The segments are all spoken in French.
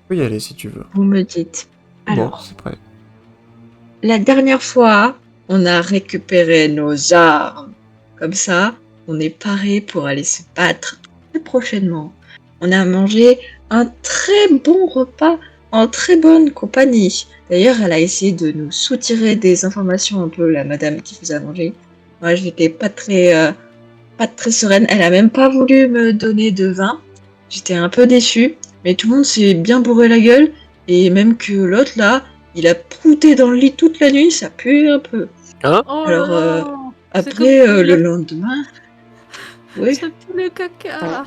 peux y aller si tu veux. Vous me dites. Bon, Alors, c'est prêt. la dernière fois, on a récupéré nos armes. Comme ça, on est paré pour aller se battre très prochainement. On a mangé un très bon repas en très bonne compagnie. D'ailleurs, elle a essayé de nous soutirer des informations un peu, la madame qui vous a mangé. Moi, je n'étais pas très sereine. Elle a même pas voulu me donner de vin. J'étais un peu déçue, mais tout le monde s'est bien bourré la gueule. Et même que l'autre là, il a prouté dans le lit toute la nuit, ça pue un peu. Hein? Oh Alors là là. C'est après comme le lendemain, oui, Ça pue le caca.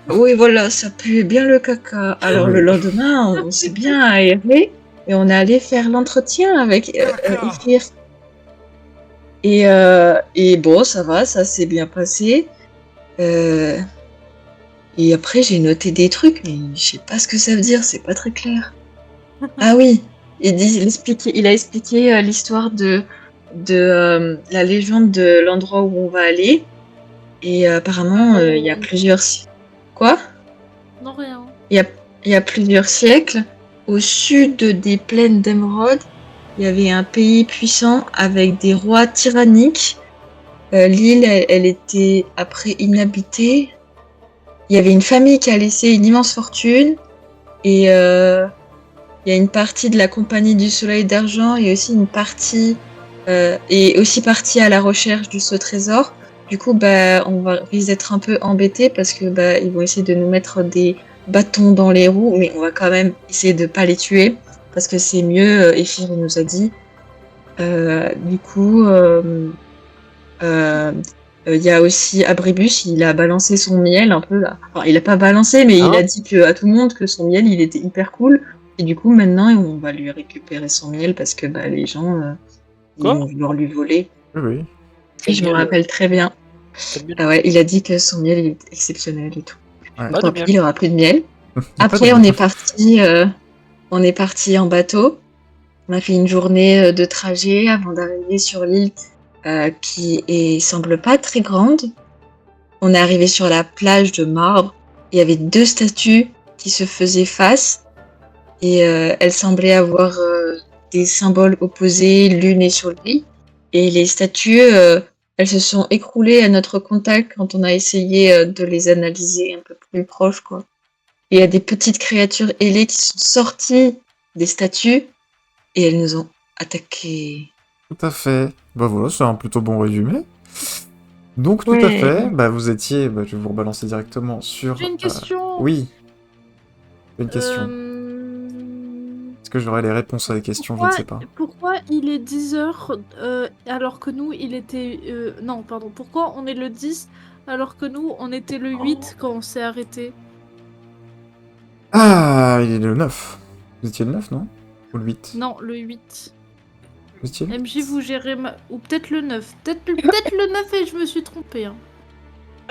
oui voilà, ça pue bien le caca. Alors le Oui. lendemain, on s'est bien aéré et on est allé faire l'entretien avec Ifir. Et bon, ça va, ça s'est bien passé. Euh, Et après, j'ai noté des trucs, mais je sais pas ce que ça veut dire, c'est pas très clair. Ah oui, il a expliqué l'histoire de la légende de l'endroit où on va aller. Et apparemment, il y a plusieurs... Quoi? Non, rien. Il y a plusieurs siècles, au sud des plaines d'Émeraude, il y avait un pays puissant avec des rois tyranniques. L'île, elle était après inhabitée. Il y avait une famille qui a laissé une immense fortune. Et il y a une partie de la Compagnie du Soleil d'Argent et aussi une partie est aussi partie à la recherche de ce trésor. Du coup, on risque d'être un peu embêtés parce que ils vont essayer de nous mettre des bâtons dans les roues, mais on va quand même essayer de pas les tuer parce que c'est mieux. Ephir nous a dit. Du coup, il y a aussi Abribus, il a balancé son miel un peu là. Enfin, il a pas balancé, mais il a dit à tout le monde que son miel, il était hyper cool. Et du coup, maintenant, on va lui récupérer son miel parce que les gens, ils Quoi vont vouloir lui voler. Oui, oui. Et je me rappelle très bien. Quel miel? Ah ouais, il a dit que son miel, il était exceptionnel et tout. Ouais. Pas de Tant pis, miel. il aura plus de miel. Y a pas Après, de- on est parti en bateau. On a fait une journée de trajet avant d'arriver sur l'île qui semble pas très grande. On est arrivé sur la plage de marbre. Il y avait deux statues qui se faisaient face et elles semblaient avoir des symboles opposés l'une et sur l'autre. Et les statues, elles se sont écroulées à notre contact quand on a essayé de les analyser un peu plus proche, quoi. Et il y a des petites créatures ailées qui sont sorties des statues et elles nous ont attaqués. Tout à fait. Bah voilà, c'est un plutôt bon résumé. Donc tout à Ouais. fait, vous étiez, je vais vous rebalancer directement sur... J'ai une question. Oui. Une question. Est-ce que j'aurai les réponses à les questions? Je ne sais pas. Pourquoi il est 10h alors que nous, il était... non, pardon. Pourquoi on est le 10 alors que nous, on était le 8 quand on s'est arrêté? Ah, il est le 9. Vous étiez le 9, non? Ou le 8? Non, le 8. Vous étiez le 8? MJ, vous gérez ou peut-être le 9. Peut-être le 9 et je me suis trompée. Hein.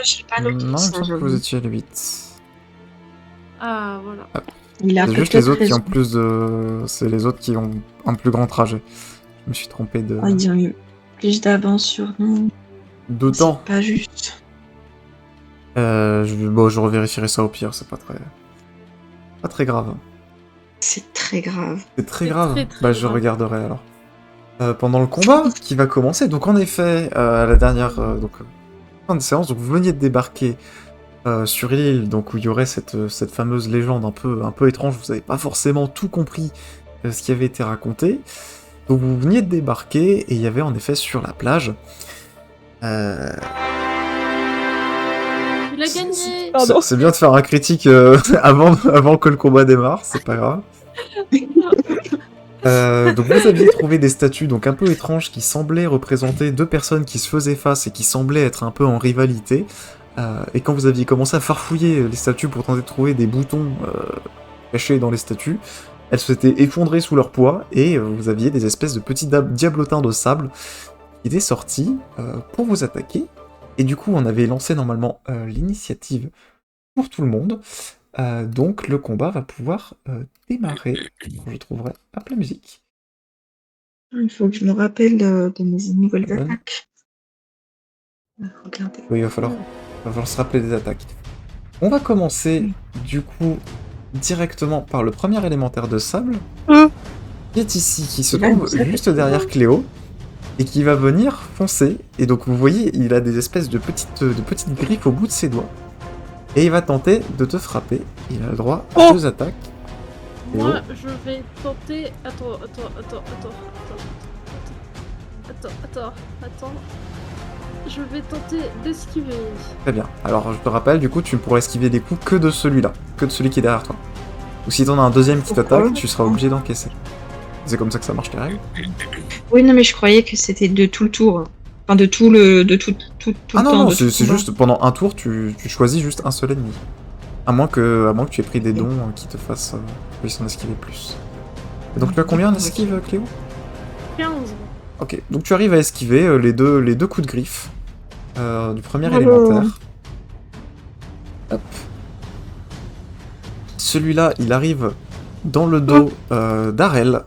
Je sais pas noté Non, il me ça, semble que vous j'avoue. étiez le 8. Ah, voilà. Il a C'est juste peut-être les autres qui ont raison. plus de... C'est les autres qui ont un plus grand trajet. Je me suis trompé de... Ils ont eu plus d'avance sur nous. D'autant. C'est pas juste. Je revérifierai ça au pire, c'est pas très... Pas très grave. C'est très grave. C'est très C'est grave. très Je grave. regarderai alors. Pendant le combat qui va commencer, donc en effet, à la dernière fin de séance, donc vous veniez de débarquer sur l'île, donc où il y aurait cette fameuse légende un peu étrange, vous n'avez pas forcément tout compris ce qui avait été raconté. Donc vous veniez de débarquer, et il y avait en effet sur la plage... Il a gagné. Pardon. C'est bien de faire un critique avant que le combat démarre, c'est pas grave. Donc vous aviez trouvé des statues donc un peu étranges qui semblaient représenter deux personnes qui se faisaient face et qui semblaient être un peu en rivalité. Et quand vous aviez commencé à farfouiller les statues pour tenter de trouver des boutons cachés dans les statues, elles s'étaient effondrées sous leur poids et vous aviez des espèces de petits diablotins de sable qui étaient sortis pour vous attaquer. Et du coup on avait lancé normalement l'initiative pour tout le monde. Donc le combat va pouvoir démarrer. Je trouverai hop, la musique. Il faut que je me rappelle de mes nouvelles Bonne. attaques. Regardez. Oui, il va falloir se rappeler des attaques. On va commencer du coup directement par le premier élémentaire de sable, Euh. qui est ici, qui se Là, trouve ça fait juste derrière Cléo, et qui va venir foncer. Et donc vous voyez, il a des espèces de petites griffes au bout de ses doigts. Et il va tenter de te frapper. Il a le droit à Oh 2 attaques. Moi, je vais tenter. Attends. Je vais tenter d'esquiver. Très bien. Alors je te rappelle, du coup, tu ne pourras esquiver des coups que de celui-là, que de celui qui est derrière toi. Ou si t'en as un deuxième qui Pourquoi t'attaque, tu seras obligé d'encaisser. C'est comme ça que ça marche les règles. Oui, non, mais je croyais que c'était de tout le tour. Enfin, de tout le Ah non, temps. non, de tout le c'est combat. juste pendant un tour, tu choisis juste un seul ennemi. À moins que tu aies pris des dons qui te fassent puisse en esquiver plus. Et donc tu as combien en esquive, Cléo? 15. Ok, donc tu arrives à esquiver les deux coups de griffe du premier Bravo. élémentaire. Hop. Celui-là, il arrive dans le dos d'Arel,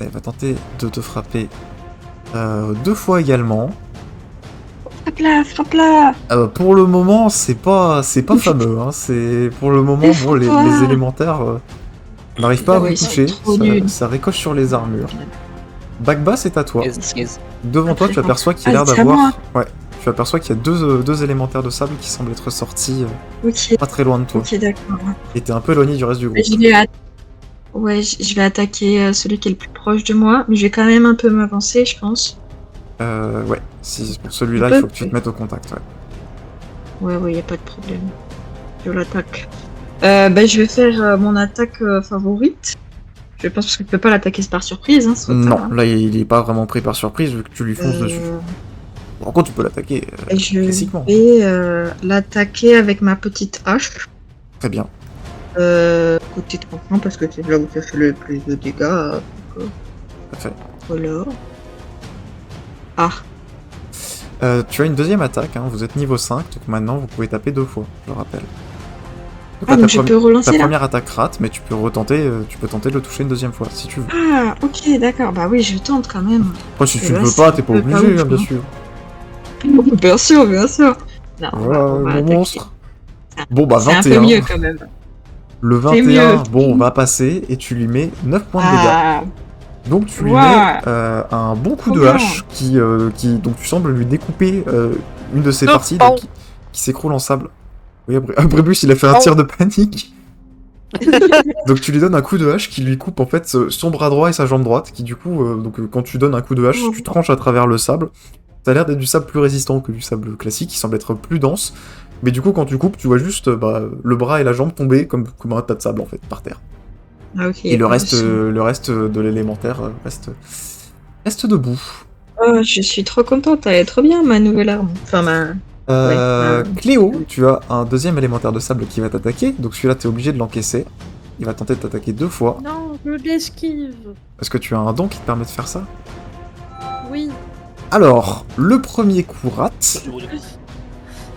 elle va tenter de te frapper 2 fois également. Frappe-la. Pour le moment, c'est pas fameux. Hein. C'est pour le moment, bon, les élémentaires n'arrivent pas à Ah vous oui, ils sont toucher. trop nuls. Ça ricoche sur les armures. Bagba, c'est à toi. Yes. Devant toi, tu aperçois qu'il y a l'air Ah, c'est à d'avoir. Ouais. Tu aperçois qu'il y a deux élémentaires de sable qui semblent être sortis Ok, pas très loin de toi. ok, d'accord. Et t'es un peu éloigné du reste du groupe. Je vais attaquer celui qui est le plus proche de moi, mais je vais quand même un peu m'avancer, je pense. Ouais. Si pour celui-là, il faut que tu te mettes au contact. Ouais. Ouais, y a pas de problème. Je l'attaque. Je vais faire mon attaque favorite. Je pense parce que tu peux pas l'attaquer par surprise. Hein, ce retard, Non, hein. là, il est pas vraiment pris par surprise vu que tu lui fonces dessus. Par contre, tu peux l'attaquer Et je classiquement. vais l'attaquer avec ma petite hache. Très bien. Côté tranchant parce que c'est là où ça fait le plus de dégâts. Parfait. Voilà. Ah, Tu as une deuxième attaque, hein, vous êtes niveau 5, donc maintenant vous pouvez taper 2 fois, je le rappelle. Donc là, donc ta je premi- peux ta relancer là. première attaque rate, mais tu peux tenter de le toucher une deuxième fois, si tu veux. Ah, ok, d'accord. Bah oui, je tente quand même. Après, si Et tu ne là, veux c'est pas, un t'es pas peu pas obligé, ouf, hein, bien hein. sûr. Bien sûr, bien sûr. Non, Voilà, on va mon attaquer. monstre. Bon, bah, C'est un 21. peu mieux quand même. Le C'est 21, mieux. bon, on va passer, et tu lui mets 9 points de dégâts. Ah, Donc tu lui Ouais. mets un bon coup de Trop bien. hache donc tu sembles lui découper une de ses Non, parties pardon. qui s'écroule en sable. Oui, Abrébus, il a fait un tir de panique. Donc tu lui donnes un coup de hache qui lui coupe en fait son bras droit et sa jambe droite, qui du coup, quand tu donnes un coup de hache, tu tranches à travers le sable. Ça a l'air d'être du sable plus résistant que du sable classique, qui semble être plus dense. Mais du coup, quand tu coupes, tu vois juste le bras et la jambe tomber comme un tas de sable en fait, par terre. Ah, ok. Et le pas de reste souci. de l'élémentaire reste debout. Oh, je suis trop contente. Elle est trop bien, ma nouvelle arme. Enfin, ma. Cléo, tu as un deuxième élémentaire de sable qui va t'attaquer, donc celui-là t'es obligé de l'encaisser. Il va tenter de t'attaquer 2 fois. Non, je l'esquive. Est-ce que tu as un don qui te permet de faire ça? Oui. Alors, le premier coup rate,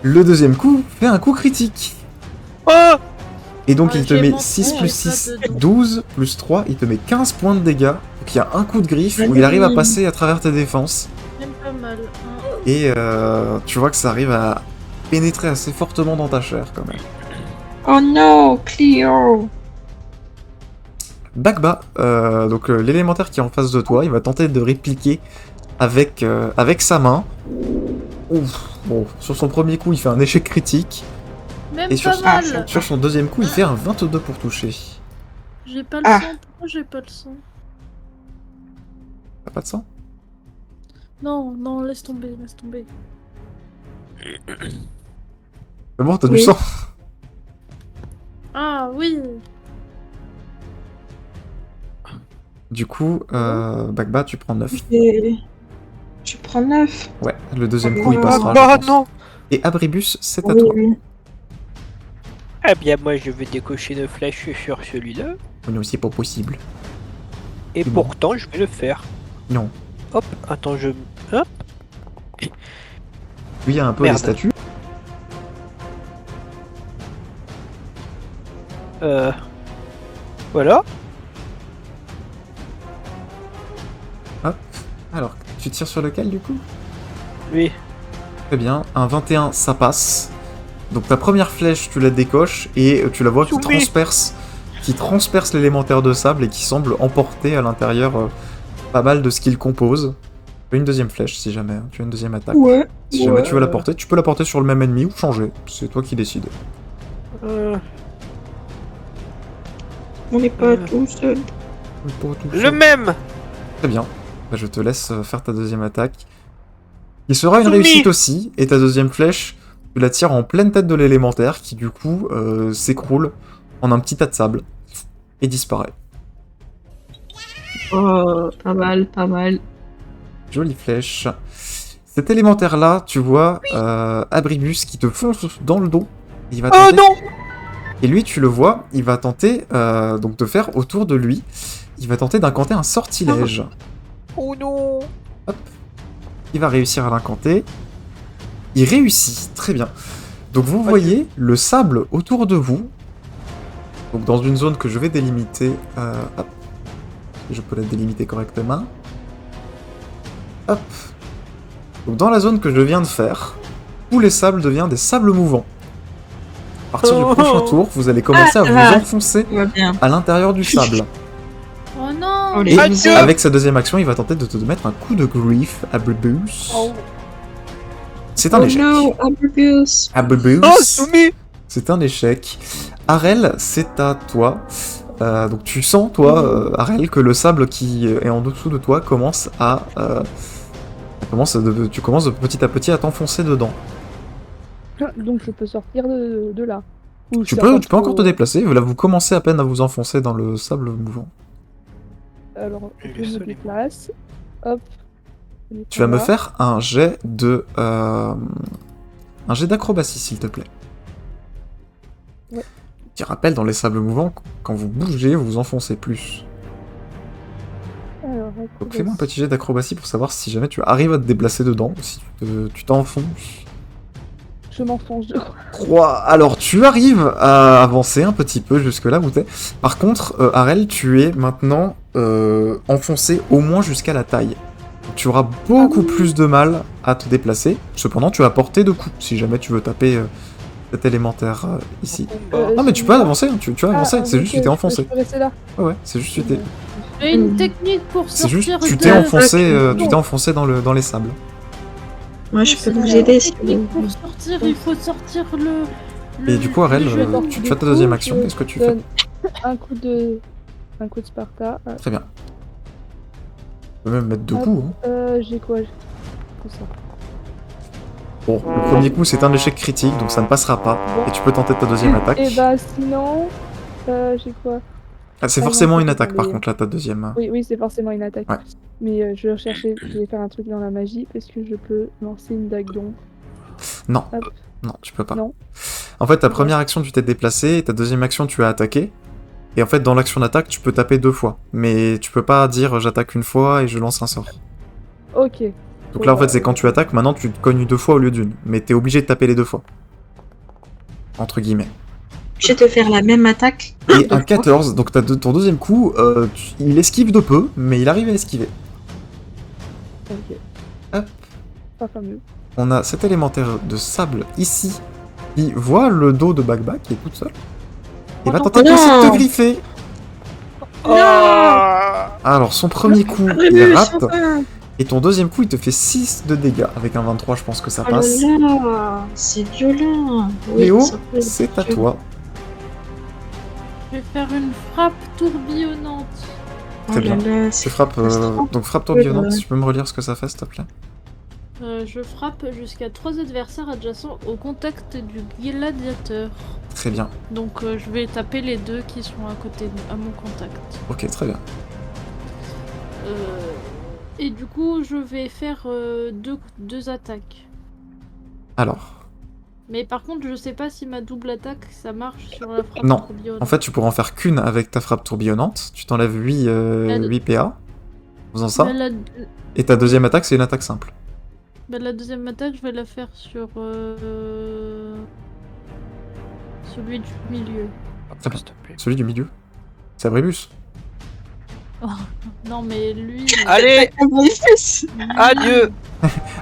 le deuxième coup fait un coup critique. Oh Et donc Ouais, il te j'ai met mon 6 tour, plus j'ai pas 6, de don. 12 plus 3, il te met 15 points de dégâts. Donc il y a un coup de griffe où il arrive à passer à travers tes défenses. Même pas mal. Hein. Et tu vois que ça arrive à pénétrer assez fortement dans ta chair quand même. Oh non, Cleo. Bagba, donc l'élémentaire qui est en face de toi, il va tenter de répliquer avec sa main. Ouf, bon, sur son premier coup, il fait un échec critique. Même Et sur, pas mal. sur son deuxième coup, il fait un 22 pour toucher. J'ai pas le Ah. sang. Pourquoi j'ai pas le sang? T'as pas de sang? Non, laisse tomber. C'est bon, t'as du Oui. sang. Ah oui. Du coup, Bagba, tu prends 9. Je prends 9. Ouais, le deuxième coup, il passera. Oh je pense. non Et Abribus, c'est à toi. Eh bien, moi, je vais décocher une flèche sur celui-là. Oh non, c'est pas possible. Et C'est bon. pourtant, je vais le faire. Non. Hop, attends, je... Hop. Lui, il y a un peu Merde. les statues. Voilà. Alors, tu tires sur lequel, du coup? Lui. Très bien, un 21, ça passe. Donc ta première flèche, tu la décoches et tu la vois qui Soumis. transperce qui transperce l'élémentaire de sable et qui semble emporter à l'intérieur pas mal de ce qu'il compose. Tu as une deuxième flèche si jamais, hein. Tu as une deuxième attaque. Ouais. Si jamais tu veux la porter, tu peux la porter sur le même ennemi ou changer. C'est toi qui décides. On n'est pas tout seul. Le même. Très bien. Bah, je te laisse faire ta deuxième attaque. Il sera une Soumis. réussite aussi, et ta deuxième flèche, tu la tires en pleine tête de l'élémentaire, qui du coup s'écroule en un petit tas de sable, et disparaît. Oh, pas mal, pas mal. Jolie flèche. Cet élémentaire-là, tu vois Abribus qui te fonce dans le dos. Il va Oh tenter... non. Et lui, tu le vois, il va tenter donc de faire autour de lui. Il va tenter d'incanter un sortilège. Oh non. Hop. Il va réussir à l'incanter. Il réussit, très bien. Donc vous voyez le sable autour de vous. Donc dans une zone que je vais délimiter. Hop. Je peux la délimiter correctement. Hop. Donc dans la zone que je viens de faire, tous les sables deviennent des sables mouvants. À partir du prochain tour, vous allez commencer à vous enfoncer Tout va bien. à l'intérieur du sable. Oh non. Oh, Et les Adieu. avec sa deuxième action, il va tenter de te mettre un coup de grief à Abribus. Oh, C'est un échec. no, Abribus. Abribus, oh soumis. c'est un échec. Arel, c'est à toi. Donc tu sens, toi, Arel, que le sable qui est en dessous de toi commence à... tu commences de petit à petit à t'enfoncer dedans. Donc je peux sortir de là. Ou Tu c'est peux encore te trop- déplacer. Là, vous commencez à peine à vous enfoncer dans le sable mouvant. Alors, Il est je me solide. déplace. Hop. Tu vas me faire un jet de... un jet d'acrobatie, s'il te plaît. Ouais. Qui rappelle, dans les sables mouvants, quand vous bougez, vous vous enfoncez plus. Alors, Donc fais-moi un petit jet d'acrobatie pour savoir si jamais tu arrives à te déplacer dedans, ou si tu t'enfonces. Je m'enfonce, je crois. 3. Alors, tu arrives à avancer un petit peu jusque là où t'es. Par contre, Arel, tu es maintenant enfoncé au moins jusqu'à la taille. Donc, tu auras beaucoup plus de mal à te déplacer. Cependant, tu as portée de coups, si jamais tu veux taper cet élémentaire ici. Non, mais tu peux avancer, hein, tu as avancé, c'est juste que tu t'es enfoncé. Je peux rester là. Ouais, c'est juste que tu t'es... J'ai une technique pour C'est sortir juste tu de... t'es enfoncé dans les sables. Moi, je peux C'est vous la aider si technique vous pour sortir, il faut sortir le... Et du coup, Arel, le jeu. tu fais ta deuxième action, qu'est-ce que tu fais? donne un coup de Sparta. Très bien. Tu peux même mettre deux Hop. coups. Hein. J'ai quoi? Tout ça. Bon, le premier coup, c'est un échec critique, donc ça ne passera pas. Et tu peux tenter ta deuxième attaque. Et bah sinon, j'ai quoi? Ah, c'est Ah, forcément non, une c'est attaque, pas par les- contre, là, ta deuxième. Oui, c'est forcément une attaque. Ouais. Mais je vais faire un truc dans la magie parce que je peux lancer une dague d'ombre. Non. Hop. Non, tu peux pas. Non. En fait, ta première action, tu t'es déplacé, et ta deuxième action, tu as attaqué. Et en fait, dans l'action d'attaque, tu peux taper 2 fois. Mais tu peux pas dire j'attaque une fois et je lance un sort. Ok. Donc là, en fait, c'est quand tu attaques, maintenant, tu te cognes 2 fois au lieu d'une. Mais t'es obligé de taper les 2 fois. Entre guillemets. je vais te faire la même attaque. Et un 14, donc ton deuxième coup, il esquive de peu, mais il arrive à esquiver. Ok. Hop. Pas fameux. On a cet élémentaire de sable ici, qui voit le dos de Bagba, qui est toute seule. Et va tenter non. aussi de te griffer. Ah. Alors, son premier coup, il Abribus, rate. enfin. Et ton deuxième coup, il te fait 6 de dégâts. Avec un 23, je pense que ça Oh là passe. là, c'est violent. Oui, Léo, ça peut être c'est à violent. toi. Je vais faire une frappe tourbillonnante. Très Oh là bien. là, Tu c'est frappes, catastrophe. donc frappe tourbillonnante, Ouais. si tu peux me relire ce que ça fait, s'il te plaît. Je frappe jusqu'à 3 adversaires adjacents au contact du gladiateur. Très bien. Donc je vais taper les deux qui sont à côté à mon contact. Ok, très bien. Et du coup, je vais faire deux attaques. Alors, Mais par contre, je sais pas si ma double attaque, ça marche sur la frappe Non. tourbillonnante. en fait, tu pourras en faire qu'une avec ta frappe tourbillonnante. Tu t'enlèves 8 PA en faisant ça. Bah, Et ta deuxième attaque, c'est une attaque simple. la deuxième attaque, je vais la faire sur celui du milieu. Très bien. S'il te plaît. Celui du milieu. C'est Abribus. Non, mais lui. Allez, adieu.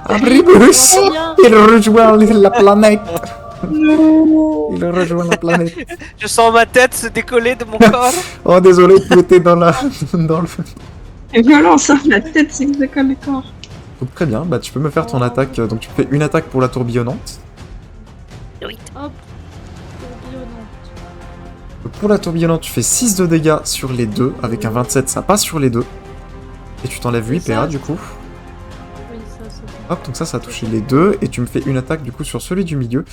Abribus Rien. Il rejoint la planète Non. Il a rejoint la planète. Je sens ma tête se décoller de mon corps. Oh, désolé, tu étais dans la... dans le... C'est violent ça, la tête c'est que comme le corps. Donc très bien, bah tu peux me faire ton attaque. Donc tu fais une attaque pour la tourbillonnante. Hop. Tourbillonnante. Donc, pour la tourbillonnante, tu fais 6 de dégâts sur les deux. Avec un 27, ça passe sur les deux. Et tu t'enlèves 8 C'est ça. PA du coup. Oui, ça. Hop, donc ça a touché les deux. Et tu me fais une attaque du coup sur celui du milieu.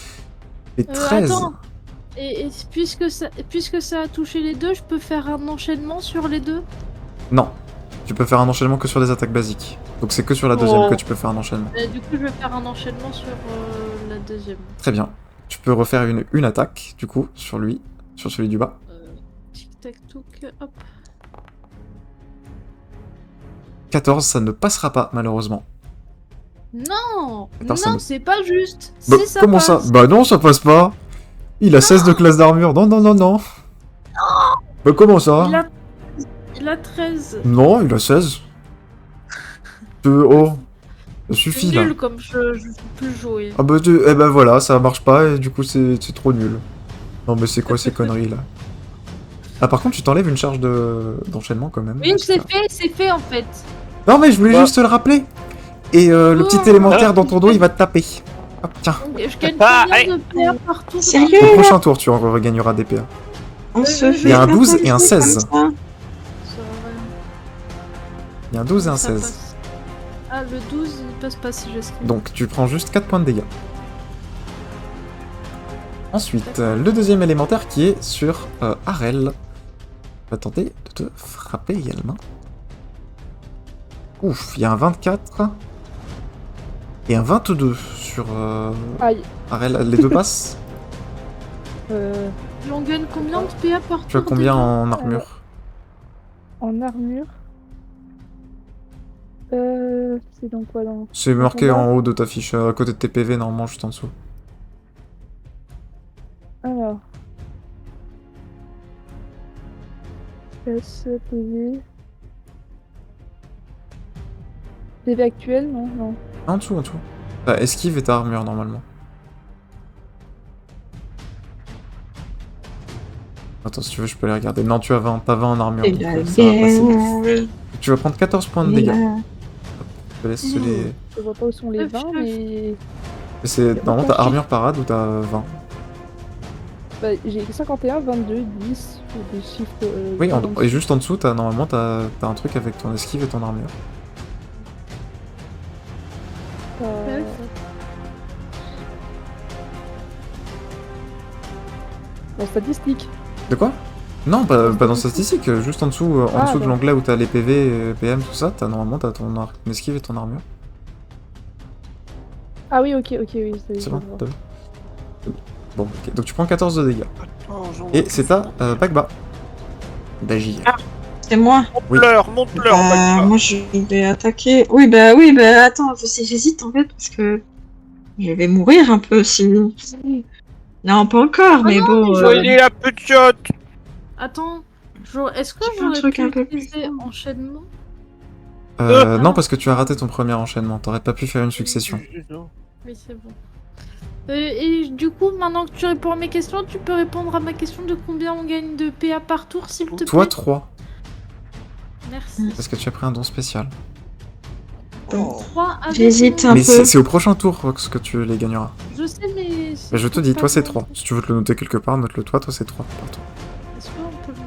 Et 13. Attends. Et puisque ça a touché les deux, je peux faire un enchaînement sur les deux? Non. Tu peux faire un enchaînement que sur les attaques basiques. Donc c'est que sur la deuxième que tu peux faire un enchaînement. Du coup, je vais faire un enchaînement sur la deuxième. Très bien. Tu peux refaire une attaque, du coup, sur lui, sur celui du bas. Tic tac touc, hop. 14, ça ne passera pas, malheureusement. Non, Attends, ça non, me- c'est pas juste. Bah, Si ça comment passe. ça? Bah non, ça passe pas. Il a 16 de classe d'armure. Non, non, non, non. Bah comment ça? Il a 13. Non, il a 16. Oh, ça suffit C'est là. nul comme je sais plus jouer. Ah bah, eh ben voilà, ça marche pas et du coup c'est trop nul. Non mais c'est quoi ces conneries là? Ah par contre tu t'enlèves une charge d'enchaînement quand même. Oui, c'est fait en fait. Non mais je voulais Bah. juste te le rappeler. Et le Oh. petit élémentaire dans ton dos il va te taper. Hop, tiens. Donc, je gagne Ah, combien de PA par tour? Sérieux? Au prochain tour tu en regagneras des PA. On se Il fait y a un pas 12 mal et un jouer 16. comme ça. Il y a un 12 et un Ça 16. passe. Ah, le 12, il passe pas si j'esquive. Donc tu prends juste 4 points de dégâts. Ensuite, le deuxième élémentaire qui est sur Arel. Va tenter de te frapper également. Ouf, il y a un 24 et un 22 sur Aïe. Arel. Les deux passent. On gagne combien de PA par tour? Tu as combien déjà en armure? En armure. C'est donc quoi dans... C'est marqué combat. en haut de ta fiche, à côté de tes PV, normalement juste en dessous. Alors. PV. PV actuel, non, non. En dessous, en dessous. T'as esquive et ta armure normalement. Attends, si tu veux, je peux les regarder. Non, tu as 20, t'as 20 en armure. Et donc, la ça va passer. guerre. Tu vas prendre 14 points de dégâts. Je te laisse les... Je vois pas où sont les Ah, 20, putain. mais... Et c'est... Normalement, t'as armure parade ou t'as 20. Bah, j'ai 51, 22, 10, des chiffres... Oui, différents. et juste en dessous, normalement, t'as un truc avec ton esquive et ton armure. En statistique. De quoi? Non, pas dans statistique, juste en dessous, en Ah, dessous de bon. l'onglet où t'as les PV, PM, tout ça, normalement t'as ton esquive et ton armure. Ah oui, ok, oui. C'est bon, t'as vu? Bon, ok. Donc tu prends 14 de dégâts. Et c'est à Bagba d'agir. C'est moi. Oui. Mon pleur, Moi je vais attaquer. Oui, attends, j'hésite en fait parce que je vais mourir un peu si. Non, pas encore, mais non, bon. mais Soignez la petite. Attends, est-ce que J'ai pas un j'aurais truc pu un peu plus utiliser enchaînement? Non, parce que tu as raté ton premier enchaînement, t'aurais pas pu faire une succession. Oui, c'est bon. Et du coup, maintenant que tu réponds à mes questions, tu peux répondre à ma question de combien on gagne de PA par tour, s'il te plaît? Toi, 3, Merci. parce que tu as pris un don spécial. 3 avec J'hésite mon- un Mais peu. c'est au prochain tour Rox, que tu les gagneras. Je sais, mais... Mais je te dis, pas toi c'est grand- 3. Si tu veux te le noter quelque part, note-le toi c'est 3. Est-ce qu'on peut le noter?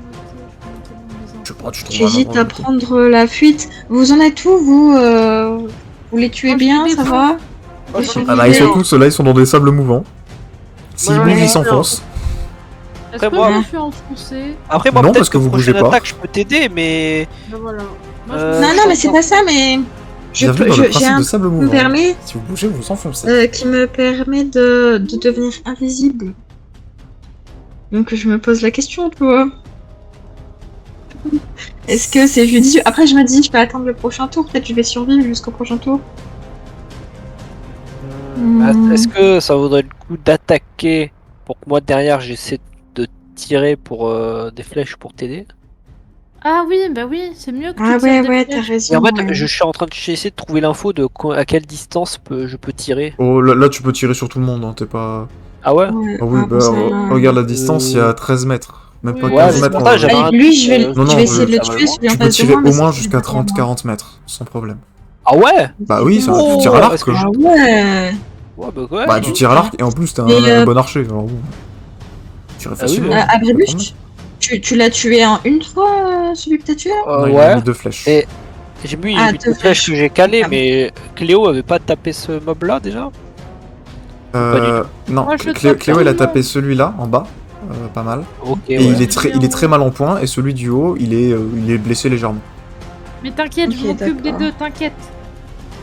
Je peux noter dans mes infos. Je sais pas, tu trouveras J'hésite un à endroit où noter. prendre la fuite. Vous en êtes où, vous les tuez Moi, je bien, les ça défends. va? Oh, Vous Ah bah ils sont survivez tous là, ils sont dans des sables mouvants. S'ils Ouais, bougent, ouais, ils s'enfoncent. Est-ce que moi- je me suis enfoncée? Après, moi, Non, peut-être parce que vous prochaine bougez pas. attaque, je peux t'aider, mais. Ben voilà. Moi, Euh, Non, mais c'est pas ça, mais. Bienvenue dans le J'ai principe un de sable qui me mouvant. permet, Si vous bougez, vous vous enfoncez. qui me permet de devenir invisible. Donc je me pose la question, tu vois. Est-ce que c'est judicieux? Après, je me dis, je peux attendre le prochain tour. Peut-être que je vais survivre jusqu'au prochain tour. Est-ce que ça vaudrait le coup d'attaquer pour que moi derrière j'essaie de tirer pour des flèches pour t'aider? Ah oui, bah oui, c'est mieux que Ah tu tires des ouais, t'as flèches. raison. Et en fait, ouais. je suis en train de essayer de trouver l'info de à quelle distance je peux tirer. Oh là tu peux tirer sur tout le monde, hein, t'es pas. Ah ouais? Ouais, Ah oui, bah, ça, regarde la distance, il y a 13 mètres. Même pas Oui. 15 Ouais, mètres. c'est pour ça, j'avais un- Lui, je Non, non, vais essayer de le ça va tuer, loin. celui en Tu peux face de tirer moi. mais au moins c'est jusqu'à pas moi. 30-40 mètres, sans problème. Ah ouais? Bah oui, ça, Oh, tu tires à l'arc, est-ce que quoi. Ah ouais. Ouais, bah ouais. Bah tu tires à l'arc, et en plus t'es Mais, un bon archer, alors bon. Tu tires Ah oui, facilement. ouais. hein, pas de Abribus, problème. tu l'as tué en une fois, celui que t'as tué? Non, il a Ouais. mis 2 flèches. Et j'ai mis Ah, des deux flèches flèches. que j'ai calées, Ah. mais Cléo avait pas tapé ce mob là déjà? pas du Non, Moi, je Cléo, tape Cléo, elle a tout le tapé monde. celui-là, en bas, pas mal. Ok, Et ouais. il est très mal en point, et celui du haut, il est blessé légèrement. Mais t'inquiète, je Ok, m'occupe des d'accord. deux, t'inquiète.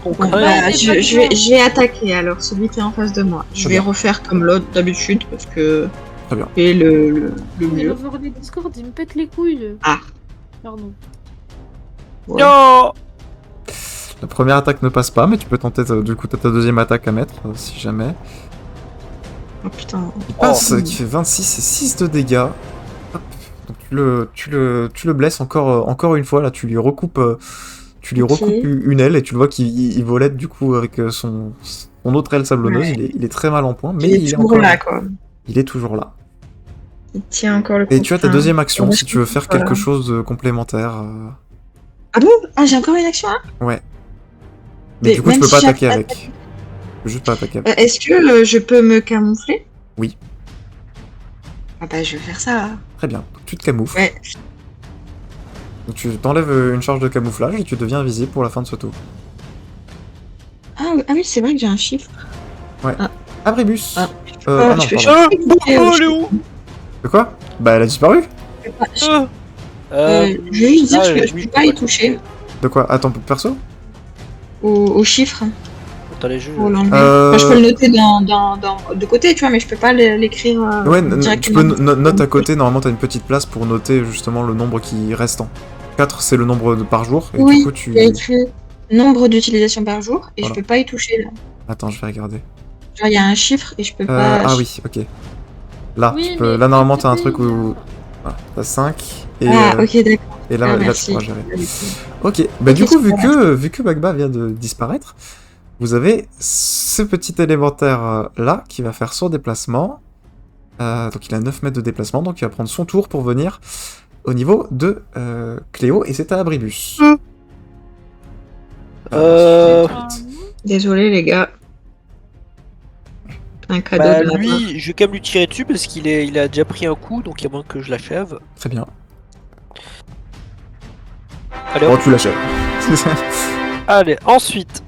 Donc, Bon, rien. bah, c'est je pas vais grave. je vais attaquer alors, celui qui est en face de moi. Je Très vais bien. refaire comme l'autre d'habitude parce que Très bien. c'est le Mais mieux. l'overlay Discord, il me pète les couilles. Ah. Pardon. Ouais. Non! La première attaque ne passe pas, mais tu peux tenter, du coup, t'as ta deuxième attaque à mettre, si jamais. Oh putain. Il passe, Oh. qui fait 26 et 6 de dégâts. Hop. Donc tu le blesses encore une fois, là, tu lui recoupes, Ok. une aile, et tu le vois qu'il volette, du coup, avec son autre aile sablonneuse. Ouais. Il est très mal en point, mais Il est il est toujours encore là, quoi. Il est toujours là. Il tient encore le Et coup. tu as ta Enfin, deuxième action, ouais, si tu veux faire voilà. quelque chose de complémentaire. Ah bon? Ah, j'ai encore une action là? Ouais. Mais Mais du coup, tu même peux pas si attaquer j'attaque- avec. Tu peux juste pas attaquer avec. Est-ce que je peux me camoufler? Oui. Ah bah, je vais faire ça. Très bien. Donc, tu te camoufles. Ouais. Donc, tu t'enlèves une charge de camouflage et tu deviens invisible pour la fin de ce tour. Ah oui, c'est vrai que j'ai un chiffre. Abribus. Ah. Non, je fais pardon. Oh, Léo! De quoi? Bah, elle a disparu. Je vais juste dire Ah, que oui, je peux je pas peux y pas toucher De quoi? À ton perso? au chiffre Attends, les jeux. pour l'enlever. Euh, Enfin, je peux le noter de côté, tu vois, mais je peux pas l'écrire Ouais, tu directement. peux note à côté. Normalement, t'as une petite place pour noter justement le nombre qui restant. 4, c'est le nombre par jour. Et Oui, du coup, tu. il y a écrit nombre d'utilisations par jour et Voilà. je peux pas y toucher là. Attends, je vais regarder. Genre, il y a un chiffre et je peux pas. Ah oui, ok. Là, Oui, tu peux... mais là normalement, t'as un écoutez, truc où. Voilà, t'as 5. Et, Ah, ok, d'accord. et là, Ah, là, tu merci. pourras gérer. Ok, bah Ok, du coup, super. vu que Bagba vient de disparaître, vous avez ce petit élémentaire là qui va faire son déplacement. Donc il a 9 mètres de déplacement, donc il va prendre son tour pour venir au niveau de Cléo, et c'est à Abribus. Ah, Désolé les gars. Un cadeau Bah, de la part. lui, je vais quand même lui tirer dessus parce il a déjà pris un coup, donc il y a moins que je l'achève. Très bien. Allez, Oh, hop. tu l'achèves. Allez, ensuite.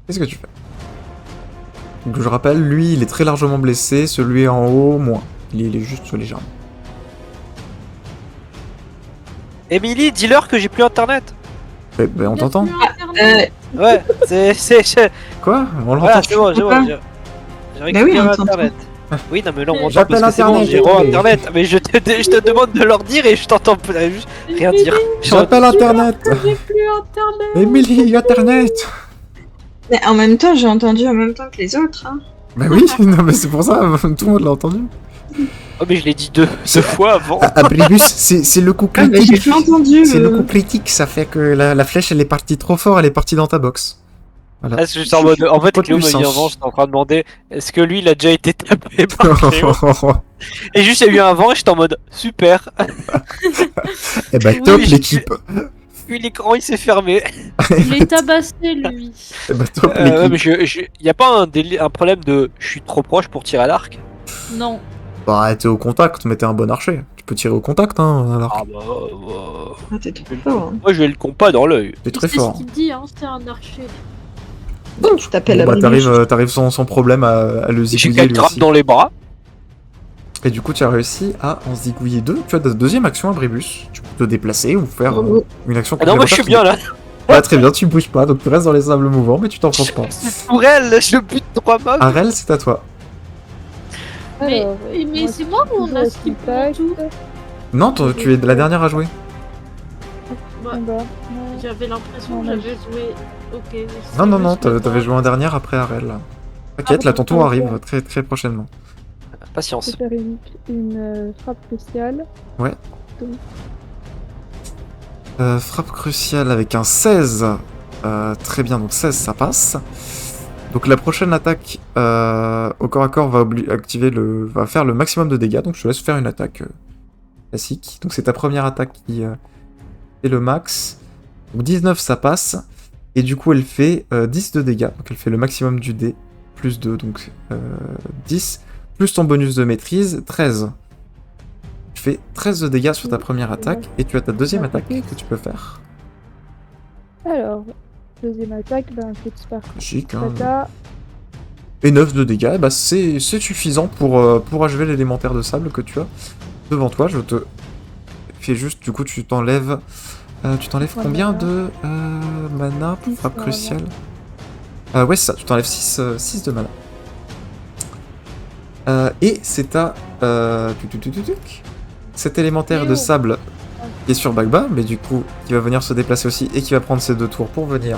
Qu'est-ce que tu fais? Donc je rappelle, lui, il est très largement blessé, celui en haut, moins. Il est juste légèrement. Emily, dis-leur que j'ai plus internet. On il y a t'entend? plus Internet. Ouais, c'est. Quoi? On Voilà, l'entend. c'est bon, c'est Pourquoi bon. J'ai Bah oui, récupéré on t'entend. internet. Oui, non, mais non, on m'entend J'appelle parce que c'est bon, Internet, j'ai oui. internet. Mais je te demande de leur dire et je t'entends juste rien dire. J'appelle Internet. J'ai plus Internet. Emily, Internet. Mais en même temps, j'ai entendu en même temps que les autres. Hein. Bah oui, non mais c'est pour ça, tout le monde l'a entendu. Oh, mais je l'ai dit deux fois avant. Abribus, c'est le coup Ah, mais j'ai critique. pas entendu. C'est le coup critique, ça fait que la flèche elle est partie trop fort, elle est partie dans ta box. Voilà. Est-ce que je suis en mode. En fait, Pas de Cléo m'a dit puissance. avant, j'étais en train de demander est-ce que lui il a déjà été tapé par Cléo. Et juste il y a eu un vent et j'étais en mode super. Eh bah top Oui, l'équipe. Puis l'écran il s'est fermé. Il est tabassé, lui. Eh bah top Ouais, mais l'équipe. y a pas un problème de je suis trop proche pour tirer à l'arc. Non. Bah t'es au contact, mais t'es un bon archer. Tu peux tirer au contact, hein, alors. Ah bah. Ah, t'es trop fort. Hein. Moi je vais le compas dans l'œil. T'es très C'est fort. ce qu'il dit, hein, c'est un archer. Bon, tu t'appelles Bon, bah Abribus. t'arrives sans problème à le J'ai zigouiller 4 lui grammes aussi. dans les bras. Et du coup tu as réussi à en zigouiller 2. Tu as ta deuxième action Abribus. Tu peux te déplacer ou faire une action Ah non, moi je suis complémentaire. bien là. Bah très bien, tu bouges pas, donc tu restes dans les sables mouvants, mais tu t'enfonces pas. Pour elle, je bute 3 mobs. Arel, c'est à toi. Mais, Alors, mais c'est moi ou on a skip pour tout? Non, tu es la dernière à jouer. Bah, Combat. Non. j'avais l'impression Non, que mais j'avais joué. Ok. Non, non, non, t'avais joué en dernière après Arel. Là. T'inquiète, Ah, là ton tour ok. arrive très très prochainement. Je Patience. vais faire une frappe spéciale. Frappe cruciale avec un 16. Très bien, donc 16 ça passe. Donc la prochaine attaque au corps à corps va faire le maximum de dégâts, donc je te laisse faire une attaque classique. Donc c'est ta première attaque qui fait le max. Donc 19 ça passe, et du coup elle fait 10 de dégâts, donc elle fait le maximum du dé, plus 2, donc 10, plus ton bonus de maîtrise, 13. Tu fais 13 de dégâts sur ta première attaque, et tu as ta deuxième attaque que tu peux faire. Alors, deuxième attaque, petit par Logique, hein. Tata. Et 9 de dégâts, bah c'est suffisant pour achever l'élémentaire de sable que tu as devant toi. Je te fais juste, du coup, tu t'enlèves combien de mana pour frappe cruciale? Ouais, c'est ça, tu t'enlèves 6 de mana. Et c'est à cet élémentaire de sable qui est sur Bagba, mais du coup, qui va venir se déplacer aussi et qui va prendre ses 2 tours pour venir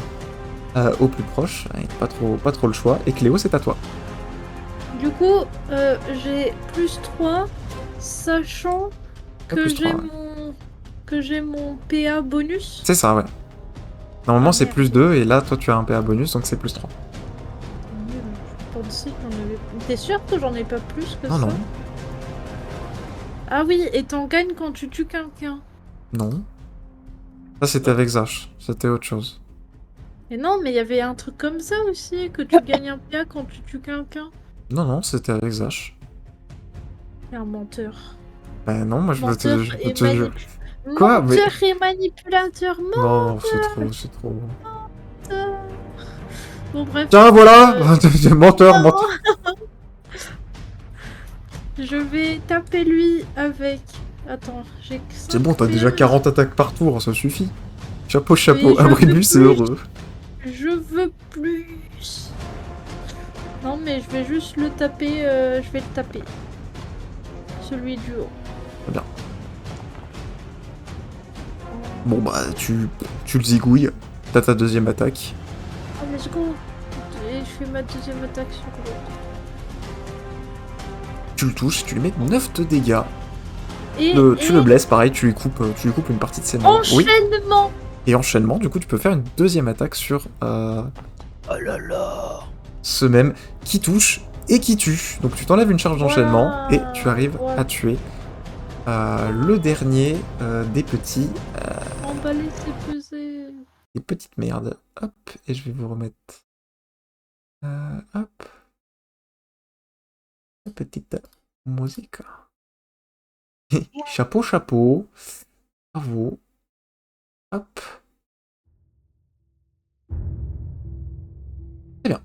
au plus proche. Pas trop le choix. Et Cléo, c'est à toi. Du coup, j'ai plus 3, sachant que plus 3, j'ai mon PA bonus. C'est ça, ouais. Normalement, c'est Merde. plus 2, et là, toi, tu as un PA bonus, donc c'est plus 3. Nul, je pensais que j'en avais. T'es sûr que j'en ai pas plus que Non, ça? non, Ah oui, et t'en gagnes quand tu tues quelqu'un. non. Ça, c'était avec Zash. C'était autre chose. Et non, mais il y avait un truc comme ça aussi, que tu gagnes un PA quand tu tues quelqu'un. Non, c'était avec Zash. T'es un menteur. Ben non, moi, je peux Menteur te et jurer. Quoi? Mais- Menteur et manipulateur, Non, c'est trop. menteur. Bon bref. Tiens, voilà. Menteur. Je vais taper lui avec... Attends, j'ai que C'est 5 bon, t'as déjà PA. 40 attaques par tour, ça suffit. Chapeau, Mais je Abribus, c'est veux heureux. Je veux plus. Non, mais je vais juste le taper. Je vais le taper. Celui du haut. Bien. Bon, bah, tu le zigouilles. T'as ta deuxième attaque. Oh, let's go. Et je fais ma deuxième attaque sur l'autre. Tu le touches, tu lui mets 9 de dégâts. Et, Tu le blesses, pareil, tu lui coupes une partie de ses mains. Oui. Enchaînement. Et enchaînement, du coup, tu peux faire une deuxième attaque sur Oh là là. ce même qui touche et qui tue. Donc tu t'enlèves une charge d'enchaînement et tu arrives Voilà. à tuer le dernier des petits. Emballer, c'est peser. Des petites merdes. Hop, et je vais vous remettre. Hop. La petite musique. Chapeau. Bravo. Hop. Très bien.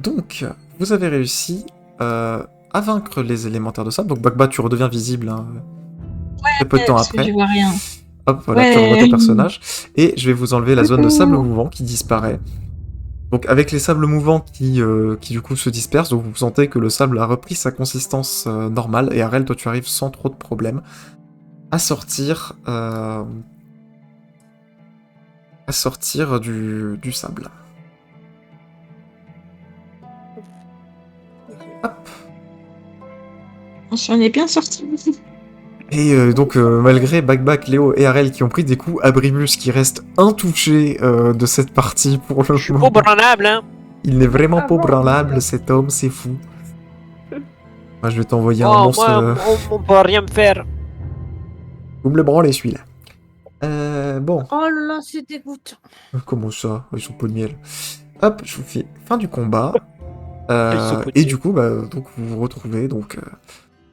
Donc, vous avez réussi à vaincre les élémentaires de sable. Donc, Bagba, tu redeviens visible très peu de temps Parce que après. je vois rien. Hop, voilà, Ouais. tu revois ton personnage. Et je vais vous enlever la zone de sable mouvant qui disparaît. Donc avec les sables mouvants qui du coup se dispersent, donc vous sentez que le sable a repris sa consistance normale, et Arel, toi tu arrives sans trop de problèmes à sortir du sable. Hop. On s'en est bien sorti. Et donc malgré Bagba, Léo et Arel qui ont pris des coups, Abribus qui reste intouché de cette partie pour le Je suis moment. pas branlable, hein. Il n'est vraiment pas bon. branlable, cet homme, c'est fou. Moi, je vais t'envoyer un Oh, monstre. moi, on peut rien me faire. Vous me le branlez, celui-là. Bon, Oh là là, c'est dégoûtant. comment ça? Ils sont pas de miel. Hop, je vous fais fin du combat. Ils sont Et potés. du coup, bah, donc vous vous retrouvez. Donc,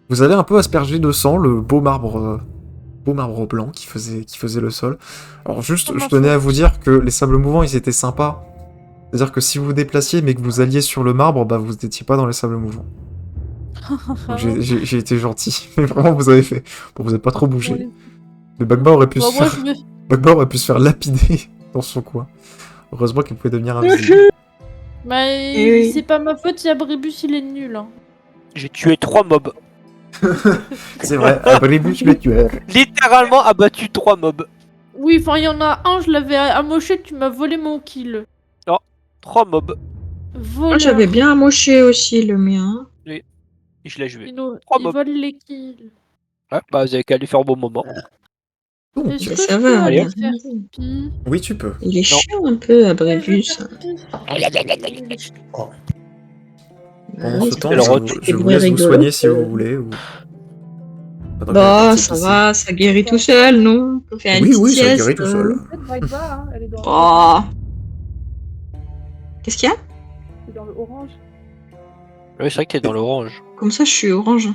vous allez un peu asperger de sang le beau marbre blanc qui faisait le sol. Alors juste, je tenais à vous dire que les sables mouvants, ils étaient sympas. C'est-à-dire que si vous vous déplaciez mais que vous alliez sur le marbre, bah vous n'étiez pas dans les sables mouvants. Donc j'ai été gentil, mais vraiment vous avez fait. Bon, vous n'avez pas trop bougé. Mais Bagba aurait pu Bon, se moi, faire... je me... Bagba aurait pu se faire lapider dans son coin. Heureusement qu'il pouvait devenir invisible. Mais oui. c'est pas ma faute si Abribus il est nul. Hein. J'ai tué 3 mobs. C'est vrai, Abribus le tueur. Littéralement abattu 3 mobs. Oui, enfin, il y en a un, je l'avais amoché, tu m'as volé mon kill. 3 mobs. Voleur. Moi, j'avais bien amoché aussi le mien. Et je l'ai joué. Il 3 il mobs. vole les kills. Ouais, bah vous avez qu'à aller faire au bon moment. Donc, Est-ce Mais que ça je va, peux on aller a faire rien dit. pipi? oui, tu peux. Il est Non. chiant un peu, Je vais Abrébus. faire pipi. Pendant Oui, ce c'est temps, le pour retour. je des vous bruits laisse vous rigolos. soigner si vous voulez. Ou... Pendant que Bah, quelqu'un ça s'est va, ça guérit tout seul, non? On peut faire une Oui, petite oui, ça sieste. guérit tout seul. Peut-être Bagba, hein, elle est dans, Oh. Qu'est-ce qu'il y a? c'est dans le orange. Oui, c'est vrai que t'es dans l'orange. Comme ça, je suis orange.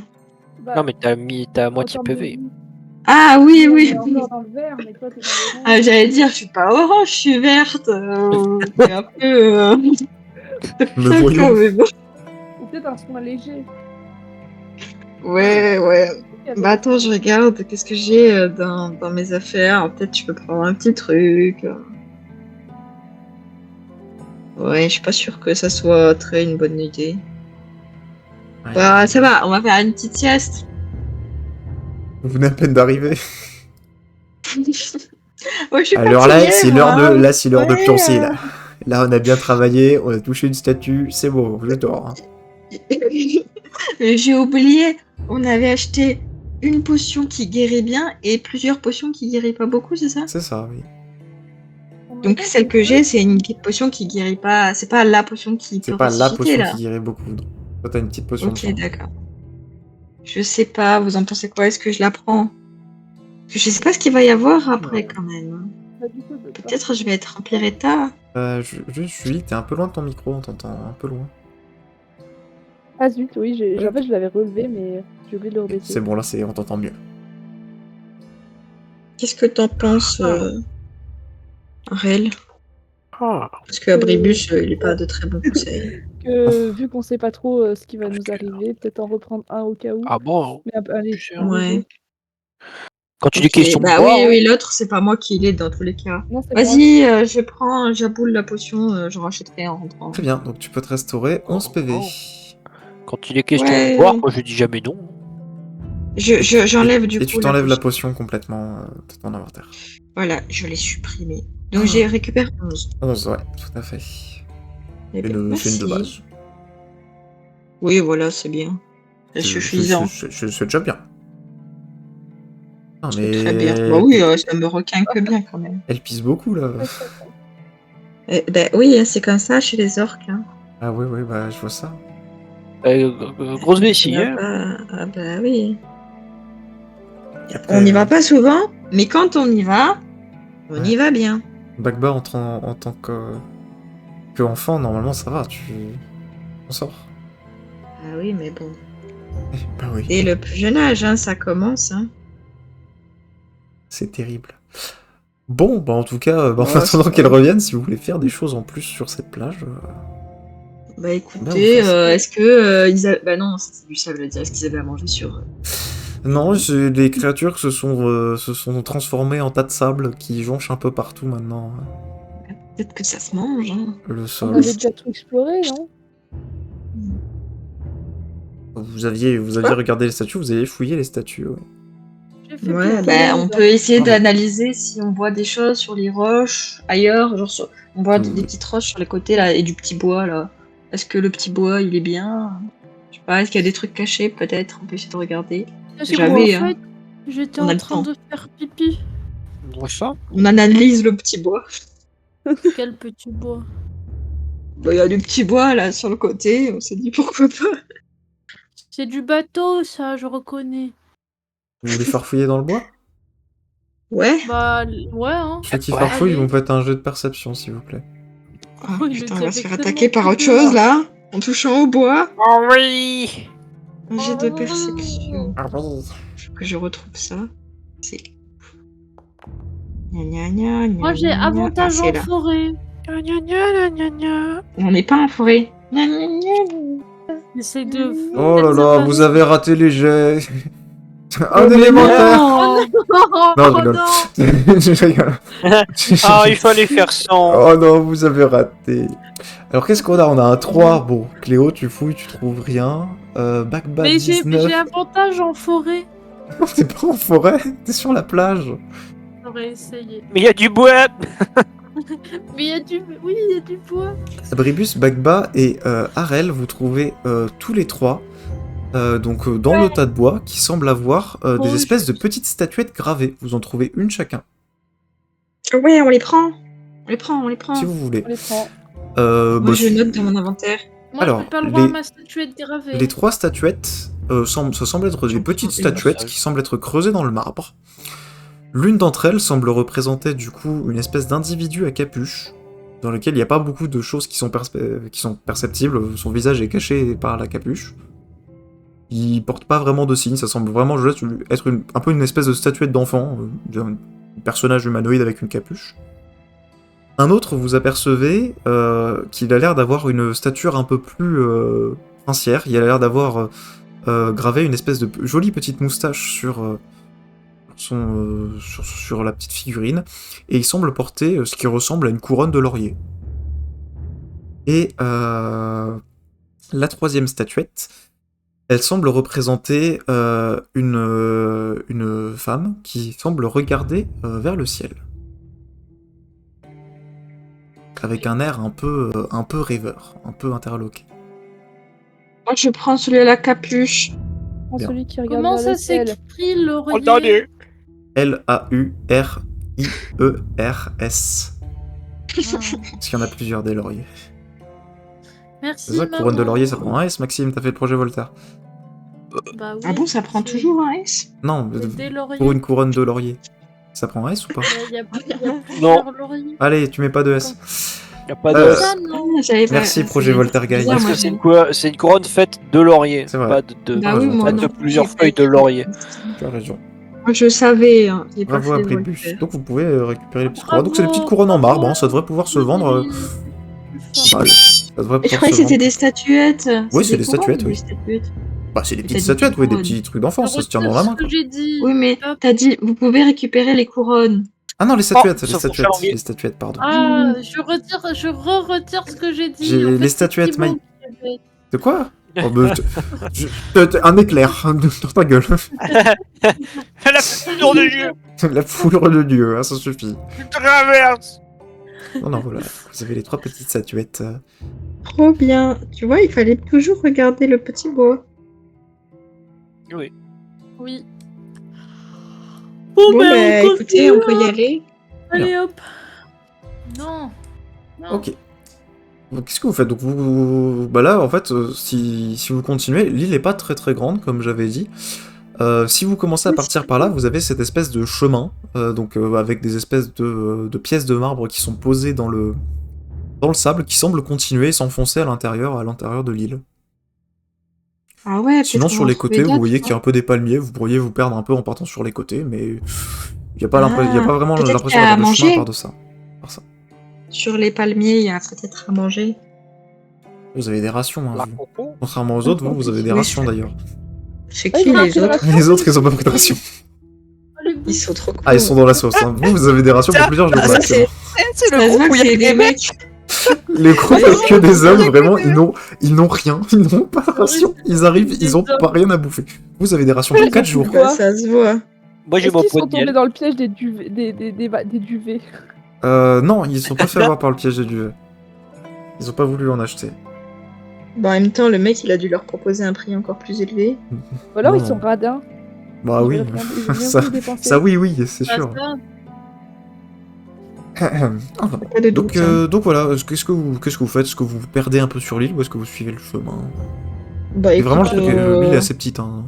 Bah, Non, mais t'as en moitié termes de PV. vie, Ah oui, on oui. est encore dans le vert, mais toi, t'es dans l'orange. Ah, j'allais dire, je suis pas orange, je suis verte. C'est un peu... Mais ça, voyons. quand même. Ou peut-être un soin léger. Ouais, ouais. Il y avait Bah attends, je regarde, qu'est-ce que j'ai dans mes affaires. Peut-être je peux prendre un petit truc. Ouais, je suis pas sûre que ça soit très une bonne idée. Bah ça va, on va faire une petite sieste. Vous venez à peine d'arriver. Ouais, je suis Alors là, fatiguée, c'est moi. l'heure de, là, c'est l'heure de Ouais, pioncer, là. Là, on a bien travaillé, on a touché une statue, c'est bon, je dors. Hein. J'ai oublié, on avait acheté une potion qui guérit bien et plusieurs potions qui guérit pas beaucoup, c'est ça? C'est ça, oui. Donc celle que j'ai, c'est une potion qui guérit pas. C'est pas la potion qui peut C'est pas la ressusciter potion là. qui guérit beaucoup. Non. Toi, t'as une petite potion de Ok, sang. d'accord. Je sais pas, vous en pensez quoi? Est-ce que je la prends? Parce que je sais pas ce qu'il va y avoir après quand même. Bah, du coup, Peut-être je vais être en pire état. Julie, t'es un peu loin de ton micro, on t'entend un peu loin. Ah zut, oui, en fait, je l'avais relevé, mais j'ai oublié de le rebaisser. C'est bon, là, on t'entend mieux. Qu'est-ce que t'en penses, Arel? Ah. Parce que Abribus, il est pas de très bons conseils. Que, vu qu'on sait pas trop ce qui va nous arriver, peut-être en reprendre un au cas où. Ah bon? Mais allez, sûr. un léger. Ouais. Quand il est Ok, question de bah boire, oui, hein. oui, l'autre, c'est pas moi qui l'ai dans tous les cas. Non, c'est moi. Vas-y, je prends, j'aboule la potion, je rachèterai en rentrant. Très bien, donc tu peux te restaurer 11 PV. Quand il est question Ouais. de boire, moi je dis jamais non. J'enlève du coup. Et tu t'enlèves la potion. potion complètement de ton inventaire. Voilà, je l'ai supprimée. Donc j'ai récupéré 11. 11, ouais, tout à fait. Eh ben, C'est une merci. de base. Oui, voilà, c'est bien. C'est suffisant. C'est déjà bien. Non, C'est mais très bien. Bah oui, ça me requinque bien quand même. elle pisse beaucoup là. Ben oui, c'est comme ça chez les orques. Hein. Ah ouais, bah je vois ça. Grosse vessie, On va hein. pas- Ah bah oui. Après, On n'y va pas souvent, mais quand on y va, on Ouais. y va bien. Bagba en tant que enfant, normalement ça va, tu t'en sors. Ah oui, mais bon. Bah oui, Dès le plus jeune âge, hein, ça commence. Hein. c'est terrible. Bon, bah en tout cas, en Ouais, attendant c'est qu'elle vrai. revienne, si vous voulez faire des choses en plus sur cette plage, Bah Ben, écoutez, on fait ça. est-ce que ils avaient... Bah non, c'est du sable à dire. Est-ce qu'ils avaient à manger sur... non, les créatures se sont transformées en tas de sable qui jonchent un peu partout maintenant Peut-être que ça se mange. Hein. le On sol. avait déjà tout exploré, non? Vous aviez regardé les statues, vous avez fouillé les statues. Ouais. J'ai fait Ouais, pipi. bah on peut essayer Bravo. d'analyser si on voit des choses sur les roches ailleurs, genre on voit des petites roches sur les côtés là et du petit bois là. Est-ce que le petit bois il est bien? Je sais pas, est-ce qu'il y a des trucs cachés peut-être? On peut essayer de regarder. Parce Jamais, qu'en hein. fait, j'étais On a en le train temps. de faire pipi. On voit ça. On analyse le petit bois. Quel petit bois. Bah, il y a du petit bois là sur le côté, on s'est dit pourquoi pas. C'est du bateau, ça, je reconnais. Vous voulez farfouiller dans le bois? Ouais. Bah, ouais, hein. Ceux qui Ouais. farfouillent, Allez. vous me faites un jeu de perception, s'il vous plaît. Ah, Oh, il putain, le on va dit se faire avec attaquer tellement par autre de chose peur. là, en touchant au bois. Oh oui. Un jet de perception. Ah oui. Faut que je retrouve ça. C'est. Gna gna gna gna Moi, j'ai gna gna. Ah, avantage c'est en là. forêt. Gna gna gna gna gna. On n'est pas en forêt. Gna gna gna. J'essaie de. Oh là là, vous avez raté les jets. Un Oh, mais élémentaire. non. Non, je Oh rigole. non. Je rigole. Ah, il fallait faire sans. Oh non, vous avez raté. Alors qu'est-ce qu'on a? On a un 3. Bon, Cléo, tu fouilles, tu trouves rien. Bagba Mais j'ai 19. avantage en forêt. Non, t'es pas en forêt, t'es sur la plage. J'aurais essayé. Mais il y a du bois. Mais il y a du. Oui, il y a du bois. Abribus, Bagba et Harel, vous trouvez tous les trois Dans le tas de bois, qui semble avoir des Oh, espèces de petites statuettes gravées. Vous en trouvez une chacun, Ouais, on les prend. On les prend, on les prend. si vous voulez. On les prend. Moi, je Bah, note dans mon inventaire. Moi, Alors, j'ai pas le droit à les- ma statuette gravée. Les 3 statuettes ça semble être des petites statuettes qui semblent être creusées dans le marbre. L'une d'entre elles semble représenter du coup une espèce d'individu à capuche, dans lequel il n'y a pas beaucoup de choses qui sont perceptibles. Son visage est caché par la capuche. Il porte pas vraiment de signe, ça semble vraiment juste être un peu une espèce de statuette d'enfant, d'un personnage humanoïde avec une capuche. Un autre, vous apercevez qu'il a l'air d'avoir une stature un peu plus princière. Il a l'air d'avoir gravé une espèce de jolie petite moustache sur la petite figurine, et il semble porter ce qui ressemble à une couronne de laurier. Et la troisième statuette, elle semble représenter une femme qui semble regarder vers le ciel. Avec un air un peu rêveur, un peu interloqué. Moi, je prends celui à la capuche. Je prends Bien. celui qui regarde Comment vers ça le ciel. s'écrit, laurier? Entendu. Lauriers. Ah. Parce qu'il y en a plusieurs des lauriers. Merci, C'est ça, couronne de maman. laurier, ça prend un S, Maxime, t'as fait le projet Voltaire. Bah oui, Ah bon, ça prend c'est- toujours un S? Non, c'est des lauriers. pour une couronne de laurier. Ça prend un S ou pas? Il y a plusieurs lauriers. Allez, tu mets pas de S. Y a pas de. Euh, Ça, non. Ah, j'avais pas- Merci, projet Voltaire Guy. bizarre, Parce moi, que j'ai- c'est une couronne faite de laurier, C'est vrai. pas de Bah oui, moi Pas de non. plusieurs J'ai feuilles fait- de laurier. Tu as raison. Moi, je savais. Hein. J'ai pas Bravo fait à le Bribus. Voltaire. Donc vous pouvez récupérer les petites Bravo, couronnes. Donc c'est des petites couronnes en marbre, bravo. hein, ça devrait pouvoir se vendre. Oui, Ça devrait Et je pouvoir croyais que se c'était vendre. des statuettes. Oui, c'est des couronnes statuettes, ou oui. des statuettes. Bah, c'est des T'as petites dit statuettes, oui, des couronnes. petits trucs d'enfant, ça se tient dans la retire main. ce que j'ai dit. Oui, mais Hop. t'as dit, vous pouvez récupérer les couronnes. Ah non, les statuettes, Oh, sauf pour Chalanguet. les statuettes, pardon. Ah, je retire ce que j'ai dit. J'ai En fait, les c'est statuettes, Thibaut Maï. qui avait- De quoi Oh, bah, un éclair dans ta gueule. La foudre de Dieu. La foudre de Dieu, hein, ça suffit. Tu traverses. Non, voilà, vous avez les 3 petites statuettes. Trop bien. Tu vois, il fallait toujours regarder le petit bois. Oui. Oui. Bon, Bon, bah, continue, écoutez, on peut y hein. aller. Allez, hop. Non. Non. Ok. Donc, qu'est-ce que vous faites? Donc bah là, en fait, si vous continuez, l'île est pas très très grande, comme j'avais dit. Si vous commencez à Oui, partir c'est par là, vous avez cette espèce de chemin, avec des espèces de pièces de marbre qui sont posées dans le sable, qui semblent continuer et s'enfoncer à l'intérieur de l'île. Ah ouais, Sinon, peut-être sur qu'on les va trouver côtés, vous d'autres, voyez qu'il y a hein. un peu des palmiers, vous pourriez vous perdre un peu en partant sur les côtés, mais il n'y a pas vraiment peut-être l'impression qu'il y a à d'avoir de chemin manger. par ça. Sur les palmiers, il y a peut-être à manger. Vous avez des rations, hein, La vous. coco. Contrairement aux autres, vous avez des Oui, rations c'est- d'ailleurs. C'est Ah, qui ils ont les pris autres? Les autres, ils ont pas pris de rations. Allez, Ils sont trop cool. Ah, ils sont dans la sauce. Hein. Vous avez des rations pour plusieurs jours. Ah, ça, actuellement. C'est Ça le se voit groupe où que il y a c'est des des mecs. mecs. Les groupes avec que des hommes, vraiment, ils n'ont rien. Ils n'ont pas de rations. Ils arrivent, Des ils ont hommes. pas rien à bouffer. Vous avez des rations pour 4 jours. Quoi Ça se voit. Moi j'ai Est-ce mon qu'ils pot sont de tombés miel. dans le piège des duvets? Non, ils se sont pas fait avoir par le piège du duvet. Ils ont pas voulu en acheter. Bon, en même temps, le mec, il a dû leur proposer un prix encore plus élevé. Ou alors Non. ils sont radins. Bah Ils oui. veulent rien- ils veulent rien Ça, vous dépenser. ça oui, c'est ça, sûr. ça. Pas de doute. hein. Donc voilà, qu'est-ce que vous faites? Est-ce que vous vous perdez un peu sur l'île ou est-ce que vous suivez le chemin? Bah, Et vraiment, le écoute, truc, l'île est assez petite. Hein.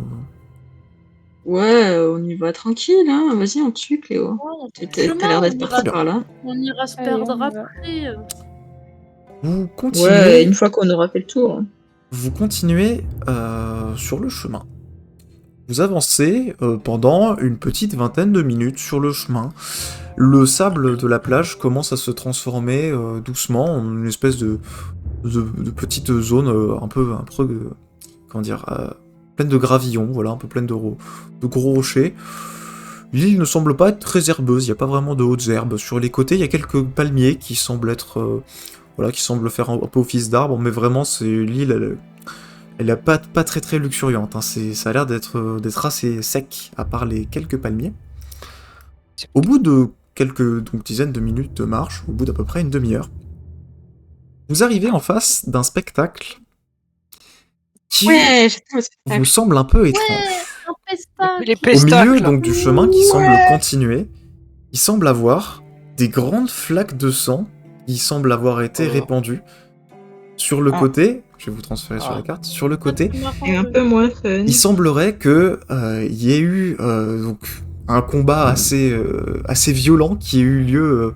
Ouais, on y va tranquille, hein. Vas-y, on te suit, Cléo. Ouais, on fait le T'as chemin, l'air d'être on ira- parti par là. On ira se Allez, perdre on y va. après. Vous continuez. Ouais, une fois qu'on aura fait le tour. Vous continuez sur le chemin. Vous avancez pendant une petite vingtaine de minutes sur le chemin. Le sable de la plage commence à se transformer doucement en une espèce de petite zone un peu comment dire, pleine de gravillons, voilà, un peu pleine de gros rochers. L'île ne semble pas être très herbeuse, il n'y a pas vraiment de hautes herbes. Sur les côtés, il y a quelques palmiers qui semblent être voilà, qui semblent faire un peu office d'arbre, mais vraiment, l'île, elle est pas très très luxuriante. Hein. Ça a l'air d'être assez sec, à part les quelques palmiers. Au bout de quelques dizaines de minutes de marche, au bout d'à peu près une demi-heure, vous arrivez en face d'un spectacle qui Ouais, j'ai trouvé ça. vous semble un peu étrange. Un pestac. Les Au pestacles. milieu donc du chemin qui semble continuer, il semble avoir des grandes flaques de sang qui semblent avoir été Oh. répandues sur le Ah. côté. Je vais vous transférer sur Ah. la carte. Sur le côté, Et un peu moins fun. il semblerait que il y ait eu donc un combat assez violent qui ait eu lieu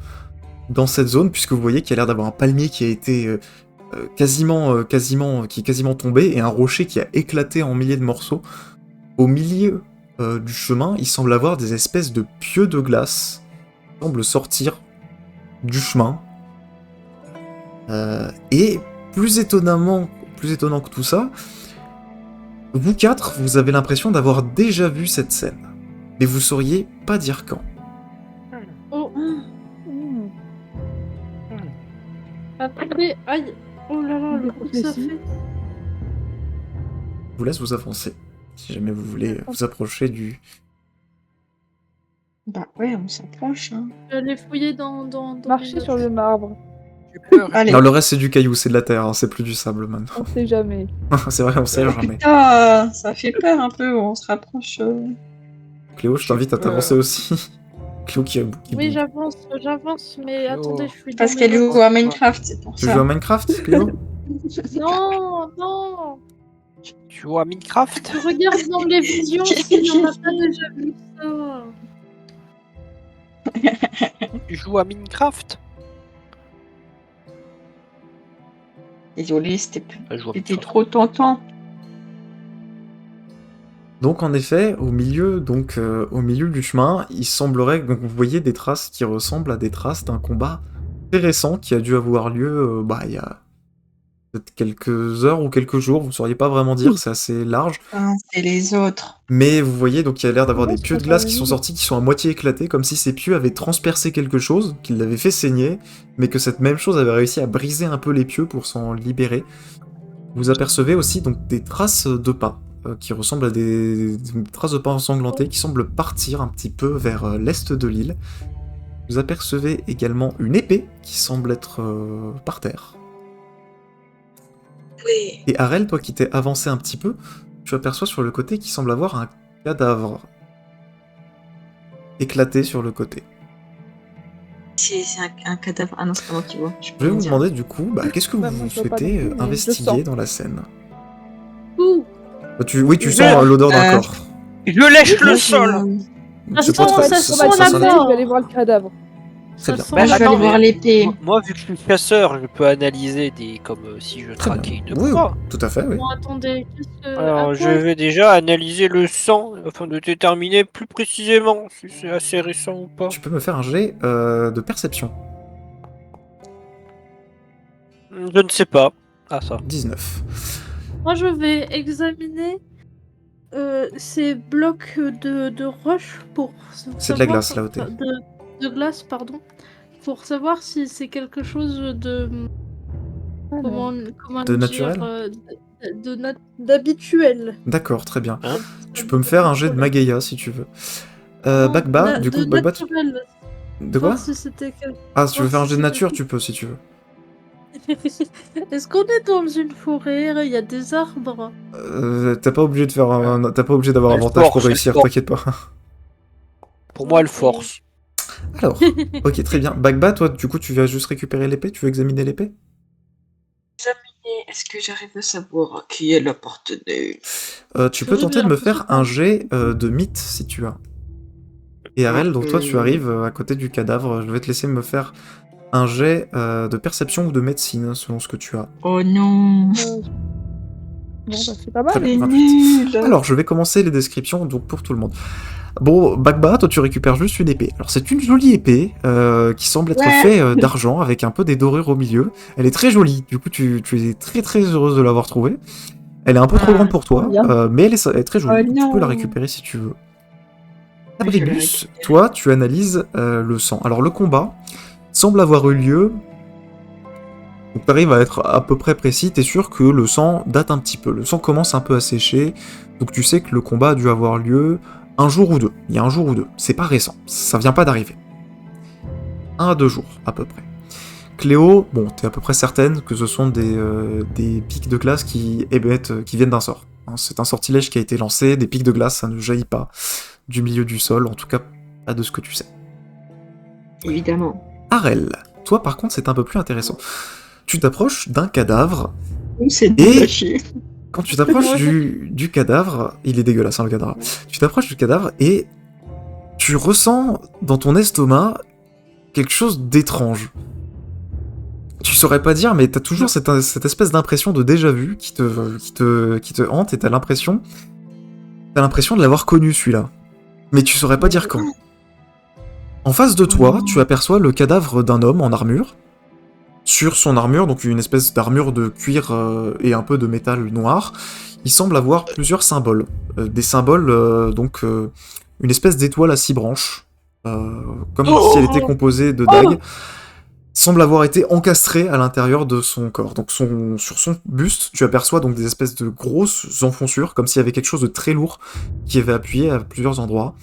dans cette zone, puisque vous voyez qu'il y a l'air d'avoir un palmier qui a été qui est quasiment tombé et un rocher qui a éclaté en milliers de morceaux. Au milieu du chemin, il semble avoir des espèces de pieux de glace qui semblent sortir du chemin. Et plus étonnant que tout ça, vous quatre, vous avez l'impression d'avoir déjà vu cette scène. Mais vous sauriez pas dire quand. Oh, Mmh. attendez, aïe. Oh là là, le coup que ça Prophétie. fait. Je vous laisse vous avancer, si jamais vous voulez vous approcher du... Bah ouais, on s'approche. Hein. Je vais aller fouiller dans Marcher les sur le marbre. J'ai peur. Allez. Non, le reste c'est du caillou, c'est de la terre, hein, c'est plus du sable maintenant. On sait jamais. C'est vrai, on sait jamais. Putain, ça fait peur un peu, on se rapproche. Cléo, je t'invite à t'avancer aussi. Cléo qui Oui, bouge. j'avance, mais Oh. attendez, je suis Parce dans qu'elle mes joue à Minecraft, c'est pour Tu ça. joues à Minecraft, Cléo? Non, non. Tu joues à Minecraft? Je regarde dans les visions si on n'a pas déjà vu ça. Tu joues à Minecraft? Désolé, Ah, je vois c'était Minecraft. trop tentant. Donc en effet, au milieu du chemin, il semblerait que vous voyez des traces qui ressemblent à des traces d'un combat très récent qui a dû avoir lieu il y a peut-être quelques heures ou quelques jours, vous ne sauriez pas vraiment dire, c'est assez large. Enfin, c'est les autres. Mais vous voyez, donc il y a l'air d'avoir Ouais, des je pieux de pense glace à qui la sont ligne. sortis, qui sont à moitié éclatés, comme si ces pieux avaient transpercé quelque chose, qu'ils l'avaient fait saigner, mais que cette même chose avait réussi à briser un peu les pieux pour s'en libérer. Vous apercevez aussi donc des traces de pas, qui ressemblent à des traces de pas ensanglantés, qui semblent partir un petit peu vers l'est de l'île. Vous apercevez également une épée qui semble être par terre. Oui. Et Arel, toi qui t'es avancé un petit peu, tu aperçois sur le côté qu'il semble avoir un cadavre éclaté sur le côté. C'est un cadavre. Ah non, c'est pas moi qui vois. Je vais vous demander du coup, qu'est-ce que Bah, vous moi, je vois pas souhaitez non plus, mais je investiguer sens. dans la scène? Ouh. Oui, tu sens l'odeur d'un corps. Je lèche le sol! C'est Attends, pas très- ça ça- sent ça- la ça- mort. Je vais aller voir le cadavre. Très bien. Ça sent Bah, je la vais aller mort. voir l'épée. Moi, vu que je suis chasseur, je peux analyser comme si je Très traquais bien. une Oui, proie. tout à fait, oui. Bon, attendez, qu'est-ce que... Alors, à je quoi vais déjà analyser le sang afin de déterminer plus précisément si c'est assez récent ou pas. Tu peux me faire un jet de perception. Je ne sais pas. Ah, ça. 19. Moi, je vais examiner ces blocs de roche pour C'est de la savoir- glace, là, où t'es. de glace, pardon. Pour savoir si c'est quelque chose de... Comment De dire, naturel d'habituel. D'accord, très bien. Hein Tu peux me faire un jet de Magaya si tu veux. Non, Bagba, du coup, de Bagba, tu... naturel. De quoi? Voir si c'était Ah, si tu veux voir faire un si jet de c'était- nature, tu peux si tu veux. Est-ce qu'on est dans une forêt? Il y a des arbres. T'as pas obligé de faire t'as pas obligé d'avoir Elle avantage force, pour elle réussir, force. t'inquiète pas. Pour moi, elle force. Alors, ok, très bien. Bagba, toi, du coup, tu vas juste récupérer l'épée? Tu veux examiner l'épée? Est-ce que j'arrive à savoir à qui elle appartenait? Tu peux J'ai tenter de me l'impression faire que- un jet de mythe si tu as. Et Arel, donc toi, tu arrives à côté du cadavre. Je vais te laisser me faire un jet de perception ou de médecine, selon ce que tu as. Oh non. Bon, bah, c'est pas mal. Très bien. C'est 28. nul. Alors, je vais commencer les descriptions donc pour tout le monde. Bon, Bagba, toi tu récupères juste une épée. Alors c'est une jolie épée qui semble être Ouais. faite d'argent avec un peu des dorures au milieu. Elle est très jolie, du coup tu es très très heureuse de l'avoir trouvée. Elle est un peu trop Ah, grande pour toi, bien. mais elle est très jolie, Oh donc tu peux la non. récupérer si tu veux. Oui, je vais la Abribus, récupérer. toi tu analyses le sang. Alors le combat semble avoir eu lieu... Donc t'arrives à être à peu près précis, t'es sûr que le sang date un petit peu. Le sang commence un peu à sécher, donc tu sais que le combat a dû avoir lieu un jour ou deux. Il y a un jour ou deux. C'est pas récent, ça vient pas d'arriver. 1 à 2 jours, à peu près. Cléo, bon, t'es à peu près certaine que ce sont des pics de glace qui viennent d'un sort. Hein, c'est un sortilège qui a été lancé, des pics de glace, ça ne jaillit pas du milieu du sol, en tout cas pas de ce que tu sais. Évidemment. Arel, toi par contre c'est un peu plus intéressant. Tu t'approches d'un cadavre, C'est Et- de chier. quand tu t'approches du cadavre, il est dégueulasse hein, le cadavre, tu t'approches du cadavre et tu ressens dans ton estomac quelque chose d'étrange. Tu saurais pas dire, mais t'as toujours cette espèce d'impression de déjà-vu qui te hante et t'as l'impression de l'avoir connu celui-là. Mais tu saurais pas dire quand. En face de toi, tu aperçois le cadavre d'un homme en armure. Sur son armure, donc une espèce d'armure de cuir et un peu de métal noir, il semble avoir plusieurs symboles. Des symboles, une espèce d'étoile à 6 branches, comme si elle était composée de dagues, semble avoir été encastrée à l'intérieur de son corps. Donc sur son buste, tu aperçois donc des espèces de grosses enfonçures, comme s'il y avait quelque chose de très lourd qui avait appuyé à plusieurs endroits.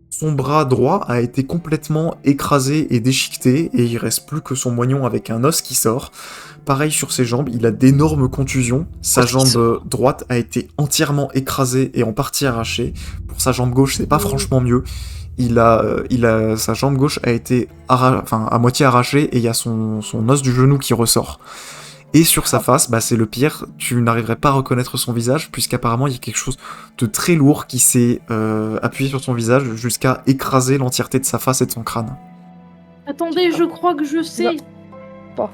Son bras droit a été complètement écrasé et déchiqueté, et il reste plus que son moignon avec un os qui sort. Pareil sur ses jambes, il a d'énormes contusions. Sa jambe droite a été entièrement écrasée et en partie arrachée. Pour sa jambe gauche, c'est pas franchement mieux. Sa jambe gauche a été à moitié arrachée et il y a son os du genou qui ressort. Et sur sa face, c'est le pire, tu n'arriverais pas à reconnaître son visage, puisqu'apparemment il y a quelque chose de très lourd qui s'est appuyé sur son visage jusqu'à écraser l'entièreté de sa face et de son crâne. Attendez, je crois que je sais. Pas.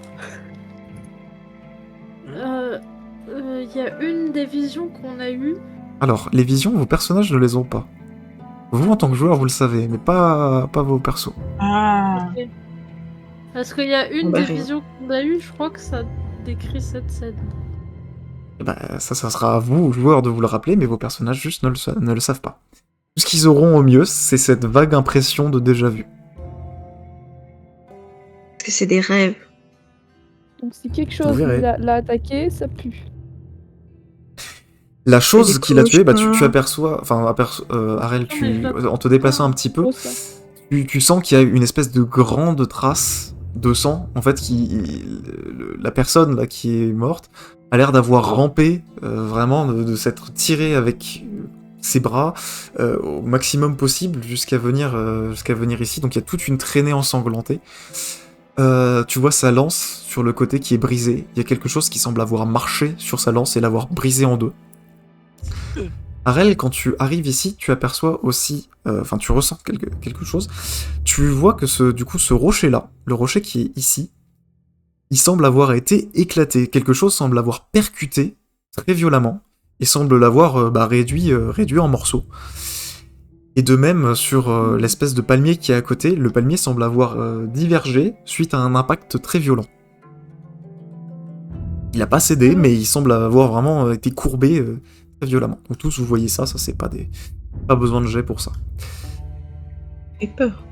Il y a une des visions qu'on a eues. Alors, les visions, vos personnages ne les ont pas. Vous, en tant que joueur, vous le savez, mais pas vos persos. Ah. Parce qu'il y a une Bah, des rien. visions qu'on a eues, je crois que ça décrit cette scène. Ça sera à vous, joueurs, de vous le rappeler, mais vos personnages juste ne le savent pas. Tout ce qu'ils auront au mieux, c'est cette vague impression de déjà-vu. Parce que c'est des rêves. Donc si quelque Vous chose verrez. l'a attaqué, ça pue. La chose des qui l'a tué, tu cauchemars. aperçois, Arel, Non, mais je la- en te déplaçant un petit peu, Gros, ça. tu sens qu'il y a une espèce de grande trace de sang. En fait, la personne là qui est morte a l'air d'avoir rampé, vraiment, de s'être tirée avec ses bras au maximum possible jusqu'à venir ici. Donc il y a toute une traînée ensanglantée. Tu vois sa lance sur le côté qui est brisée. Il y a quelque chose qui semble avoir marché sur sa lance et l'avoir brisée en deux. Arel, quand tu arrives ici, tu aperçois aussi, tu ressens quelque chose. Tu vois que ce rocher-là, le rocher qui est ici, il semble avoir été éclaté. Quelque chose semble avoir percuté très violemment et semble l'avoir réduit en morceaux. Et de même sur l'espèce de palmier qui est à côté, le palmier semble avoir divergé suite à un impact très violent. Il n'a pas cédé, mais il semble avoir vraiment été courbé très violemment. Donc tous vous voyez ça c'est pas besoin de jet pour ça. J'ai peur.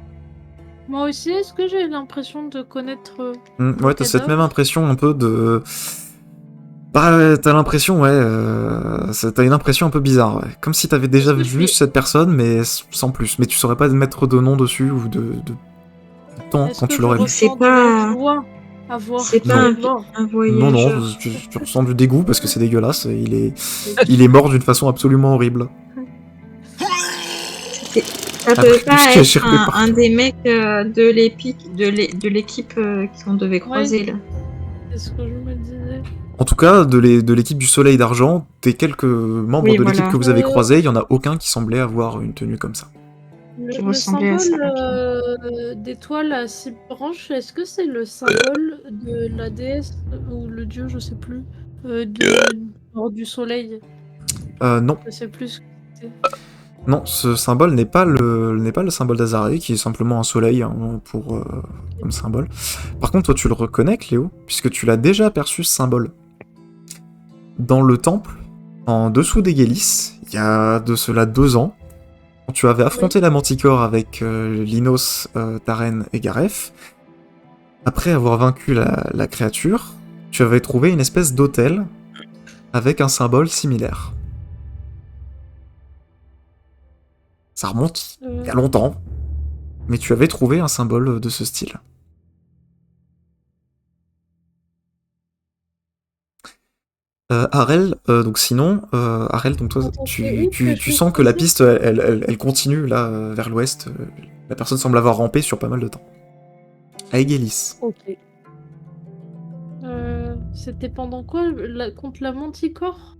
Moi aussi, est-ce que j'ai l'impression de connaître... Ouais, t'as cette cadavre même impression un peu de... t'as l'impression, t'as une impression un peu bizarre, ouais. Comme si t'avais déjà Est-ce que vu je suis- cette personne, mais sans plus. Mais tu saurais pas mettre de nom dessus ou de temps Est-ce quand que tu l'aurais je vu. C'est ressens de pas- la joie à voir C'est qu'il pas est mort un Non, voyageur. tu ressens du dégoût parce que c'est dégueulasse. Il est mort d'une façon absolument horrible. Ça Après, peut tout pas ce qui a être chirpé partout. un des mecs de l'équipe qu'on devait croiser là. C'est ce que je me disais. En tout cas, de l'équipe du Soleil d'Argent, des quelques membres Oui, de l'équipe voilà. que vous avez croisés, il y en a aucun qui semblait avoir une tenue comme ça. Qui Le ressemblait à ça, symbole d'étoile à 6 branches, est-ce que c'est le symbole de la déesse ou le dieu, je sais plus, du soleil? Non. Je sais plus ce que c'est. Non, ce symbole n'est pas le symbole d'Azarae, qui est simplement un soleil comme symbole. Par contre, toi, tu le reconnais, Cléo, puisque tu l'as déjà aperçu, ce symbole. Dans le temple, en dessous des Gélis, il y a de cela 2 ans, quand tu avais affronté la Manticore avec Linos, Taren et Garef, après avoir vaincu la créature, tu avais trouvé une espèce d'autel avec un symbole similaire. Ça remonte il y a longtemps, mais tu avais trouvé un symbole de ce style. Arel, donc sinon, Arel, donc toi, Attends, c'est où que tu je sens que la choisis piste, elle continue là vers l'ouest. La personne semble avoir rampé sur pas mal de temps. Aegelis. Ok. C'était pendant quoi contre la Manticore?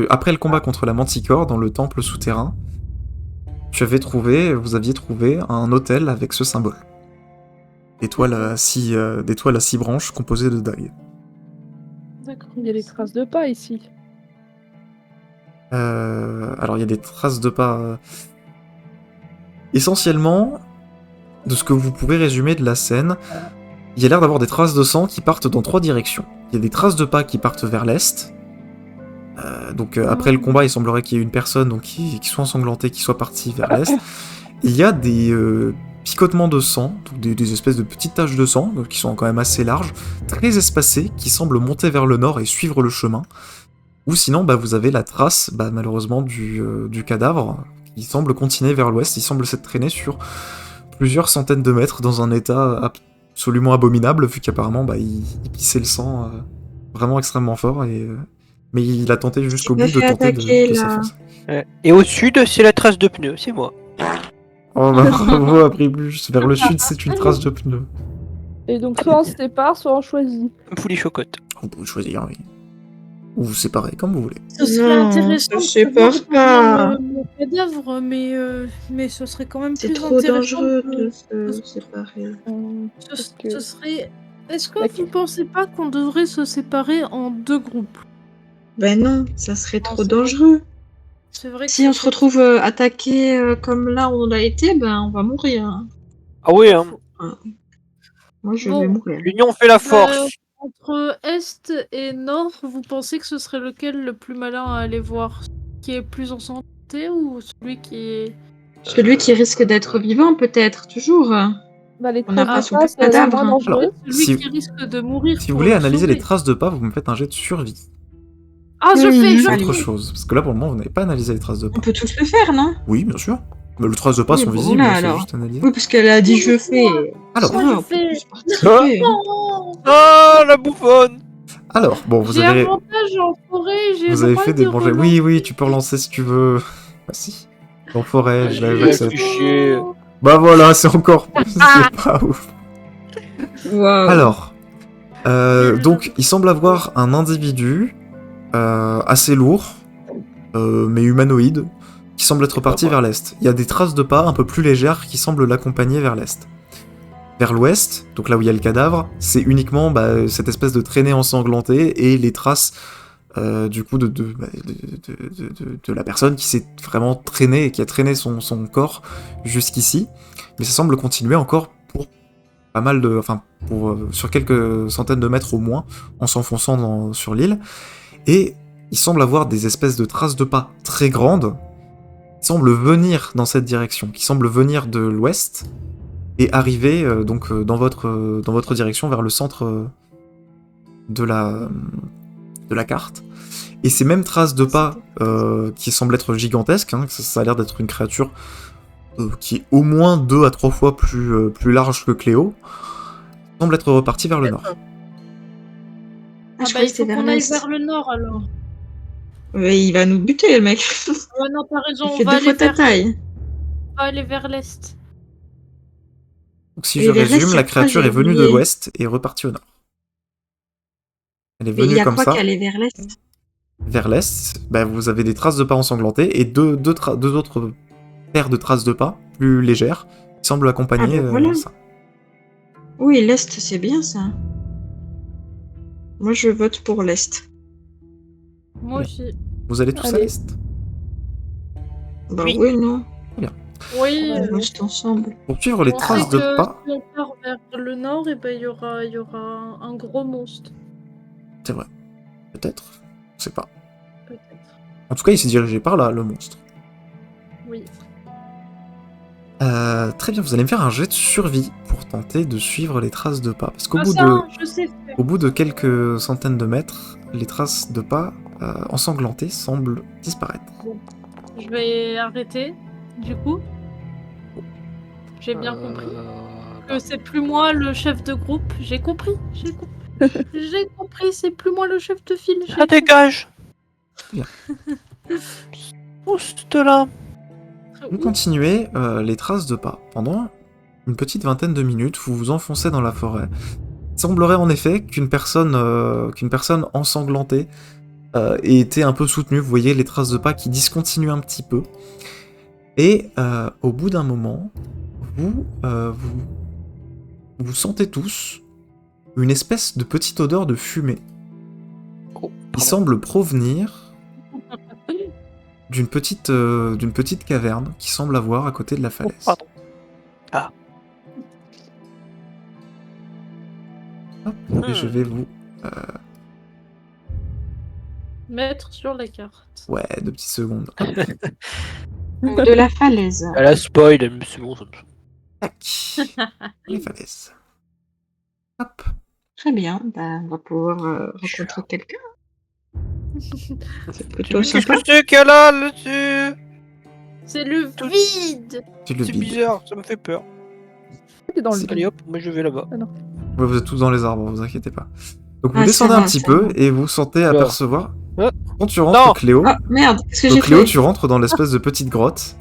Après le combat contre la Manticore dans le temple souterrain, vous aviez trouvé un hôtel avec ce symbole. D'étoiles à six branches composées de dagues. D'accord. Il y a des traces de pas ici. Alors il y a des traces de pas. Essentiellement, de ce que vous pouvez résumer de la scène, il y a l'air d'avoir des traces de sang qui partent dans 3 directions. Il y a des traces de pas qui partent vers l'est. Après le combat, il semblerait qu'il y ait une personne donc, qui soit ensanglantée, qui soit partie vers l'est. Il y a des picotements de sang, donc des espèces de petites taches de sang, qui sont quand même assez larges, très espacées, qui semblent monter vers le nord et suivre le chemin. Ou sinon, vous avez la trace, malheureusement, du cadavre, qui semble continuer vers l'ouest. Il semble s'être traîné sur plusieurs centaines de mètres dans un état absolument abominable, vu qu'apparemment, il pissait le sang vraiment extrêmement fort, mais il a tenté jusqu'au bout de tenter de s'effacer. Et au sud, c'est la trace de pneu, c'est moi. Oh bravo, Abribus. Vers le sud, c'est une trace de pneu. Et donc, soit on se sépare, soit on choisit. Poulet chocotte. Vous pouvez choisir, oui. Ou vous séparer, comme vous voulez. Ce serait Non, intéressant ça de voir sépare pas. mon cadavre, mais ce serait quand même C'est plus trop intéressant dangereux que- de se séparer. Parce que- Ce serait... Est-ce que Ok. vous pensez pas qu'on devrait se séparer en 2 groupes? Ben non, ça serait trop c'est dangereux. C'est vrai que Si on se retrouve attaqué comme là où on a été, on va mourir. Hein. Ah oui, hein. Moi, je Bon. vais mourir. L'union fait la force. Entre Est et Nord, vous pensez que ce serait lequel le plus malin à aller voir? Qui est plus en santé ou celui qui est... Celui qui risque d'être vivant, peut-être, toujours. Les On n'a traces pas de son pas, c'est cadavre. moins dangereux. Celui si- qui risque de mourir. Si vous pour voulez le analyser sauver. les traces de pas, vous me faites un jet de survie. Ah, je fais, je C'est Allez. autre chose. Parce que là, pour le moment, vous n'avez pas analysé les traces de On pas. peut tous le faire, non? Oui, bien sûr. Mais les traces de pas Oui, sont bon, visibles, là, c'est alors. juste analysé. Oui, parce qu'elle a dit je fais. Alors. Ça, Moi, je on peut fais. tous participer. Oh, Ah, la bouffonne. Alors, bon, vous j'ai avez avantage en forêt, j'ai Vous le avez droit fait de des bons jets. relancer. Oui, tu peux relancer si tu veux. Bah si. En forêt, J'ai j'accepte. affiché. Bah voilà, c'est encore plus. C'est pas ouf. Waouh. Alors, donc, il semble avoir un individu assez lourd, mais humanoïde, qui semble être parti vers l'est. Il y a des traces de pas un peu plus légères qui semblent l'accompagner vers l'est. Vers l'ouest, donc là où il y a le cadavre, c'est uniquement cette espèce de traînée ensanglantée et les traces du coup de la personne qui s'est vraiment traînée et qui a traîné son corps jusqu'ici. Mais ça semble continuer encore pour pas mal de... Enfin, sur quelques centaines de mètres au moins, en s'enfonçant sur l'île. Et il semble avoir des espèces de traces de pas très grandes qui semblent venir dans cette direction, qui semblent venir de l'ouest et arriver dans votre direction vers le centre de la carte. Et ces mêmes traces de pas qui semblent être gigantesques, hein, ça a l'air d'être une créature qui est au moins 2 à 3 fois plus large que Cléo, semble être reparti vers le nord. Ah, Ah je bah, croyais il que c'était faut vers qu'on aille l'est. vers le nord alors. Mais il va nous buter, le mec. Ouais, non, t'as raison, Il on fait va 2 aller fois ta vers... taille. on va aller vers l'est. Donc si Et je vers l'est, résume, il y a la quoi, créature j'ai est venue de oublié. l'ouest et est repartie au nord. Elle est Mais il venue y a comme quoi ça. qui allait vers l'est? Vers l'est, vous avez des traces de pas ensanglantées et deux autres paires de traces de pas plus légères qui semblent accompagner Ah, voilà. ça. Oui, l'est, c'est bien ça. Moi, je vote pour l'est. Moi Bien. aussi. Vous allez tous à Allez. l'est. Bah Oui. oui, non. Oui, On reste ensemble. Pour suivre les on traces sait de que pas, si on part vers le nord, et ben il y aura un gros monstre. c'est vrai. Peut-être. Je sais pas. Peut-être. En tout cas, il s'est dirigé par là, le monstre. Oui. Très bien, vous allez me faire un jet de survie pour tenter de suivre les traces de pas. Parce qu'au Ah bout, ça, je sais faire. au bout de quelques centaines de mètres, les traces de pas ensanglantées semblent disparaître. Je vais arrêter, du coup. J'ai bien compris. Que c'est plus moi le chef de groupe. J'ai compris. J'ai compris, c'est plus moi le chef de file. Ça dégage. Bien. Pousse là. Vous continuez les traces de pas. Pendant une petite vingtaine de minutes, vous vous enfoncez dans la forêt. Il semblerait en effet qu'une personne ensanglantée ait été un peu soutenue. Vous voyez les traces de pas qui discontinuent un petit peu. Et au bout d'un moment, vous sentez tous une espèce de petite odeur de fumée Oh, qui pardon. semble provenir d'une petite caverne qui semble avoir à côté de la Oh, falaise. pardon. Hop, et je vais vous... Mettre sur la carte. Ouais, 2 petites secondes. Hop, De la falaise. Elle a spoil, mais c'est bon. Ça me... tac. Les falaises. Hop. Très bien, bah, on va pouvoir rencontrer quelqu'un. C'est plutôt Qu'est-ce sympa. que c'est qu'elle a là-dessus? C'est le vide. C'est le C'est vide. bizarre, ça me fait peur. T'es dans le C'est- Allez hop, moi je vais là-bas. Ouais, vous êtes tous dans les arbres, vous inquiétez pas. Donc vous Ah, descendez ça un va, petit ça peu va. et vous sentez apercevoir... Ah. Quand tu rentres, Non. Cléo... Ah merde, qu'est-ce que Donc j'ai Cléo, fait? tu rentres dans l'espèce de petite grotte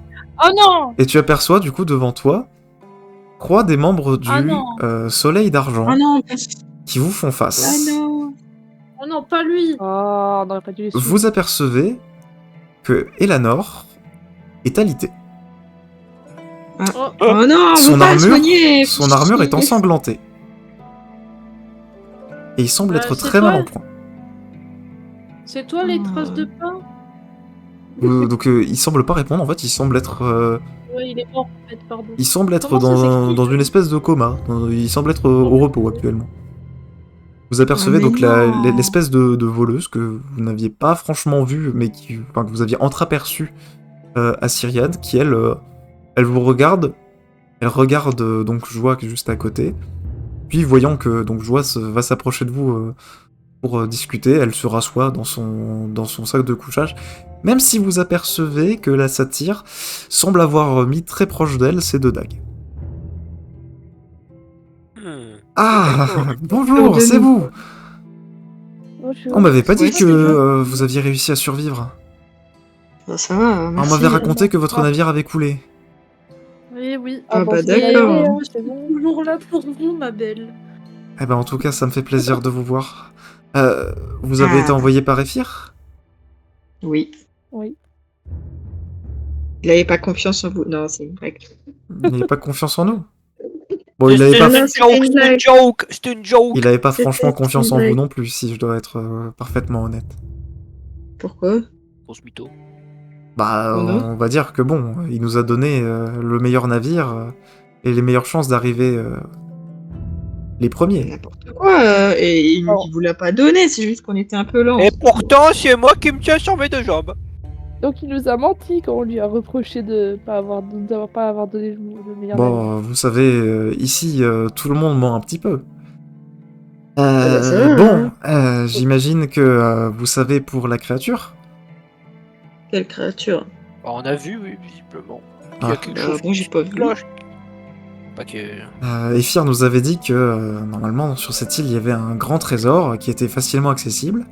Oh non. et tu aperçois du coup devant toi 3 des membres du Ah non. Soleil d'Argent Oh non, qui vous font ah face. non. Oh non, pas lui. Oh, on aurait pas dû les suivre. Vous apercevez que Elanor est alitée. Oh, Oh non, on Son veut pas le armure- soigner. Son armure est ensanglantée. Et il semble être c'est très toi mal en point. c'est toi les Oh. traces de pain? Donc il semble pas répondre, en fait, il semble être Ouais, il est mort en fait, pardon. Il semble être Comment ça s'explique dans une espèce de coma. Il semble être au repos actuellement. Vous apercevez Ah, mais donc non. l'espèce de voleuse que vous n'aviez pas franchement vue, mais que vous aviez entreaperçue à Syriade, qui elle vous regarde. Elle regarde donc Joie qui est juste à côté. Puis voyant que donc Joie va s'approcher de vous pour discuter, elle se rassoit dans son sac de couchage. Même si vous apercevez que la satyre semble avoir mis très proche d'elle ses 2 dagues. Ah, bonjour, De c'est nous. vous. Bonjour. On m'avait pas dit Ouais, que c'est moi. vous aviez réussi à survivre. Bah, ça va, On merci. m'avait raconté que votre navire avait coulé. Oui, oui. Ah bah, c'est d'accord. arrivé, Et hein, je c'est suis bon. toujours là pour vous, ma belle. Eh ben en tout cas, ça me fait plaisir de vous voir. Vous avez Ah. été envoyé par Ephir? Oui. Oui. Il avait pas confiance en vous. Non, c'est une blague. Il n'avait pas confiance en nous. Bon, il avait C'était pas, Non, c'était une blague. C'était une joke. il avait pas C'était franchement confiance en une vous blague. non plus, si je dois être parfaitement honnête. Pourquoi? Grosse mytho. Bah, Oh non. on va dire que bon, il nous a donné le meilleur navire et les meilleures chances d'arriver les premiers. N'importe quoi. Et il vous l'a pas donné, c'est juste qu'on était un peu lent. Et pourtant, c'est moi qui me tiens sur mes 2 jambes. Donc il nous a menti quand on lui a reproché de d'avoir pas avoir donné le meilleur navire. Bon, vous savez, ici, tout le monde ment un petit peu. bah, ça va, Bon, j'imagine que vous savez pour la créature. Quelle créature. Bah, on a vu, oui, visiblement. Il y Ah. a quelque chose Bon, j'ai pas vu. cloche. Pas que... Ephir nous avait dit que normalement sur cette île il y avait un grand trésor qui était facilement accessible.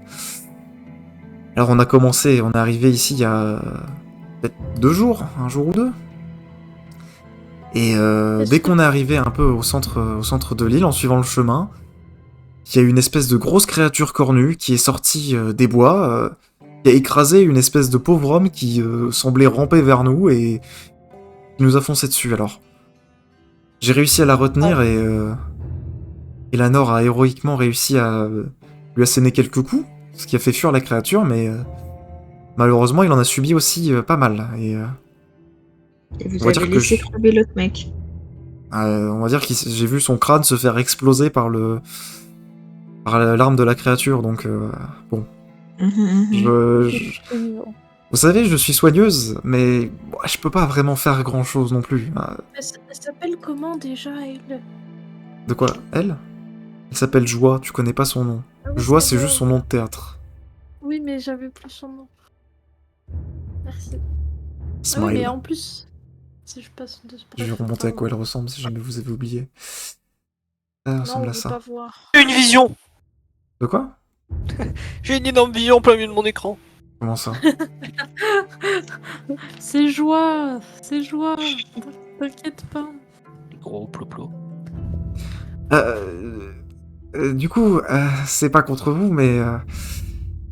Alors on est arrivé ici il y a peut-être 2 jours, un jour ou 2. Et dès qu'on est arrivé un peu au centre de l'île en suivant le chemin, il y a une espèce de grosse créature cornue qui est sortie des bois, qui a écrasé une espèce de pauvre homme qui semblait ramper vers nous et qui nous a foncé dessus alors. J'ai réussi à la retenir et Elanor a héroïquement réussi à lui asséner quelques coups, ce qui a fait fuir la créature, mais malheureusement il en a subi aussi pas mal. Et Et vous On va dire avez que laissé je- crever l'autre mec. on va dire que j'ai vu son crâne se faire exploser par l'arme de la créature, donc bon. Vous savez, je suis soigneuse, mais bon, je peux pas vraiment faire grand chose non plus. Elle s'appelle comment déjà, elle? De quoi? Elle? Elle s'appelle Joie, tu connais pas son nom. Ah oui, Joie, c'est c'est vrai. juste son nom de théâtre. Oui, mais j'avais plus son nom. Merci. Ah oui, Smile. mais en plus, si je passe de ce Je vais remonter à quoi elle ressemble si jamais vous avez oublié. Elle Non, on ressemble à veut ça. pas voir. Une vision. De quoi? J'ai une énorme vision en plein milieu de mon écran. Comment ça? C'est joie. T'inquiète pas. Gros ploplo. Du coup, c'est pas contre vous, mais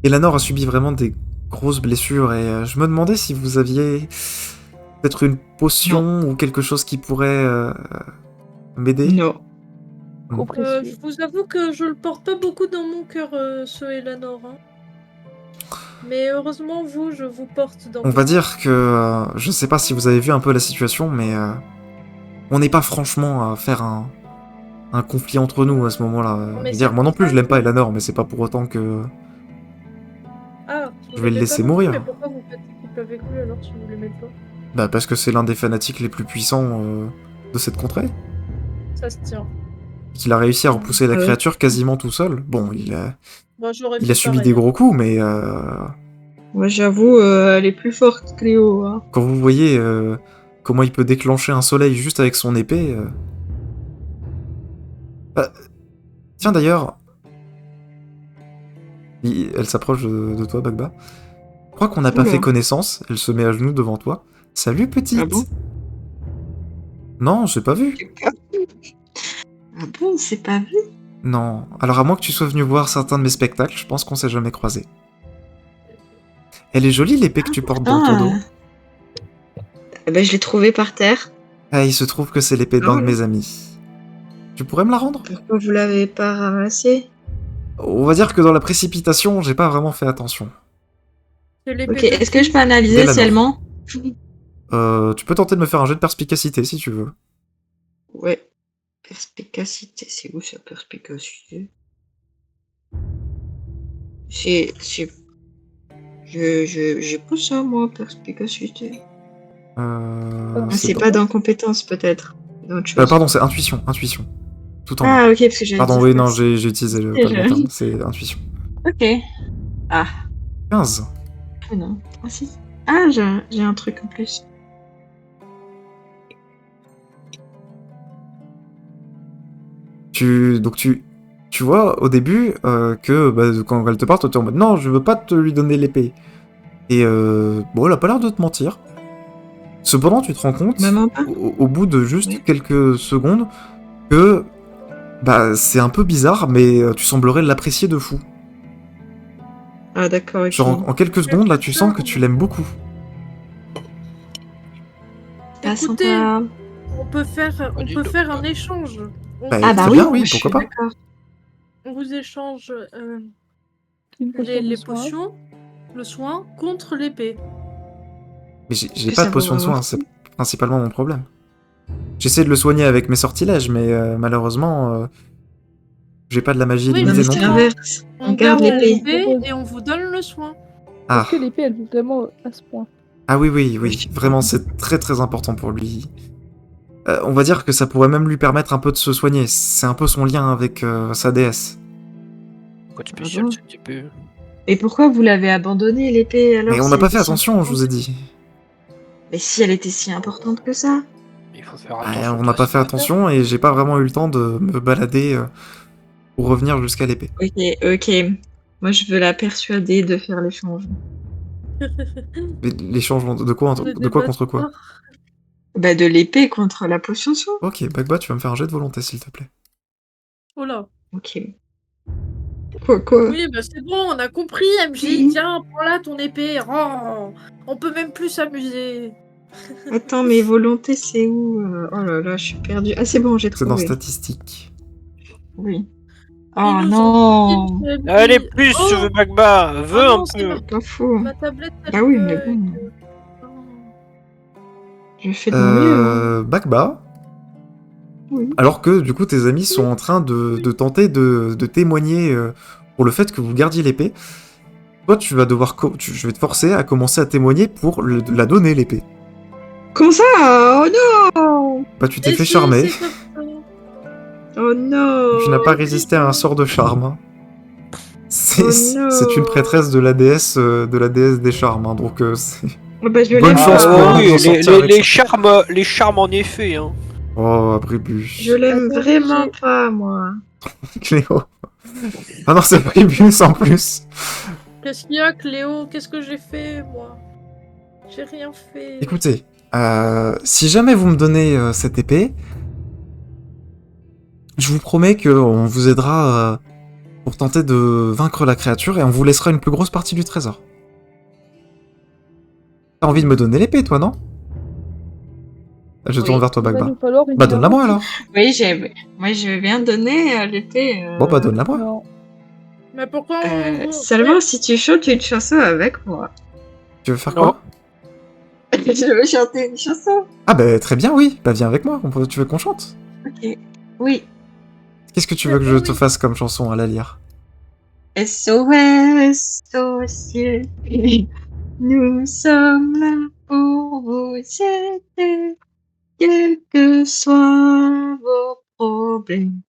Eleanor a subi vraiment des grosses blessures et je me demandais si vous aviez peut-être une potion ou quelque chose qui pourrait m'aider. Non. Trop précieux. Je vous avoue que je le porte pas beaucoup dans mon cœur, ce Eleanor. Hein. Mais heureusement, vous, je vous porte dans On va dire que je sais pas si vous avez vu un peu la situation, mais on n'est pas franchement à faire un conflit entre nous à ce moment-là. Je Mais veux dire, c'est moi non pour plus, ça je l'aime pas que- Eleanor, mais c'est pas pour autant que Ah, je vais le laisser vous l'aimez mourir. pas non plus, mais pourquoi vous faites équipe avec lui alors si vous l'aimez pas? Bah parce que c'est l'un des fanatiques les plus puissants de cette contrée. Ça se tient. Qu'il a réussi à repousser la Ah ouais. créature quasiment tout seul. Bon, Moi, j'aurais il fait a subi pareil, des hein. gros coups, mais Moi, j'avoue, elle est plus forte, Cléo. Hein. quand vous voyez comment il peut déclencher un soleil juste avec son épée... Tiens d'ailleurs... Elle s'approche de toi, Bagba. Je crois qu'on n'a pas Oula. fait connaissance. Elle se met à genoux devant toi. Salut, petite. Ah bon? Non, j'ai pas vu. Ah bon, c'est pas vu? Non. Alors à moins que tu sois venu voir certains de mes spectacles, je pense qu'on s'est jamais croisés. Elle est jolie l'épée que tu portes dans ton dos. Je l'ai trouvée par terre. Ah, il se trouve que c'est l'épée d'un de oui. mes amis. Tu pourrais me la rendre? Pourquoi vous l'avez pas ramassée? On va dire que dans la précipitation, j'ai pas vraiment fait attention. C'est l'épée Ok, de est-ce que qui? je peux analyser D'Eleanor. si elle ment? Tu peux tenter de me faire un jet de perspicacité si tu veux. Ouais. Perspicacité, c'est où ça, perspicacité? J'ai pas ça, moi, perspicacité. C'est pas dans compétences, peut-être. Dans autre chose. Pardon, c'est intuition. Tout en bas. Ah, ok, parce que j'ai Pardon, oui, non, j'ai utilisé le, pas le bon terme. C'est intuition. Ok. Ah, 15. oh non. Ah, si. Ah, j'ai un truc en plus. Donc tu vois au début que quand elle te parle, toi t'es en mode non, je veux pas te lui donner l'épée. Et bon, elle a pas l'air de te mentir. Cependant, tu te rends compte, Maman pas? au bout de juste Oui. quelques secondes, que c'est un peu bizarre, mais tu semblerais l'apprécier de fou. Ah, d'accord, ok. Genre en quelques secondes, là, tu sens que tu l'aimes beaucoup. Pas Écoutez, sympa. on peut faire un échange. Bah, Ah, bah très oui, bien, oui, je suis pourquoi pas. d'accord. On vous échange Une potion les de soin. potions, le soin contre l'épée. Mais j'ai Que pas ça de potion de vaut soin, vraiment c'est principalement mon problème. J'essaie de le soigner avec mes sortilèges, mais malheureusement, j'ai pas de la magie Oui, Non, illimitée mais non c'est plus. l'inverse. On On garde garde l'épée. l'épée et on vous donne le soin. Ah. Est-ce que l'épée, elle vaut vraiment à ce point? Ah oui, oui, oui, Oui. vraiment, c'est très très important pour lui. On va dire que ça pourrait même lui permettre un peu de se soigner. C'est un peu son lien avec sa déesse. Quoi de spécial bon cette épée? Et pourquoi vous l'avez abandonnée, l'épée, alors? Mais on si n'a elle pas était fait si attention, je vous ai importante? dit. Mais si elle était si importante que ça? Il faut faire attention. On n'a pas fait attention et j'ai pas vraiment eu le temps de me balader pour revenir jusqu'à l'épée. Ok. Moi, je veux la persuader de faire l'échange. Mais les changements de quoi, On est de quoi des contre quoi? bâtards. Bah, de l'épée contre la potion soin. Ok, Bagba, tu vas me faire un jet de volonté, s'il te plaît. Oh là. Ok. Quoi? Oui, bah c'est bon, on a compris, MJ. Tiens, prends là ton épée. Oh, on peut même plus s'amuser. Attends, mes volontés, c'est où? Oh là là, je suis perdue. Ah, c'est bon, j'ai C'est dans trouvé. statistiques. Oui. Ils Oh nous non! ont dit, Allez, plus, Oh, je veux Magba, veux Ah un non, c'est peu. vrai. Pas fou. ma tablette. elle Bah oui, bug. mais bon. Oh. Je fais de mon mieux. Hein. Bagba, Oui. alors que du coup tes amis sont en train de tenter de témoigner pour le fait que vous gardiez l'épée, toi tu vas devoir je vais te forcer à commencer à témoigner pour la donner l'épée. Comment ça? Oh non! Bah tu t'es Et fait si, charmer, c'est comme ça. Oh non! tu n'as pas résisté à un sort de charme. Hein. Oh non. C'est une prêtresse de la déesse des charmes, hein, donc c'est... Oh bah, je Bonne l'aime chance pas. pour oui, nous en sortir avec les charmes en effet. Hein. Oh, Abrébuche. Je l'aime Attends, vraiment pas, moi. Cléo. Ah non, c'est Primus en plus. Qu'est-ce qu'il y a, Cléo? Qu'est-ce que j'ai fait, moi? J'ai rien fait. Écoutez, si jamais vous me donnez cette épée, je vous promets qu'on vous aidera pour tenter de vaincre la créature et on vous laissera une plus grosse partie du trésor. T'as envie de me donner l'épée, toi, non? Je tourne vers toi, Il va Bagba. nous falloir une Bah, donne-la moi alors. Oui, moi je viens de donner l'épée. Bon, bah, donne-la moi. Non. Mais pourquoi Seulement si tu chantes une chanson avec moi. Tu veux faire Non. quoi? Je veux chanter une chanson. Ah, bah, très bien, oui. Bah, viens avec moi. Tu veux qu'on chante? Ok. Oui. Qu'est-ce que tu veux que je te fasse comme chanson à la lire? SOS au ciel. Nous sommes là pour vous aider. Quels que soient vos problèmes,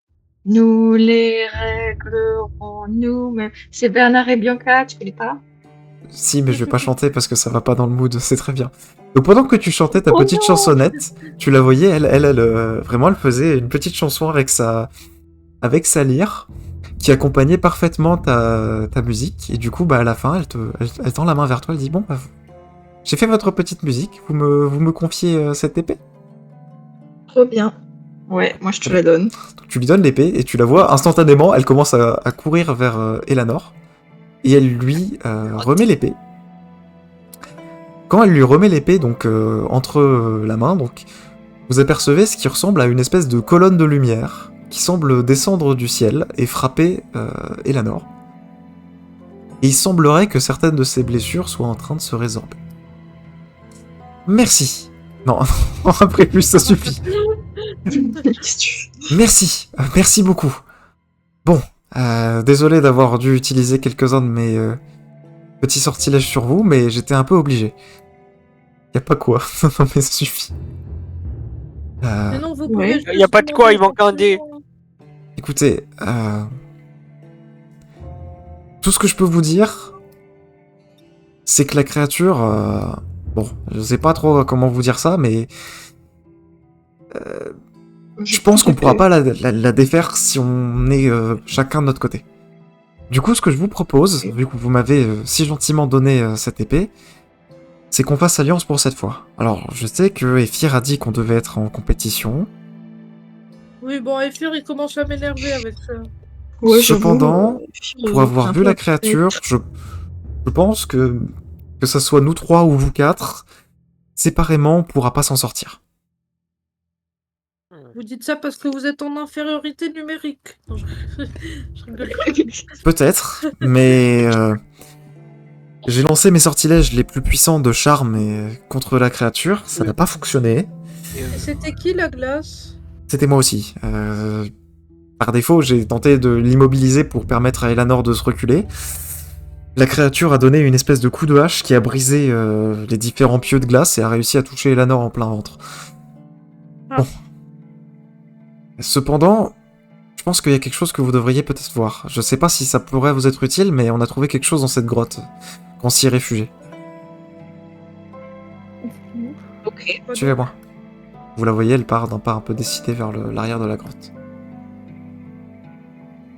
nous les réglerons nous-mêmes. C'est Bernard et Bianca, tu connais pas? Si, mais je vais pas chanter parce que ça va pas dans le mood, c'est très bien. Donc pendant que tu chantais ta Oh petite non. chansonnette, tu la voyais, vraiment, elle faisait une petite chanson avec sa lyre, qui accompagnait parfaitement ta musique, et du coup, bah à la fin, elle tend la main vers toi, elle dit, bon, bah, j'ai fait votre petite musique, vous me confiez cette épée? Trop bien. Ouais, moi je te la donne. Donc tu lui donnes l'épée, et tu la vois, instantanément, elle commence à courir vers Elanor, et elle lui remet l'épée. Quand elle lui remet l'épée, donc entre la main, donc vous apercevez ce qui ressemble à une espèce de colonne de lumière qui semble descendre du ciel et frapper Elanor. Et il semblerait que certaines de ses blessures soient en train de se résorber. Merci. Non, après plus, ça suffit. Merci, merci beaucoup. Bon, désolé d'avoir dû utiliser quelques-uns de mes petits sortilèges sur vous, mais j'étais un peu obligé. Y a pas quoi, non mais ça suffit. Mais non, vous Ouais. pouvez Y a pas de quoi, il manque un dé. Écoutez, tout ce que je peux vous dire, c'est que la créature, bon, je sais pas trop comment vous dire ça, mais je pense qu'on pourra pas la défaire si on est chacun de notre côté. Du coup, ce que je vous propose, vu que vous m'avez si gentiment donné cette épée, c'est qu'on fasse alliance pour cette fois. Alors, je sais que Ephir a dit qu'on devait être en compétition. Oui, bon, Ephir, il commence à m'énerver avec ça. Ouais, Cependant, j'avoue, pour avoir un vu peu la créature, je pense que ça soit nous trois ou vous quatre, séparément, on pourra pas s'en sortir. Vous dites ça parce que vous êtes en infériorité numérique. Non, je rigole. Peut-être, mais j'ai lancé mes sortilèges les plus puissants de charme contre la créature, ça n'a pas fonctionné. Et c'était qui la glace? C'était moi aussi. Par défaut, j'ai tenté de l'immobiliser pour permettre à Elanor de se reculer. La créature a donné une espèce de coup de hache qui a brisé les différents pieux de glace et a réussi à toucher Elanor en plein ventre. Ah. Bon. Cependant, je pense qu'il y a quelque chose que vous devriez peut-être voir. Je sais pas si ça pourrait vous être utile, mais on a trouvé quelque chose dans cette grotte. Qu'on s'y est réfugié. Ok. Suivez-moi. Vous la voyez, elle part d'un pas un peu décidé vers l'arrière de la grotte.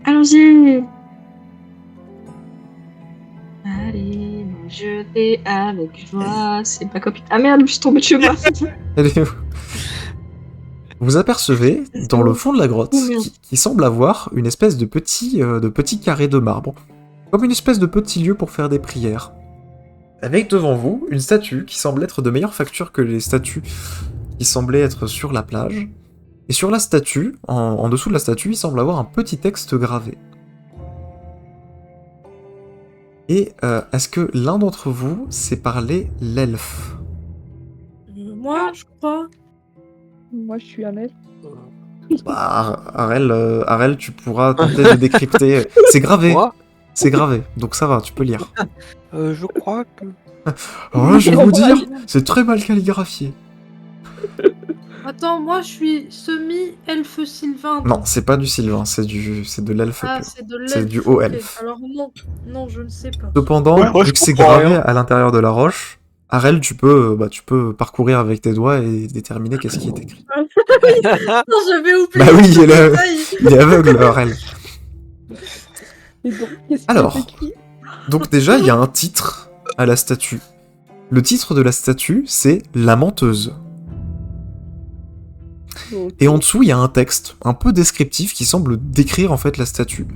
Allons-y. Allez, je vais avec joie. C'est pas copine. Ah merde, je suis tombée de chemin. Elle est où? Vous apercevez, dans le fond de la grotte, Oh, merde. qui semble avoir une espèce de petit carré de marbre. Comme une espèce de petit lieu pour faire des prières. Avec devant vous, une statue qui semble être de meilleure facture que les statues qui semblaient être sur la plage. Et sur la statue, en dessous de la statue, il semble avoir un petit texte gravé. Et est-ce que l'un d'entre vous sait parler l'elfe? Moi, je crois. Moi, je suis un elfe. Bah, Arel, tu pourras tenter de décrypter. C'est gravé. Moi, C'est gravé, donc ça va, tu peux lire. je crois que. Alors là, je vais vous dire, c'est très mal calligraphié. Attends, moi, je suis semi-elfe sylvain. Non, c'est pas du Sylvain, c'est de l'elfe Ah, pur. c'est de l'elfe. C'est du haut ok. elfe. Alors non, non, je ne sais pas. Cependant, Ouais, moi, vu je que c'est comprends gravé rien. à l'intérieur de la roche, Arel, tu peux parcourir avec tes doigts et déterminer qu'est-ce qui est écrit. Non, j'avais oublié. Bah oui, le il est aveugle, Arel. Et donc, qu'est-ce qui Alors. est écrit? Donc déjà, il y a un titre à la statue. Le titre de la statue, c'est La menteuse. Ok. Et en dessous, il y a un texte un peu descriptif qui semble décrire en fait la statue.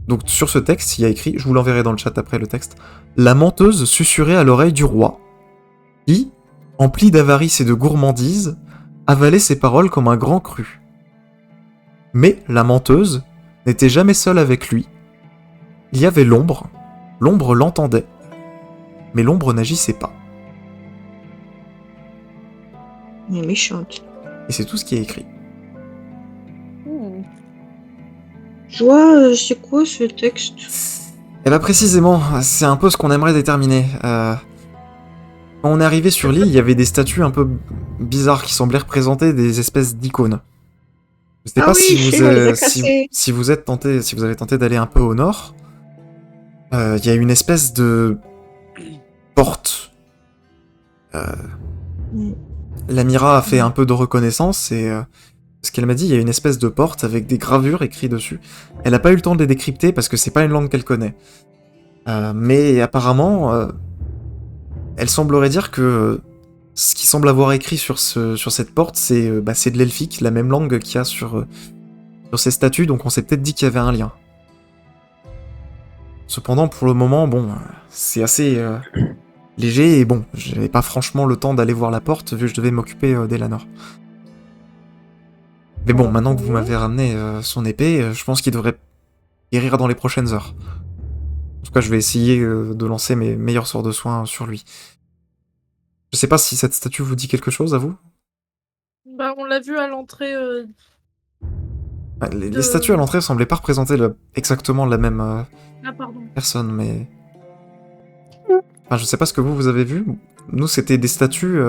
Donc sur ce texte, il y a écrit, je vous l'enverrai dans le chat après le texte, La menteuse susurrait à l'oreille du roi, qui, empli d'avarice et de gourmandise, avalait ses paroles comme un grand cru. Mais la menteuse n'était jamais seule avec lui. Il y avait l'ombre l'entendait, mais l'ombre n'agissait pas. Elle est méchante. Et c'est tout ce qui est écrit. Hmm. Joie, c'est quoi ce texte? Et bah précisément, c'est un peu ce qu'on aimerait déterminer. Quand on est arrivé sur l'île, il y avait des statues un peu bizarres qui semblaient représenter des espèces d'icônes. Je sais Ah pas oui, si je vous, sais, on les a cassés. si vous êtes tenté, si vous avez tenté d'aller un peu au nord, il y a une espèce de porte. Mm. L'Amira a fait un peu de reconnaissance et ce qu'elle m'a dit, il y a une espèce de porte avec des gravures écrites dessus. Elle n'a pas eu le temps de les décrypter parce que c'est pas une langue qu'elle connaît. Mais apparemment, elle semblerait dire que ce qui semble avoir écrit sur cette porte, c'est de l'elfique, la même langue qu'il y a sur ces statues, donc on s'est peut-être dit qu'il y avait un lien. Cependant, pour le moment, bon, c'est assez léger, et bon, j'avais pas franchement le temps d'aller voir la porte, vu que je devais m'occuper d'Elanor. Mais bon, maintenant que vous m'avez ramené son épée, je pense qu'il devrait guérir dans les prochaines heures. En tout cas, je vais essayer de lancer mes meilleurs sorts de soins sur lui. Je sais pas si cette statue vous dit quelque chose à vous. Bah, on l'a vu à l'entrée. Les statues à l'entrée semblaient pas représenter exactement la même Ah, pardon. personne, mais... Enfin, je sais pas ce que vous avez vu. Nous, c'était des statues,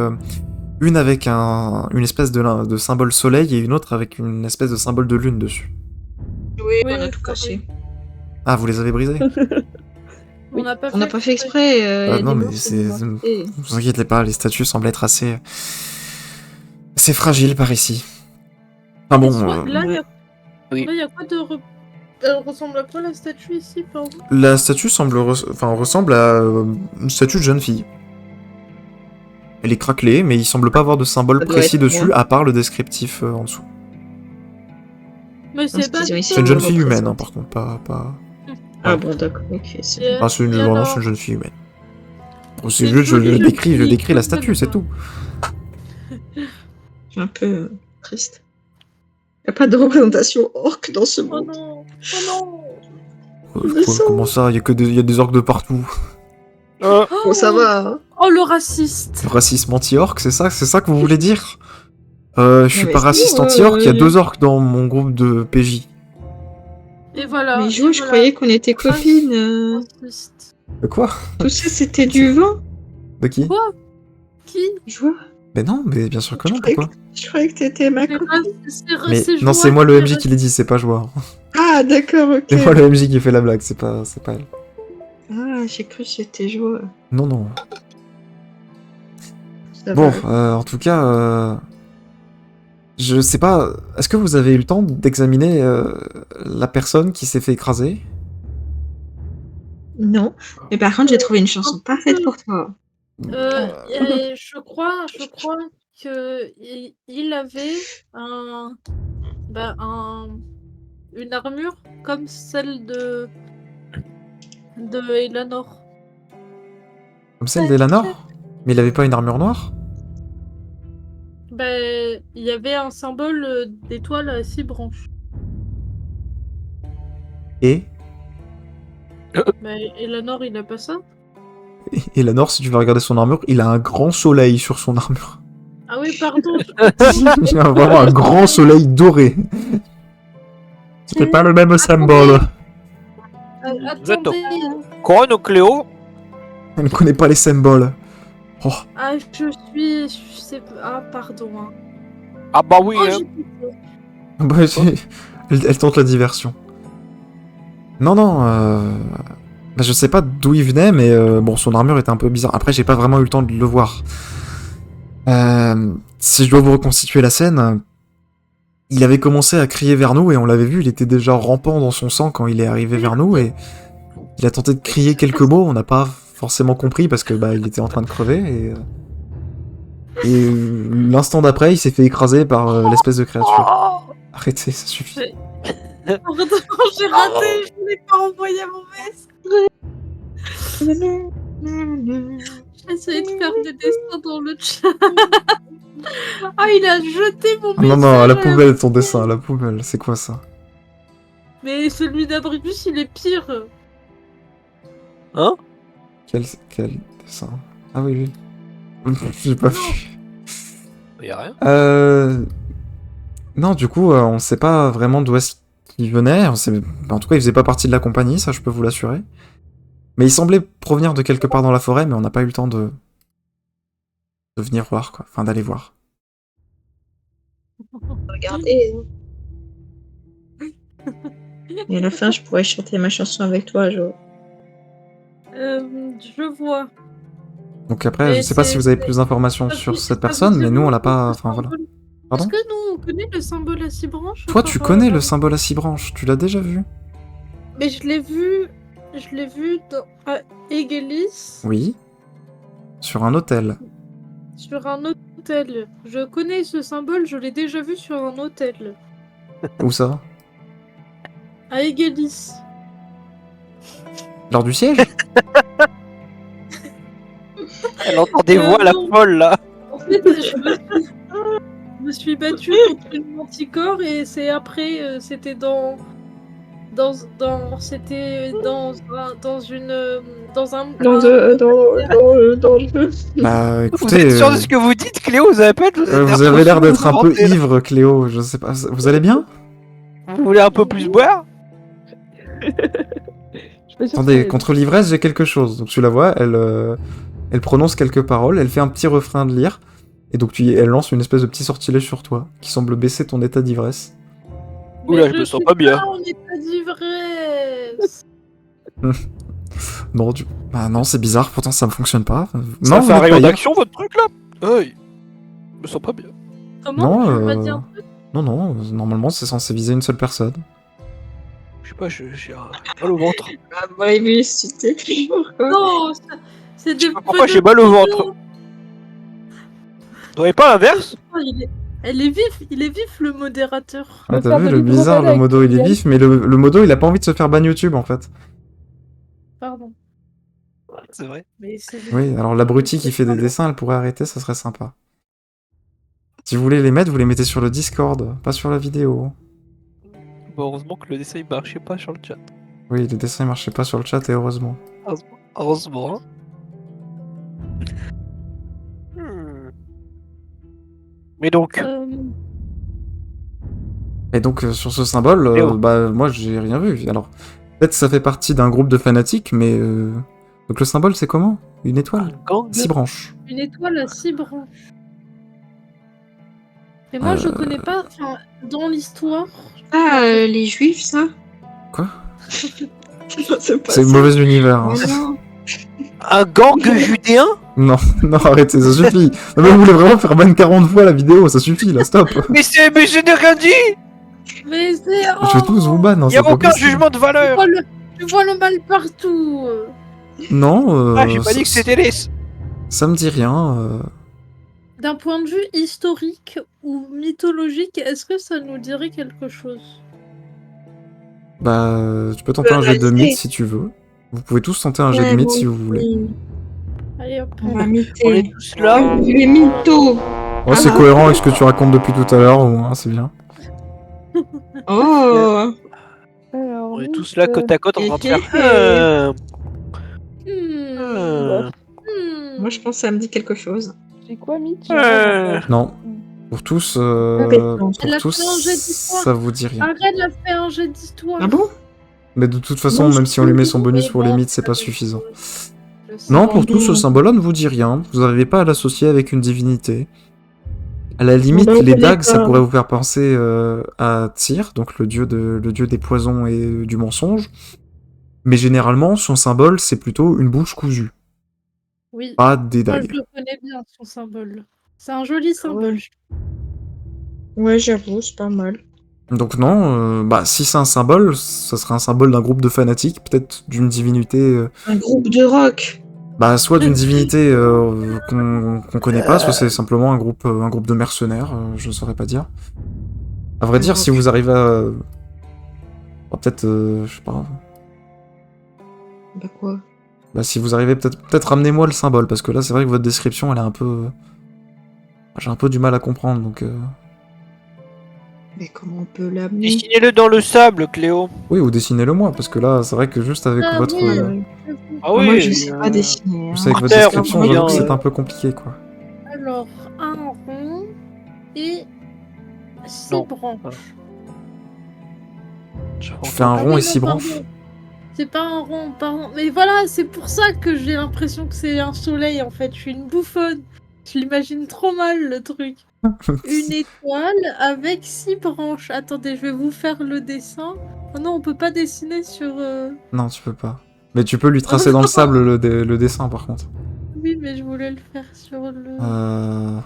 une avec une espèce de symbole soleil et une autre avec une espèce de symbole de lune dessus. Oui, Oui, on a oui, tout c'est cassé. vrai. Ah, vous les avez brisés? On n'a pas, On n'a pas fait exprès. Ah, il y a non, des mais morceaux c'est... de morceaux. Vous inquiétez pas, les statues semblent être assez fragiles par ici. Enfin bon... Là, il y a... Oui. Là, y a quoi de. Elle ressemble à quoi la statue ici, pardon? La statue ressemble à une statue de jeune fille. Elle est craquelée, mais il semble pas avoir de symbole Ça doit précis être dessus, moi. à part le descriptif en dessous. Mais c'est pas. qu'ils ont essayé C'est une de jeune fille humaine, représenter. par contre, pas... Ah bon, d'accord, ok. C'est... Ah, c'est une... Et non, alors c'est une jeune fille humaine. C'est C'est juste, je joli, décris joli, la statue, c'est tout. un peu triste. Il n'y a pas de représentation orque dans ce Oh monde. non! Oh non! Comment ça, il y a des orques de partout. Bon, ça va. Hein. Oh, le raciste! Le racisme anti-orque, c'est ça que vous voulez dire? Je suis mais pas si, raciste anti-orque, il y a oui. 2 orques dans mon groupe de PJ. Et voilà. Mais et Jo, je voilà. croyais qu'on était copines. Raciste. De quoi? Tout ça, c'était du vent. De qui? Quoi? Qui? Joie. Mais non, mais bien sûr que non, pourquoi? Je croyais que t'étais ma C'est copine. Mais c'est non, c'est moi le MJ qui l'a dit, c'est pas Joie. Ah, d'accord, ok. C'est moi le MJ qui fait la blague, c'est pas elle. Ah, j'ai cru que c'était Joie. Non, non. Ça Bon, va. en tout cas, je sais pas, est-ce que vous avez eu le temps d'examiner la personne qui s'est fait écraser? Non. Mais par contre, j'ai trouvé une chanson parfaite pour toi. Et je crois que il avait une armure comme celle de Eleanor. Comme celle d'Elanor? Mais il avait pas une armure noire? Ben, il y avait un symbole d'étoile à 6 branches. Et Ben, Eleanor, il a pas ça? Elanor, si tu vas regarder son armure, il a un grand soleil sur son armure. Ah oui, pardon. Il a vraiment un grand soleil doré. C'est pas le même symbole. Attendez. Couronne au Cléo. Elle ne connaît pas les symboles. Oh, Ah, ah, pardon. Hein. Ah bah oui, Oh, hein. j'ai pitié. bah, elle tente la diversion. Non, Bah, je sais pas d'où il venait, mais bon, son armure était un peu bizarre. Après, j'ai pas vraiment eu le temps de le voir. Si je dois vous reconstituer la scène, il avait commencé à crier vers nous et on l'avait vu, il était déjà rampant dans son sang quand il est arrivé vers nous et il a tenté de crier quelques mots, on n'a pas forcément compris parce que bah il était en train de crever et l'instant d'après, il s'est fait écraser par l'espèce de créature. Arrêtez, ça suffit. Pardon, j'ai raté, je voulais pas envoyer mon message. J'ai essayé de faire des dessins dans le chat. Ah, il a jeté mon Ah, message. non, à la poubelle ton dessin, à la poubelle, c'est quoi ça? Mais celui d'Abribus, il est pire. Hein? Quel dessin? Ah oui, oui. J'ai pas vu. Y'a rien. Non, du coup, on sait pas vraiment d'où est-ce qu'il venait. En tout cas, il faisait pas partie de la compagnie, ça je peux vous l'assurer. Mais il semblait provenir de quelque part dans la forêt, mais on n'a pas eu le temps de venir voir, quoi. Enfin, d'aller voir. Regardez. Et à la fin, je pourrais chanter ma chanson avec toi, Jo. Je vois. Donc après, Mais je sais pas si vous avez plus d'informations ça sur vous- cette ça personne, vous mais dit nous on le l'a pas... Enfin symbole voilà. Pardon? Est-ce que nous, on connaît le symbole à 6 branches Toi, par tu rapport connais à- le symbole à 6 branches, tu l'as déjà vu? Mais je l'ai vu à Egelis, Oui. Sur un hôtel. sur un hôtel. Je connais ce symbole, je l'ai déjà vu sur un hôtel. Où ça? À Egelis. Lors du siège? Elle entend des voix, la non. folle, là. En fait, je me suis battue contre une manticore et c'est après, c'était c'était dans un Bah Vous écoutez, êtes sûr de ce que vous dites, Cléo? Vous avez pas vous avez l'air d'être un peu ivre, Cléo, je sais pas. Vous allez bien? Vous voulez un peu plus boire? Je suis pas sûre Attendez, que- contre l'ivresse, j'ai quelque chose. Donc tu la vois, elle prononce quelques paroles, elle fait un petit refrain de lyre, et donc elle lance une espèce de petit sortilège sur toi, qui semble baisser ton état d'ivresse. Oula, je me sens pas bien. On n'est pas d'ivresse. Non, bah non, c'est bizarre, pourtant ça ne fonctionne pas. Ça Non, fait vous un n'êtes rayon pas ivre. d'action, votre truc, là? Aïe. Je me sens pas bien. Comment Non, tu m'as dit un truc non, normalement c'est censé viser une seule personne. Je sais pas, j'ai mal au ventre. Ah, bah, oui, c'était. Non, c'est des. Pourquoi j'ai mal au ventre? Vous voyez pas l'inverse? Il est vif le modérateur. Ah, On va t'as faire vu, de le l'hydromel bizarre, le avec modo il est Kylian. vif, mais le modo il a pas envie de se faire ban YouTube en fait. Pardon. C'est vrai. Mais c'est. Oui, alors l'abruti qui fait des dessins, elle pourrait arrêter, ça serait sympa. Si vous voulez les mettre, vous les mettez sur le Discord, pas sur la vidéo. Bon, heureusement que le dessin il marchait pas sur le chat. Oui, les dessins ils marchaient pas sur le chat et heureusement. Heureusement. Hmm. Mais donc, Et donc sur ce symbole, Léo. bah moi j'ai rien vu. Alors peut-être ça fait partie d'un groupe de fanatiques, mais donc le symbole c'est comment? Une un étoile? gang 6 branches. Une étoile à 6 branches. Mais moi, je connais pas. Enfin, dans l'histoire. Ah, les juifs, ça? Quoi? C'est pas C'est ça. mauvais univers. Hein. Oh non. Un gang judéen? Non, non, arrêtez, ça suffit. Non, mais vous voulez vraiment faire ban 40 fois la vidéo, ça suffit là, stop. Mais je n'ai rien dit! Mais c'est. Je vais tous vous ban, non, Il y c'est a pas aucun possible. jugement de valeur! Tu vois le mal partout. Non, Ah, j'ai pas dit que c'était lisse! ça me dit rien. D'un point de vue historique ou mythologique, est-ce que ça nous dirait quelque chose? Bah, tu peux tenter un jet de mythe si tu veux. Vous pouvez tous tenter un jet de mythe si vous voulez. Allez hop. On va On est myther. tous là? Les mythos. Oh, c'est cohérent avec ce que tu racontes depuis tout à l'heure, au moins, c'est bien. Oh. Alors, On est tous là côte à côte en train de Et- faire. Moi, je pense que ça me dit quelque chose. j'ai quoi, Mitch? Non. Pour tous, Compétence. pour Elle a tous, fait un jet d'histoire. ça vous dit rien. Arrête de faire un jet d'histoire. Ah bon? Mais de toute façon, Non, même si on lui met son bonus Oui, pour les bon, mythes, c'est pas oui. suffisant. Je sais. Non, pour tous, ce bon. symbole-là ne vous dit rien. Vous n'arrivez pas à l'associer avec une divinité. À la limite, Bon, bah, on les connaît dagues, ça pas. pourrait vous faire penser à Tyr, donc le dieu des poisons et du mensonge. Mais généralement, son symbole, c'est plutôt une bouche cousue, Oui, pas des moi je dagues. le connais bien, son symbole. C'est un joli symbole. Ouais, j'avoue, c'est pas mal. Donc non, si c'est un symbole, ça serait un symbole d'un groupe de fanatiques, peut-être d'une divinité... Un groupe de rock. soit d'une divinité qu'on connaît pas, soit c'est simplement un groupe de mercenaires, je ne saurais pas dire. À vrai dire, si vous arrivez à... peut-être, je sais pas... Bah quoi? si vous arrivez, peut-être ramenez-moi le symbole, parce que là, c'est vrai que votre description, elle est un peu... J'ai un peu du mal à comprendre, donc... Mais comment on peut l'amener? Dessinez-le dans le sable, Cléo. Oui, ou dessinez-le moi, parce que là, c'est vrai que juste avec Ah votre... oui. Ah oui, Moi, je sais pas dessiner. juste Hein. avec votre Terre, description, ou j'avoue que bien, c'est un peu compliqué, quoi. Alors, un rond et 6 Non. branches. Tu fais un Ah rond oui, et 6 non, branches. pardon. C'est pas un rond, pardon. Mais voilà, c'est pour ça que j'ai l'impression que c'est un soleil en fait. Je suis une bouffonne. Je l'imagine trop mal le truc. Une étoile avec 6 branches. Attendez, je vais vous faire le dessin. Oh non, on peut pas dessiner sur. Non, tu peux pas. Mais tu peux lui tracer dans le sable le dessin, par contre. Oui, mais je voulais le faire sur le.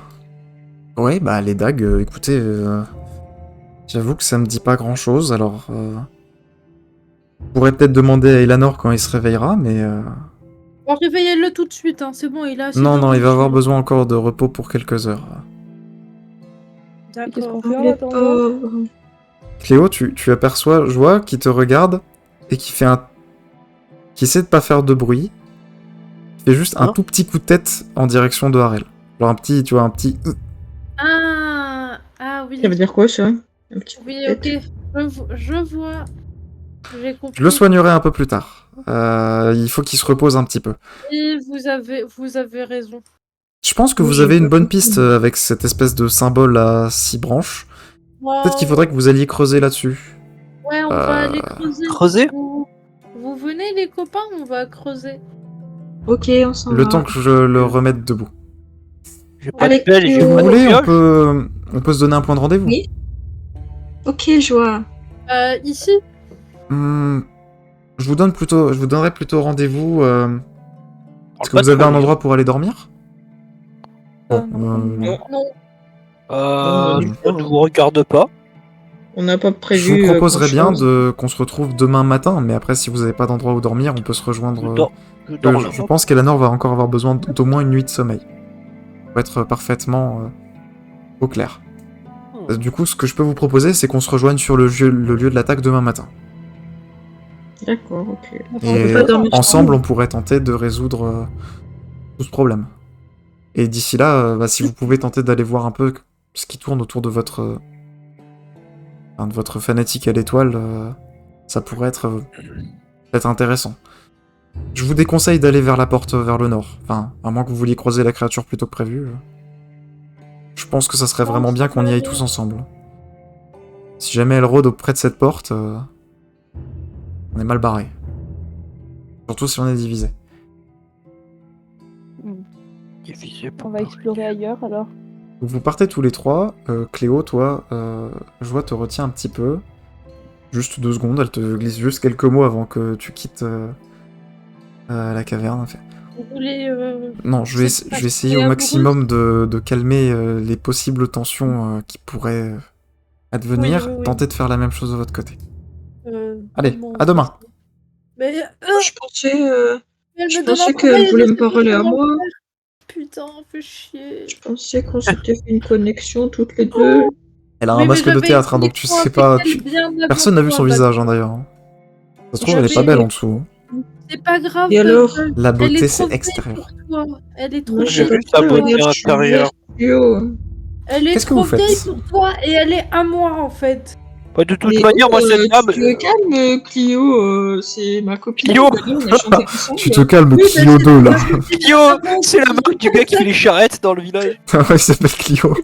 Ouais, les dagues, écoutez, j'avoue que ça me dit pas grand-chose, alors... Je pourrais peut-être demander à Eleanor quand il se réveillera, mais... Bon, réveillez-le tout de suite, hein. C'est bon, il a assez Non, dormi. il va avoir besoin encore de repos pour quelques heures. Et qu'est-ce qu'on D'accord. fait en Les attendant? pauvres. Cléo, tu aperçois Joie qui te regarde et qui fait qui essaie de pas faire de bruit. Qui fait juste un Hein tout petit coup de tête en direction de Harel. Genre un petit, tu vois, un petit... Ah oui. Ça veut dire quoi, ça? Un petit Oui, coup de ok. tête. Je vois. J'ai compris. Je le soignerai un peu plus tard. Il faut qu'il se repose un petit peu. Et vous avez raison. Je pense que Oui, vous j'ai avez une pas bonne compris. piste avec cette espèce de symbole à 6 branches. Peut-être qu'il faudrait que vous alliez creuser là-dessus. Ouais, on va aller creuser. Creuser Vous venez les copains, on va creuser. Ok, on s'en Le va. temps que je le remette debout. J'ai pas de Allez, pelle et j'ai Si vous pas de voulez, pioche. on peut se donner un point de rendez-vous. Oui. Ok, je vois. Ici. Je vous donnerai plutôt rendez-vous. Est-ce que Pas vous avez trop, un lui. endroit pour aller dormir? Bon, Non. Non. Ça ne vous regarde pas. On n'a pas je prévu. vous proposerais bien grand-chose. qu'on se retrouve demain matin, mais après, si vous n'avez pas d'endroit où dormir, on peut se rejoindre. Je dors là. Je pense qu'Eleanor va encore avoir besoin d'au moins une nuit de sommeil. Pour être parfaitement au clair. Du coup, ce que je peux vous proposer, c'est qu'on se rejoigne sur le lieu de l'attaque demain matin. D'accord, ok. Et peut pas dormir sur ensemble, nous. on pourrait tenter de résoudre tout ce problème. Et d'ici là, si vous pouvez tenter d'aller voir un peu ce qui tourne autour de votre fanatique à l'étoile, ça pourrait être peut-être intéressant. Je vous déconseille d'aller vers la porte vers le nord. Enfin, à moins que vous vouliez croiser la créature plutôt que prévu. Je pense que ça serait vraiment bien qu'on y aille tous ensemble. Si jamais elle rôde auprès de cette porte, on est mal barré. Surtout si on est divisé. On va explorer ailleurs alors. Donc vous partez tous les trois. Cléo, toi, Joie te retient un petit peu. Juste 2 secondes, elle te glisse juste quelques mots avant que tu quittes la caverne. Vous voulez. Non, je vais essayer au maximum de calmer les possibles tensions qui pourraient advenir. Oui. Tentez de faire la même chose de votre côté. Allez, bon, à demain. Mais. Je pensais, Elle je me donne pensais un qu'elle conseil, voulait me laissez-moi parler à faire. moi. Putain, fais chier. Je pensais qu'on s'était fait une connexion toutes les deux. Elle a un Oui, mais masque de j'avais théâtre, hein, une donc tu connexion sais avec pas. elle bien avant Personne n'a vu toi, son d'accord. visage, hein, d'ailleurs. hein. Ça se trouve, elle est pas J'avais- belle en dessous. hein. C'est pas grave. Et alors Bubble. La Elle beauté, est c'est trop belle extérieur. pour toi. Elle est trop Moi, J'ai belle. vu sa beauté intérieure. Elle est Qu'est-ce que trop vous faites vieille pour toi et elle est à moi en fait. Pas de toute Mais manière, moi, cette dame. tu te calmes, Clio, c'est ma copine. Clio On a chanté ensemble. Tu te calmes, Oui, Clio mais 2, là. Clio, c'est la marque du gars qui fait les charrettes dans le village. Ah ouais, il s'appelle Clio.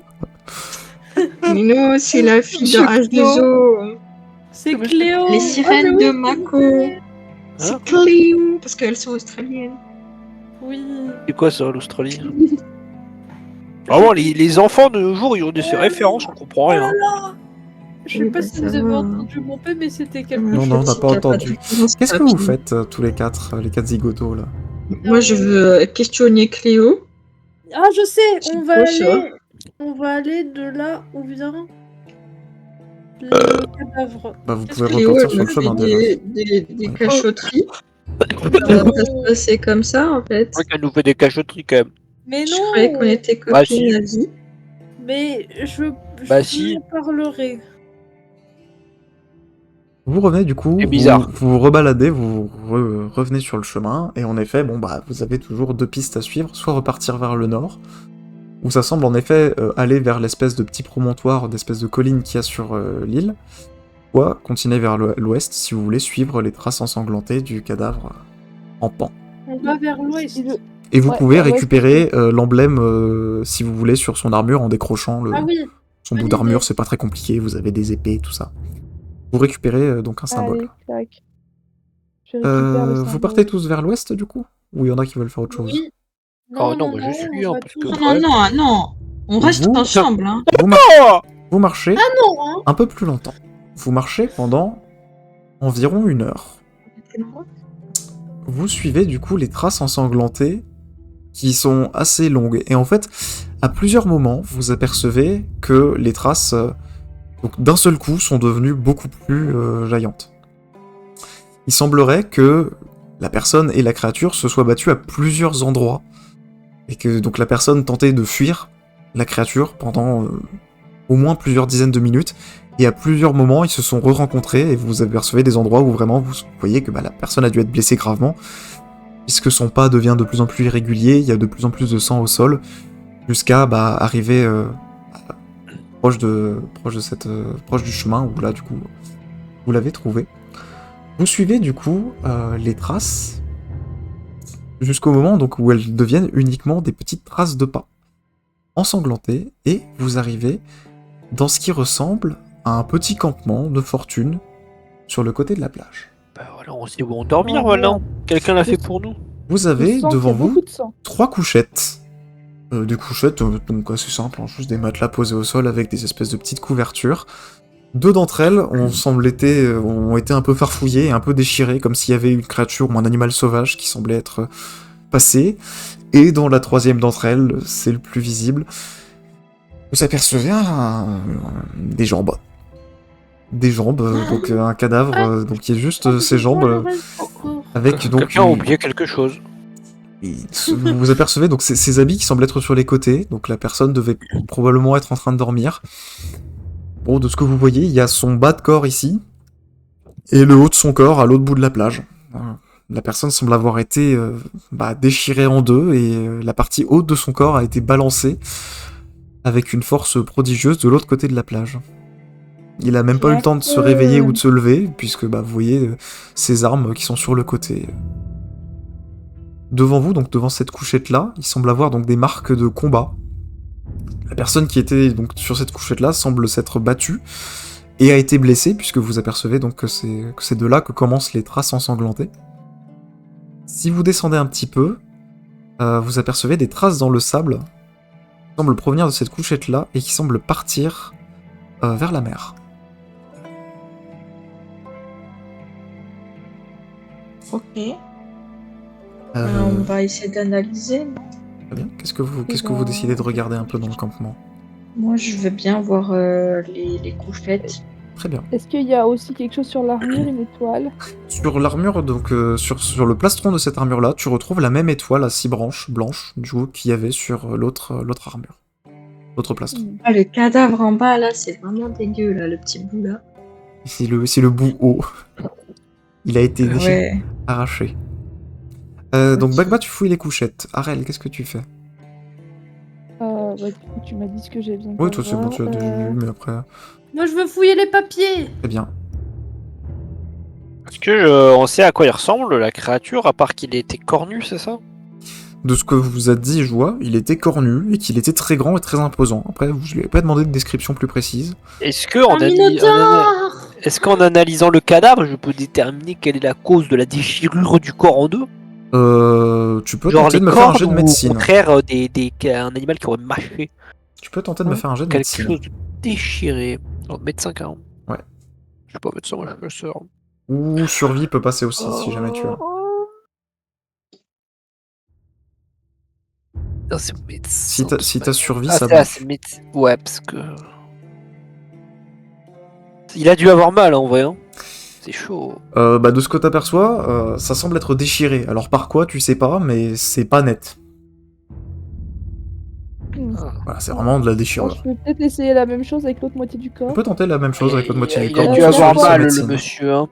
Mais non, c'est la fille de Je H2O. C'est Cléo. Les Ah, sirènes mais de oui, Mako. C'est Clio, parce qu'elles sont australiennes. Oui. C'est quoi ça, l'Australie? Vraiment, les enfants de nos jours, ils ont des références, on comprend rien. Je sais Oui, pas bah, si ça vous avez va. entendu mon paix, mais c'était quelque Non, Non, non, on n'a chose. pas entendu. Qu'est-ce que vous rapide. faites tous les quatre, les quatre zigotos là? Moi, je veux questionner Cléo. Ah, je sais, C'est quoi ça? on va aller de là où vient le cadavre. Bah, vous Qu'est-ce pouvez que Cléo, repartir elle sur me le fait chemin déjà. des Ouais. cachotteries. Ça Non. va se passer comme ça, en fait. Je crois qu'elle nous fait des cachotteries quand même. Mais Je croyais non. qu'on était Bah, copines si. à vie. Mais je Bah, vous si. en parlerai. Vous revenez du coup, C'est vous bizarre. vous rebaladez, vous revenez sur le chemin, et en effet, bon bah vous avez toujours deux pistes à suivre, soit repartir vers le nord, où ça semble en effet aller vers l'espèce de petit promontoire, d'espèce de colline qu'il y a sur l'île, soit continuer vers l'ouest si vous voulez suivre les traces ensanglantées du cadavre en pan. On va vers l'ouest. Et vous Ouais, pouvez vers l'ouest récupérer l'emblème, si vous voulez, sur son armure en décrochant Ah oui. son bout bonne d'armure, idée. c'est pas très compliqué, vous avez des épées, tout ça. Vous récupérez donc un symbole. Allez, tac. Je récupère le Vous symbole. partez tous vers l'ouest du coup? Ou il y en a qui veulent faire autre chose? Oui. Oh Non, non, non, moi je non, suis, on hein, va parce tous. que. Non, non, non. On reste Vous- ensemble, hein. Vous marchez Non, hein. un peu plus longtemps. Vous marchez pendant environ 1 heure. Vous suivez du coup les traces ensanglantées qui sont assez longues. Et en fait, à plusieurs moments, vous apercevez que les traces, donc, d'un seul coup, sont devenues beaucoup plus jaillantes. Il semblerait que la personne et la créature se soient battues à plusieurs endroits. Et que donc la personne tentait de fuir la créature pendant au moins plusieurs dizaines de minutes. Et à plusieurs moments, ils se sont re-rencontrés et vous apercevez des endroits où vraiment vous voyez que la personne a dû être blessée gravement, puisque son pas devient de plus en plus irrégulier, il y a de plus en plus de sang au sol, jusqu'à arriver proche du chemin où là du coup vous l'avez trouvé. Vous suivez du coup les traces jusqu'au moment donc où elles deviennent uniquement des petites traces de pas ensanglantées et vous arrivez dans ce qui ressemble à un petit campement de fortune sur le côté de la plage. Bah voilà, on sait où on dormir Oh, maintenant. merde. Quelqu'un l'a fait pour nous. Vous Je avez sens devant qu'il y a vous beaucoup de sang. 3 couchettes. Des couchettes donc assez simples, hein, juste des matelas posés au sol avec des espèces de petites couvertures. 2 d'entre elles ont été un peu farfouillées et un peu déchirées, comme s'il y avait une créature ou un animal sauvage qui semblait être passé. Et dans la 3e d'entre elles, c'est le plus visible, vous apercevez des jambes. Des jambes, donc un cadavre, donc qui est juste ses jambes, avec donc... Quelqu'un a oublié quelque chose. Vous apercevez donc ces habits qui semblent être sur les côtés, donc la personne devait probablement être en train de dormir. Bon, de ce que vous voyez, il y a son bas de corps ici, et le haut de son corps à l'autre bout de la plage. La personne semble avoir été déchirée en deux, et la partie haute de son corps a été balancée avec une force prodigieuse de l'autre côté de la plage. Il a même pas eu le temps de se réveiller ou de se lever, puisque vous voyez ses armes qui sont sur le côté. Devant vous, donc devant cette couchette-là, il semble avoir donc des marques de combat. La personne qui était donc sur cette couchette-là semble s'être battue et a été blessée, puisque vous apercevez donc que c'est de là que commencent les traces ensanglantées. Si vous descendez un petit peu, vous apercevez des traces dans le sable qui semblent provenir de cette couchette-là et qui semblent partir vers la mer. Ok. On va essayer d'analyser. Très bien. Qu'est-ce que vous décidez de regarder un peu dans le campement? Moi, je veux bien voir les couchettes. Très bien. Est-ce qu'il y a aussi quelque chose sur l'armure, une étoile? Sur l'armure, donc sur le plastron de cette armure-là, tu retrouves la même étoile à 6 branches blanches du coup qu'il y avait sur l'autre armure. L'autre plastron. Ah, le cadavre en bas, là, c'est vraiment dégueu, là, le petit bout, là. C'est le bout haut. Il a été arraché. Donc Ok. Bagba, tu fouilles les couchettes. Arel, qu'est-ce que tu fais? Du coup, tu m'as dit ce que j'ai besoin de Oui, toi c'est bon, savoir. tu as déjà vu, mais après... Moi, je veux fouiller les papiers. Très bien. Est-ce que on sait à quoi il ressemble la créature, à part qu'il était cornu, c'est ça? De ce que vous a dit Joie, il était cornu et qu'il était très grand et très imposant. Après, je lui ai pas demandé de description plus précise. Est-ce que Un minotaure. est-ce qu'en analysant le cadavre, je peux déterminer quelle est la cause de la déchirure du corps en deux? Tu peux Genre tenter les de me faire un cornes jet de ou au médecine. contraire un animal qui aurait mâché Tu peux tenter de me faire un jet de quelque médecine. chose de déchiré. Alors, médecin 40. Je vais pas mettre ça, moi, je sors. Ou survie peut passer aussi, si jamais tu veux. Non, c'est médecin. Si t'as survie, Ah, ça c'est marche. médecin. Ouais, parce que. Il a dû avoir mal en vrai. Hein. C'est chaud. De ce que t'aperçois, ça semble être déchiré. Alors par quoi, tu sais pas, mais c'est pas net. Voilà, c'est vraiment de la Bon, déchirure. je peux peut-être essayer la même chose avec l'autre moitié du On corps. peut tenter la même chose avec l'autre moitié du Il corps. a donc dû soit avoir survie, soit mal, le médecine. monsieur. Hein.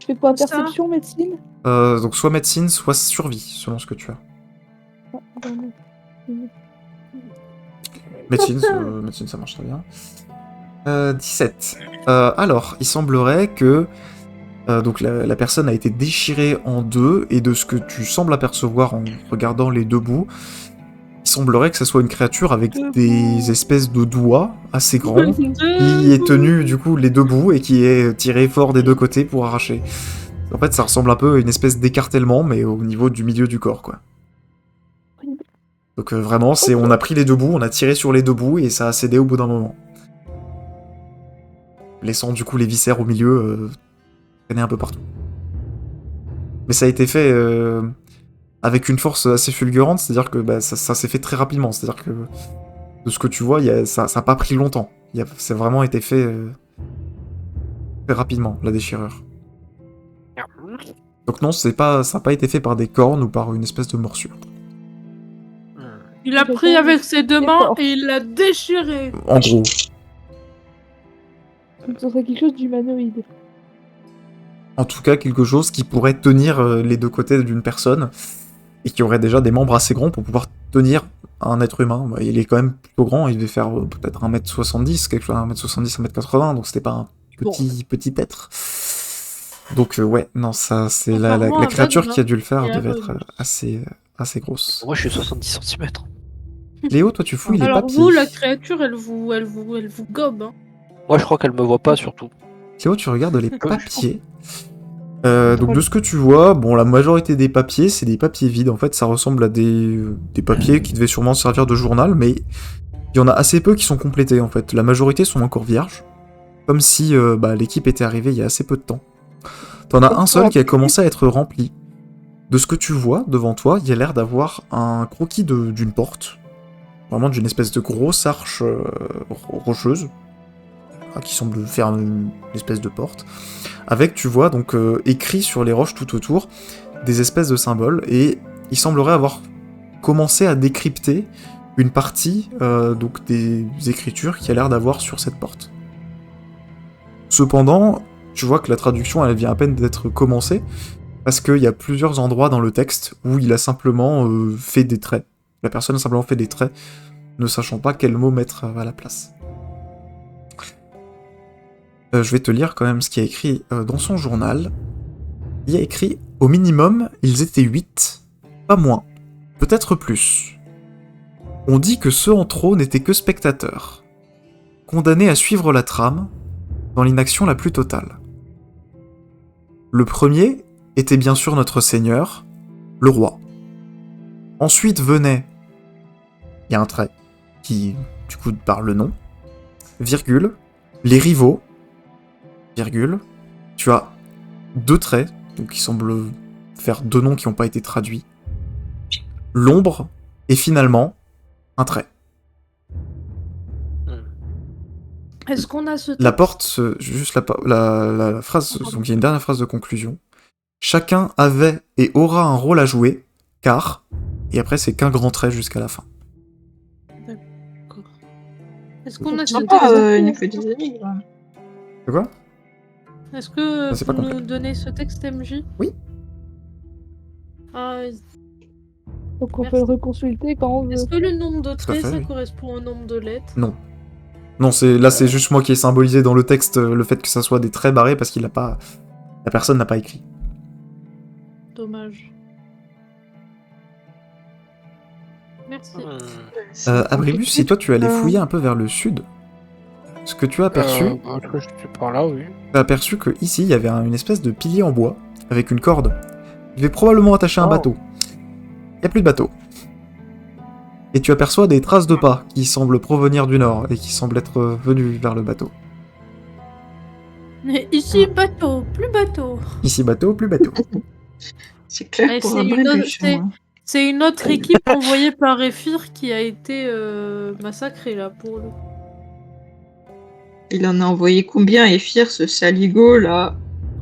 Je fais quoi, Ça. perception, médecine? Donc soit médecine, soit survie, selon ce que tu as. Ah, pardon. Médecine, ça marche très bien. 17. Alors, il semblerait que donc la personne a été déchirée en deux, et de ce que tu sembles apercevoir en regardant les deux bouts, il semblerait que ce soit une créature avec des espèces de doigts assez grands, qui est tenu du coup les deux bouts et qui est tiré fort des deux côtés pour arracher. En fait, ça ressemble un peu à une espèce d'écartèlement, mais au niveau du milieu du corps, quoi. Donc vraiment, c'est on a pris les deux bouts, on a tiré sur les deux bouts, et ça a cédé au bout d'un moment. Laissant du coup les viscères au milieu traîner un peu partout. Mais ça a été fait avec une force assez fulgurante, c'est-à-dire que ça s'est fait très rapidement. C'est-à-dire que de ce que tu vois, ça n'a pas pris longtemps. Ça a vraiment été fait très rapidement, la déchirure. Donc non, ça n'a pas été fait par des cornes ou par une espèce de morsure. Il a pris avec ses deux mains et il l'a déchiré. En gros. Ce serait quelque chose d'humanoïde. En tout cas, quelque chose qui pourrait tenir les deux côtés d'une personne et qui aurait déjà des membres assez grands pour pouvoir tenir un être humain. Bah, il est quand même plutôt grand, il devait faire peut-être 1m70, quelque chose, 1m70, 1m80, donc c'était pas un petit être. Donc ouais, non, ça c'est la créature qui a dû le faire devait être assez grosse. Moi je suis 70 cm. Léo, toi tu fouilles les Alors papiers. vous, la créature, elle vous gobe. Hein. Moi je crois qu'elle me voit pas surtout. Léo, tu regardes les papiers. Donc de ce que tu vois, bon, la majorité des papiers, c'est des papiers vides. En fait, ça ressemble à des papiers qui devaient sûrement servir de journal, mais il y en a assez peu qui sont complétés, en fait. La majorité sont encore vierges, comme si l'équipe était arrivée il y a assez peu de temps. T'en as un seul qui a commencé à être rempli. De ce que tu vois devant toi, il y a l'air d'avoir un croquis d'une porte, vraiment d'une espèce de grosse arche rocheuse, qui semble faire une espèce de porte, avec, tu vois, donc écrit sur les roches tout autour, des espèces de symboles, et il semblerait avoir commencé à décrypter une partie donc des écritures qu'il y a l'air d'avoir sur cette porte. Cependant, tu vois que la traduction, elle vient à peine d'être commencée, parce qu'il y a plusieurs endroits dans le texte où il a simplement fait des traits. La personne a simplement fait des traits, ne sachant pas quel mot mettre à la place. Je vais te lire quand même ce qu'il y a écrit dans son journal. Il y a écrit « Au minimum, ils étaient 8, pas moins, peut-être plus. On dit que ceux en trop n'étaient que spectateurs, condamnés à suivre la trame dans l'inaction la plus totale. Le premier était bien sûr notre seigneur, le roi. Ensuite venait, il y a un trait qui du coup parle le nom, virgule, les rivaux, virgule, tu as deux traits, donc qui semblent faire deux noms qui n'ont pas été traduits, l'ombre, et finalement, un trait. Est-ce qu'on a ce La porte, juste la phrase, donc il y a une dernière phrase de conclusion. Chacun avait et aura un rôle à jouer, car, et après c'est qu'un grand trait jusqu'à la fin. D'accord. Est-ce qu'on a ce Il n'y a que des énigmes. C'est quoi? Est-ce que C'est pas vous nous complet. donnez ce texte MJ? Oui. Donc on Merci. peut le reconsulter quand on veut. Est-ce que le nombre de à traits, fait, ça oui. correspond au nombre de lettres? Non. Non, c'est juste moi qui ai symbolisé dans le texte le fait que ça soit des traits barrés parce qu'il a pas... La personne n'a pas écrit. Dommage. Merci. Abrimus, si toi tu allais fouiller un peu vers le sud, ce que tu as aperçu, Je suis par là, oui. tu as aperçu que ici il y avait une espèce de pilier en bois avec une corde. Il devait probablement attacher un bateau. Il n'y a plus de bateau. Et tu aperçois des traces de pas qui semblent provenir du nord et qui semblent être venus vers le bateau. Mais ici, bateau, plus bateau. Ici bateau, plus bateau. C'est clair Ouais, pour c'est un une autre- Brébus, moi. C'est une autre équipe envoyée par Ephir qui a été massacrée là pour le. Il en a envoyé combien, Ephir, ce saligo, là?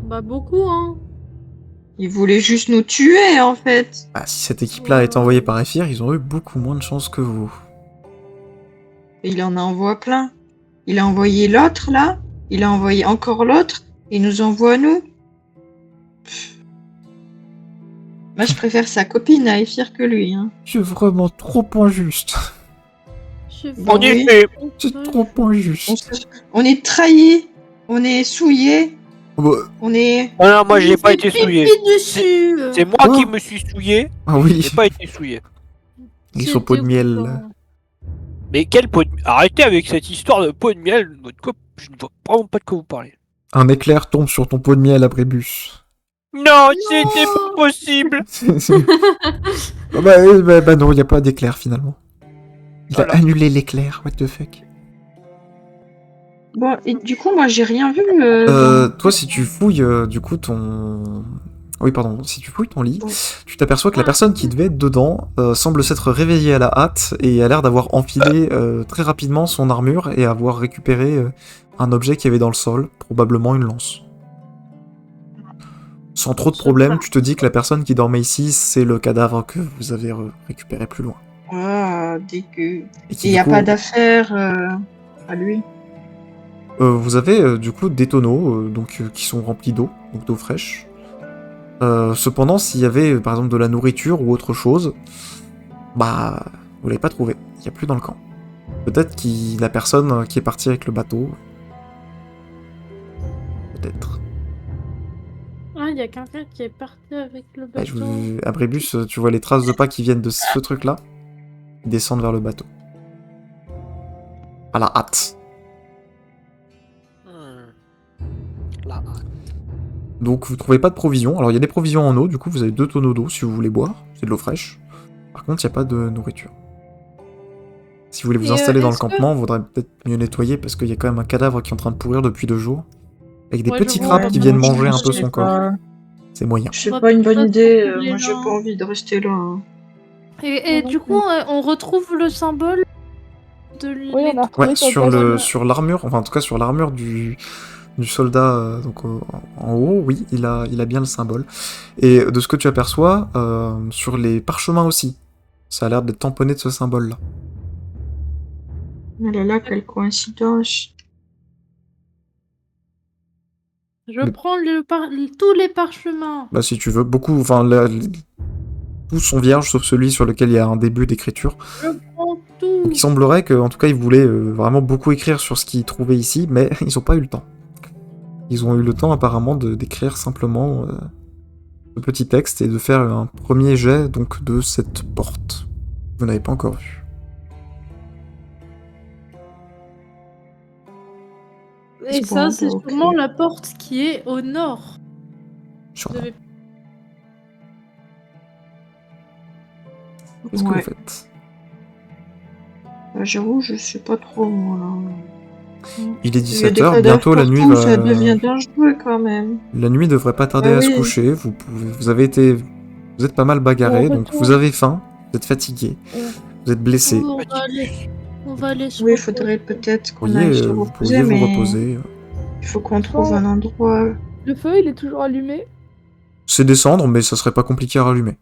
Bah beaucoup hein. Il voulait juste nous tuer, en fait. Bah, si cette équipe-là est envoyée par Ephir, ils ont eu beaucoup moins de chance que vous. Et il en envoie plein. Il a envoyé l'autre, là. Il a envoyé encore l'autre. Il nous envoie à nous. Moi, je préfère sa copine à Ephir que lui. Hein. C'est vraiment trop injuste. Je Bon, En oui. effet, C'est trop injuste. On est trahis. On est souillés. Bah, On est... non, moi j'ai Il pas fait été pipi souillé. dessus. C'est moi Quoi qui me suis souillé, ah oui, j'ai pas été souillé. ils sont pot de miel. dégoûtant. Mais quel pot de miel? Arrêtez avec cette histoire de pot de miel. De quoi... Je ne vois vraiment pas de quoi vous parlez. Un éclair tombe sur ton pot de miel, Abrébus. Non, c'était pas possible. Bah non, il n'y a pas d'éclair finalement. Il Voilà. a annulé l'éclair, what the fuck. Bon, et du coup, moi, j'ai rien vu. Toi, si tu fouilles du coup ton... Oui, pardon, si tu fouilles ton lit, Ouais. tu t'aperçois que la personne qui devait être dedans semble s'être réveillée à la hâte et a l'air d'avoir enfilé très rapidement son armure et avoir récupéré un objet qu'il y avait dans le sol, probablement une lance. Sans trop de problème, tu te dis que la personne qui dormait ici, c'est le cadavre que vous avez récupéré plus loin. Ah, dégueu. Et Il qui, n'y du a coup, pas d'affaire à lui. vous avez du coup des tonneaux qui sont remplis d'eau, donc d'eau fraîche. Cependant, s'il y avait par exemple de la nourriture ou autre chose, bah vous l'avez pas trouvé. Il n'y a plus dans le camp. Peut-être la personne qui est partie avec le bateau. Peut-être. Ah, il y a quelqu'un qui est parti avec le Ouais, bateau. Abrébus, tu vois les traces de pas qui viennent de ce truc-là. Ils descendent vers le bateau. À la hâte. Là. Donc vous trouvez pas de provisions. Alors il y a des provisions en eau, du coup vous avez 2 tonneaux d'eau si vous voulez boire. C'est de l'eau fraîche. Par contre, il n'y a pas de nourriture. Si vous voulez vous Et, installer dans le est-ce que- campement, il faudrait peut-être mieux nettoyer parce qu'il y a quand même un cadavre qui est en train de pourrir depuis 2 jours. Avec des Ouais, petits je vois, crabes qui ouais, viennent je manger un peu sais son corps. pas. C'est moyen. C'est On pas va une bonne peut-être idée. retrouver Moi, j'ai là. pas envie de rester là. Hein. Et du coup, on retrouve le symbole de Oui, on a l'étoile. retrouvé Ouais, ton sur cadavre. sur l'armure, enfin en tout cas sur l'armure du soldat donc en haut, oui, il a bien le symbole. Et de ce que tu aperçois, sur les parchemins aussi, ça a l'air d'être tamponné de ce symbole-là. Oh là là, quelle coïncidence. Je prends tous les parchemins. Bah si tu veux, beaucoup, enfin tous sont vierges sauf celui sur lequel il y a un début d'écriture. Je prends tout. Donc il semblerait qu'en tout cas ils voulaient vraiment beaucoup écrire sur ce qu'ils trouvaient ici, mais ils n'ont pas eu le temps. Ils ont eu le temps apparemment d'écrire simplement ce petit texte et de faire un premier jet donc de cette porte. Vous n'avez pas encore vu. Et C'est ça, bon, c'est ok. sûrement la porte qui est au nord. Sur Vous avez- Qu'est-ce que Ouais. vous faites? Bah, j'avoue, je sais pas trop, moi, là. Il est Il y a des 17h, cadavres bientôt la nuit partout, va... ça devient dangereux, quand même. La nuit devrait pas tarder Ah à se oui. coucher, vous êtes pas mal bagarrés, On donc retourne. vous avez faim, vous êtes fatigué, Ouais. vous êtes blessé. On va aller se Oui, il reposer. faudrait peut-être Vous qu'on aille se pourriez reposer, vous mais reposer. il faut qu'on trouve un endroit. Le feu, il est toujours allumé. C'est descendre, mais ça serait pas compliqué à rallumer.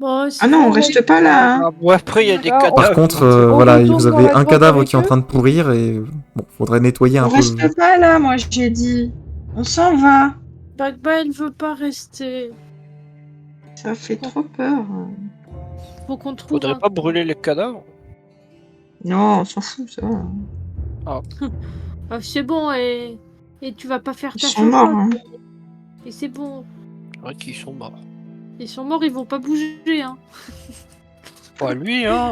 Bon, Ah non, on reste pas là, hein. Ah, bon, après, il y a des Ah, cadavres. Par contre, On voilà, retourne vous dans avez la un grotte cadavre avec qui est en eux. train de pourrir et bon, faudrait nettoyer un On peu. reste pas là, moi, j'ai dit. On s'en va. Bagba, elle veut pas rester. Ça fait trop peur. Faut qu'on trouve Faudrait un- pas brûler les cadavres. Non, on s'en fout, ça. Ah, c'est bon, et tu vas pas faire Ils ta sont morts, hein. Et c'est bon. C'est vrai qu'ils sont morts. Ils sont morts, ils vont pas bouger, hein. Pas lui, hein.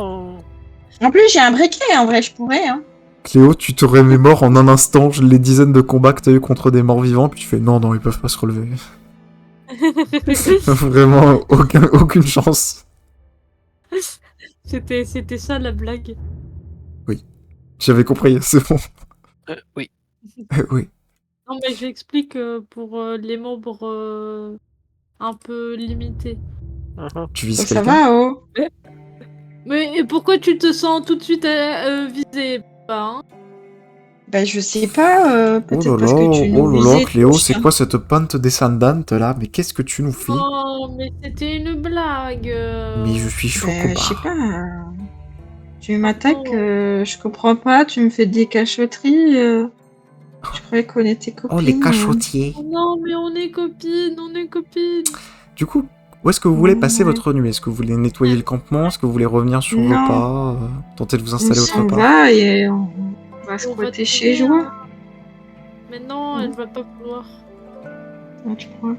En plus, j'ai un briquet, en vrai, je pourrais, hein. Cléo, tu te remémores en un instant les dizaines de combats que t'as eu contre des morts vivants, puis tu fais non, ils peuvent pas se relever. Vraiment, aucune chance. C'était ça la blague. J'avais compris, c'est bon. Oui. Oui. Non, mais j'explique pour les membres un peu limités. Tu vises Ça quelqu'un? va, oh. Mais et pourquoi tu te sens tout de suite visé, pas, hein? Bah, je sais pas, peut-être parce que tu nous oh là là, visais Cléo, tous. c'est quoi cette pente descendante là? Mais qu'est-ce que tu nous fais? Oh, mais c'était une blague. Mais je suis chaud, Bah, je sais copard. pas. Tu m'attaques, Oh. je comprends pas, tu me fais des cachotteries. Je croyais qu'on était Oh, les copines. cachotiers. Oh non, mais on est copines, on est copines. Du coup, où est-ce que vous voulez passer Ouais. votre nuit? Est-ce que vous voulez nettoyer le campement? Est-ce que vous voulez revenir sur vos Non. pas? Tenter de vous On installer autre s'en part? va et on va On va squatter chez trouver Joie. Mais non, elle va pas vouloir. Ah, tu crois?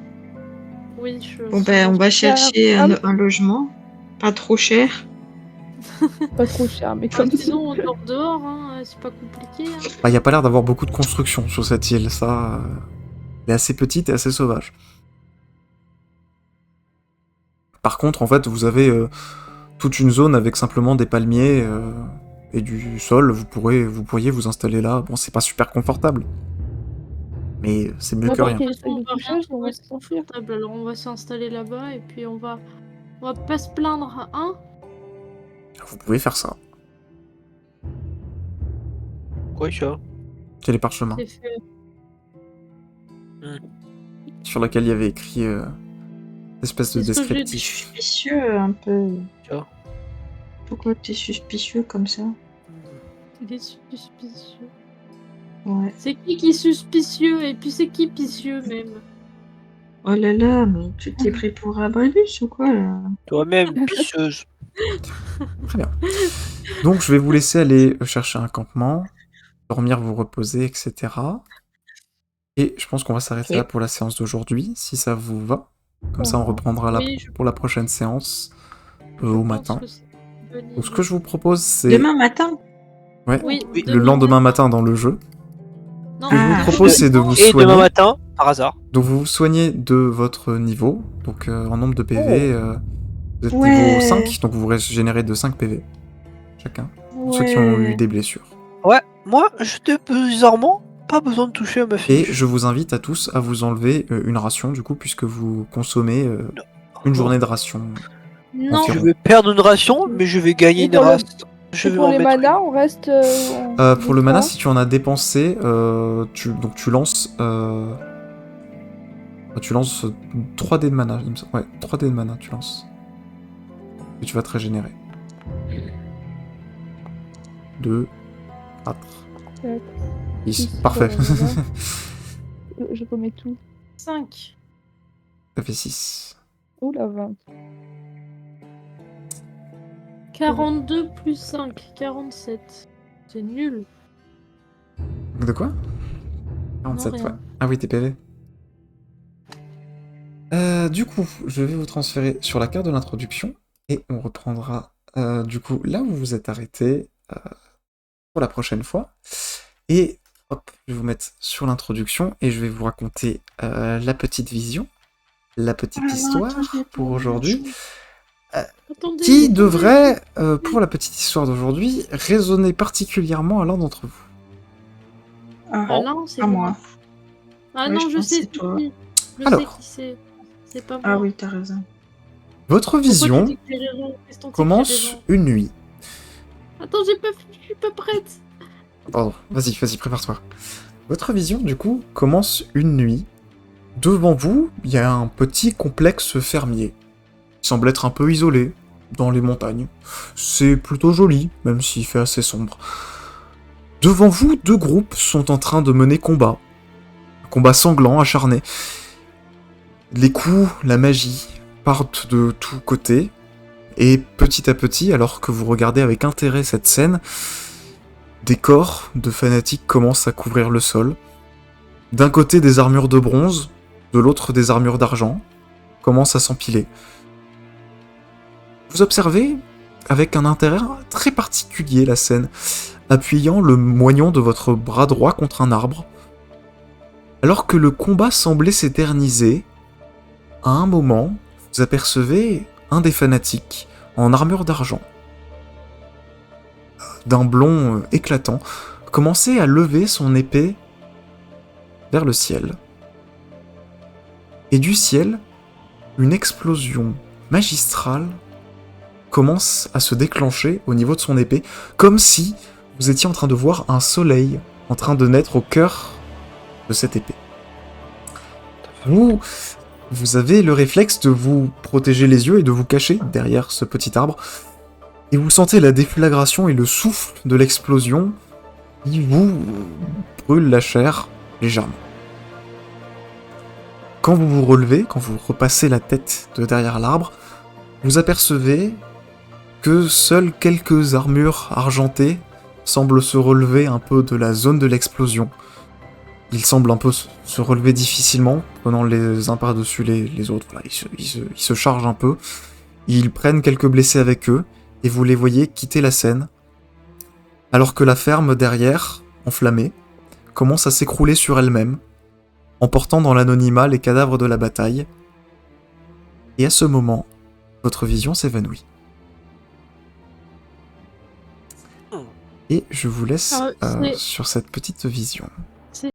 Oui, je. Bon, ben, on va chercher un logement. Pas trop cher. Pas trop cher, mais comme Sinon, on dort dehors, hein. C'est pas compliqué. Hein. Bah, y a pas l'air d'avoir beaucoup de construction sur cette île, ça. Elle est assez petite et assez sauvage. Par contre, en fait, vous avez toute une zone avec simplement des palmiers et du sol. Vous pourriez vous installer là. Bon, c'est pas super confortable. Mais c'est mieux que rien. qu'il essaye On de va coucher, rien on va trouver se de s'enfuir. confortable, alors on va s'installer là-bas et puis on va pas se plaindre, hein. Vous pouvez faire ça. Quoi, ça? C'est les parchemins C'est fait. sur lesquels il y avait écrit espèce de C'est ce que j'ai T'es dit. descriptif. suspicieux un peu. Tiens. Pourquoi t'es suspicieux comme ça? Il est suspicieux. Ouais. C'est qui est suspicieux et puis c'est qui picieux même. Oh là là, mais tu t'es pris pour un balbus ou quoi là? Toi-même, pisseuse. Très bien. Donc, je vais vous laisser aller chercher un campement, dormir, vous reposer, etc. Et je pense qu'on va s'arrêter Ok. là pour la séance d'aujourd'hui, si ça vous va. Comme ça, on reprendra Oui, pour la prochaine séance Je au pense matin. que c'est une bonne Donc, ce idée. que je vous propose, c'est Demain matin? ouais, Oui, le lendemain matin dans le jeu. Non, Ce que je vous Ah. propose, c'est de vous Et demain soigner. matin, par hasard. Donc, vous vous soignez de votre niveau, donc en nombre de PV. Vous êtes Ouais. niveau 5, donc vous régénérez de 5 PV chacun. Pour ceux qui ont eu des blessures. Ouais, moi, je n'ai bizarrement pas besoin de toucher à ma Et fiche. je vous invite à tous à vous enlever une ration, du coup, puisque vous consommez une journée de ration. Non, environ. Je vais perdre une ration, mais je vais gagner Et une pour le- race. Je Et vais pour m'en les mettre manas, on reste. Pour le mana, si tu en as dépensé, tu lances. Tu lances 3 dés de mana, il me semble. Ouais, 3 dés de mana, tu lances. Et tu vas te régénérer. 2, 4, 7, 10. Six, Parfait. voilà. Je remets tout. 5. Ça fait 6. Oh la 20. 42 plus 5, 47. C'est nul. De quoi 47, rien. ouais. Ah oui, t'es PV. Du coup, je vais vous transférer sur la carte de l'introduction et on reprendra du coup là où vous vous êtes arrêté pour la prochaine fois. Et hop, je vais vous mettre sur l'introduction et je vais vous raconter la petite vision, la petite histoire pour aujourd'hui, Attendez, qui attendez. devrait, pour la petite histoire d'aujourd'hui, résonner particulièrement à l'un d'entre vous. Ah, Ah non, c'est pas moi. moi. Ah Ouais, non, je je pense sais que c'est c'est toi. qui. Je Alors. sais qui c'est. C'est pas moi. Ah oui, t'as raison. Votre Pourquoi vision tu dis que j'ai raison? Qu'est-ce qu'on dit que j'ai commence raison une nuit. Attends, je suis pas prête. Pardon, vas-y, prépare-toi. Votre vision, du coup, commence une nuit. Devant vous, il y a un petit complexe fermier. Il semble être un peu isolé, dans les montagnes. C'est plutôt joli, même s'il fait assez sombre. Devant vous, 2 groupes sont en train de mener combat. Un combat sanglant, acharné. Les coups, la magie, partent de tous côtés. Et petit à petit, alors que vous regardez avec intérêt cette scène, des corps de fanatiques commencent à couvrir le sol. D'un côté, des armures de bronze, de l'autre, des armures d'argent, commencent à s'empiler. Vous observez, avec un intérêt très particulier, la scène, appuyant le moignon de votre bras droit contre un arbre. Alors que le combat semblait s'éterniser, à un moment, vous apercevez un des fanatiques, en armure d'argent, d'un blond éclatant, commencer à lever son épée vers le ciel. Et du ciel, une explosion magistrale commence à se déclencher au niveau de son épée, comme si vous étiez en train de voir un soleil en train de naître au cœur de cette épée. Vous avez le réflexe de vous protéger les yeux et de vous cacher derrière ce petit arbre, et vous sentez la déflagration et le souffle de l'explosion qui vous brûle la chair légèrement. Quand vous vous relevez, quand vous repassez la tête de derrière l'arbre, vous apercevez que seules quelques armures argentées semblent se relever un peu de la zone de l'explosion. Ils semblent un peu se relever difficilement, prenant les uns par-dessus les autres. Voilà, ils se chargent un peu. Ils prennent quelques blessés avec eux, et vous les voyez quitter la scène, alors que la ferme derrière, enflammée, commence à s'écrouler sur elle-même, emportant dans l'anonymat les cadavres de la bataille. Et à ce moment, votre vision s'évanouit. Et je vous laisse Alors, sur cette petite vision.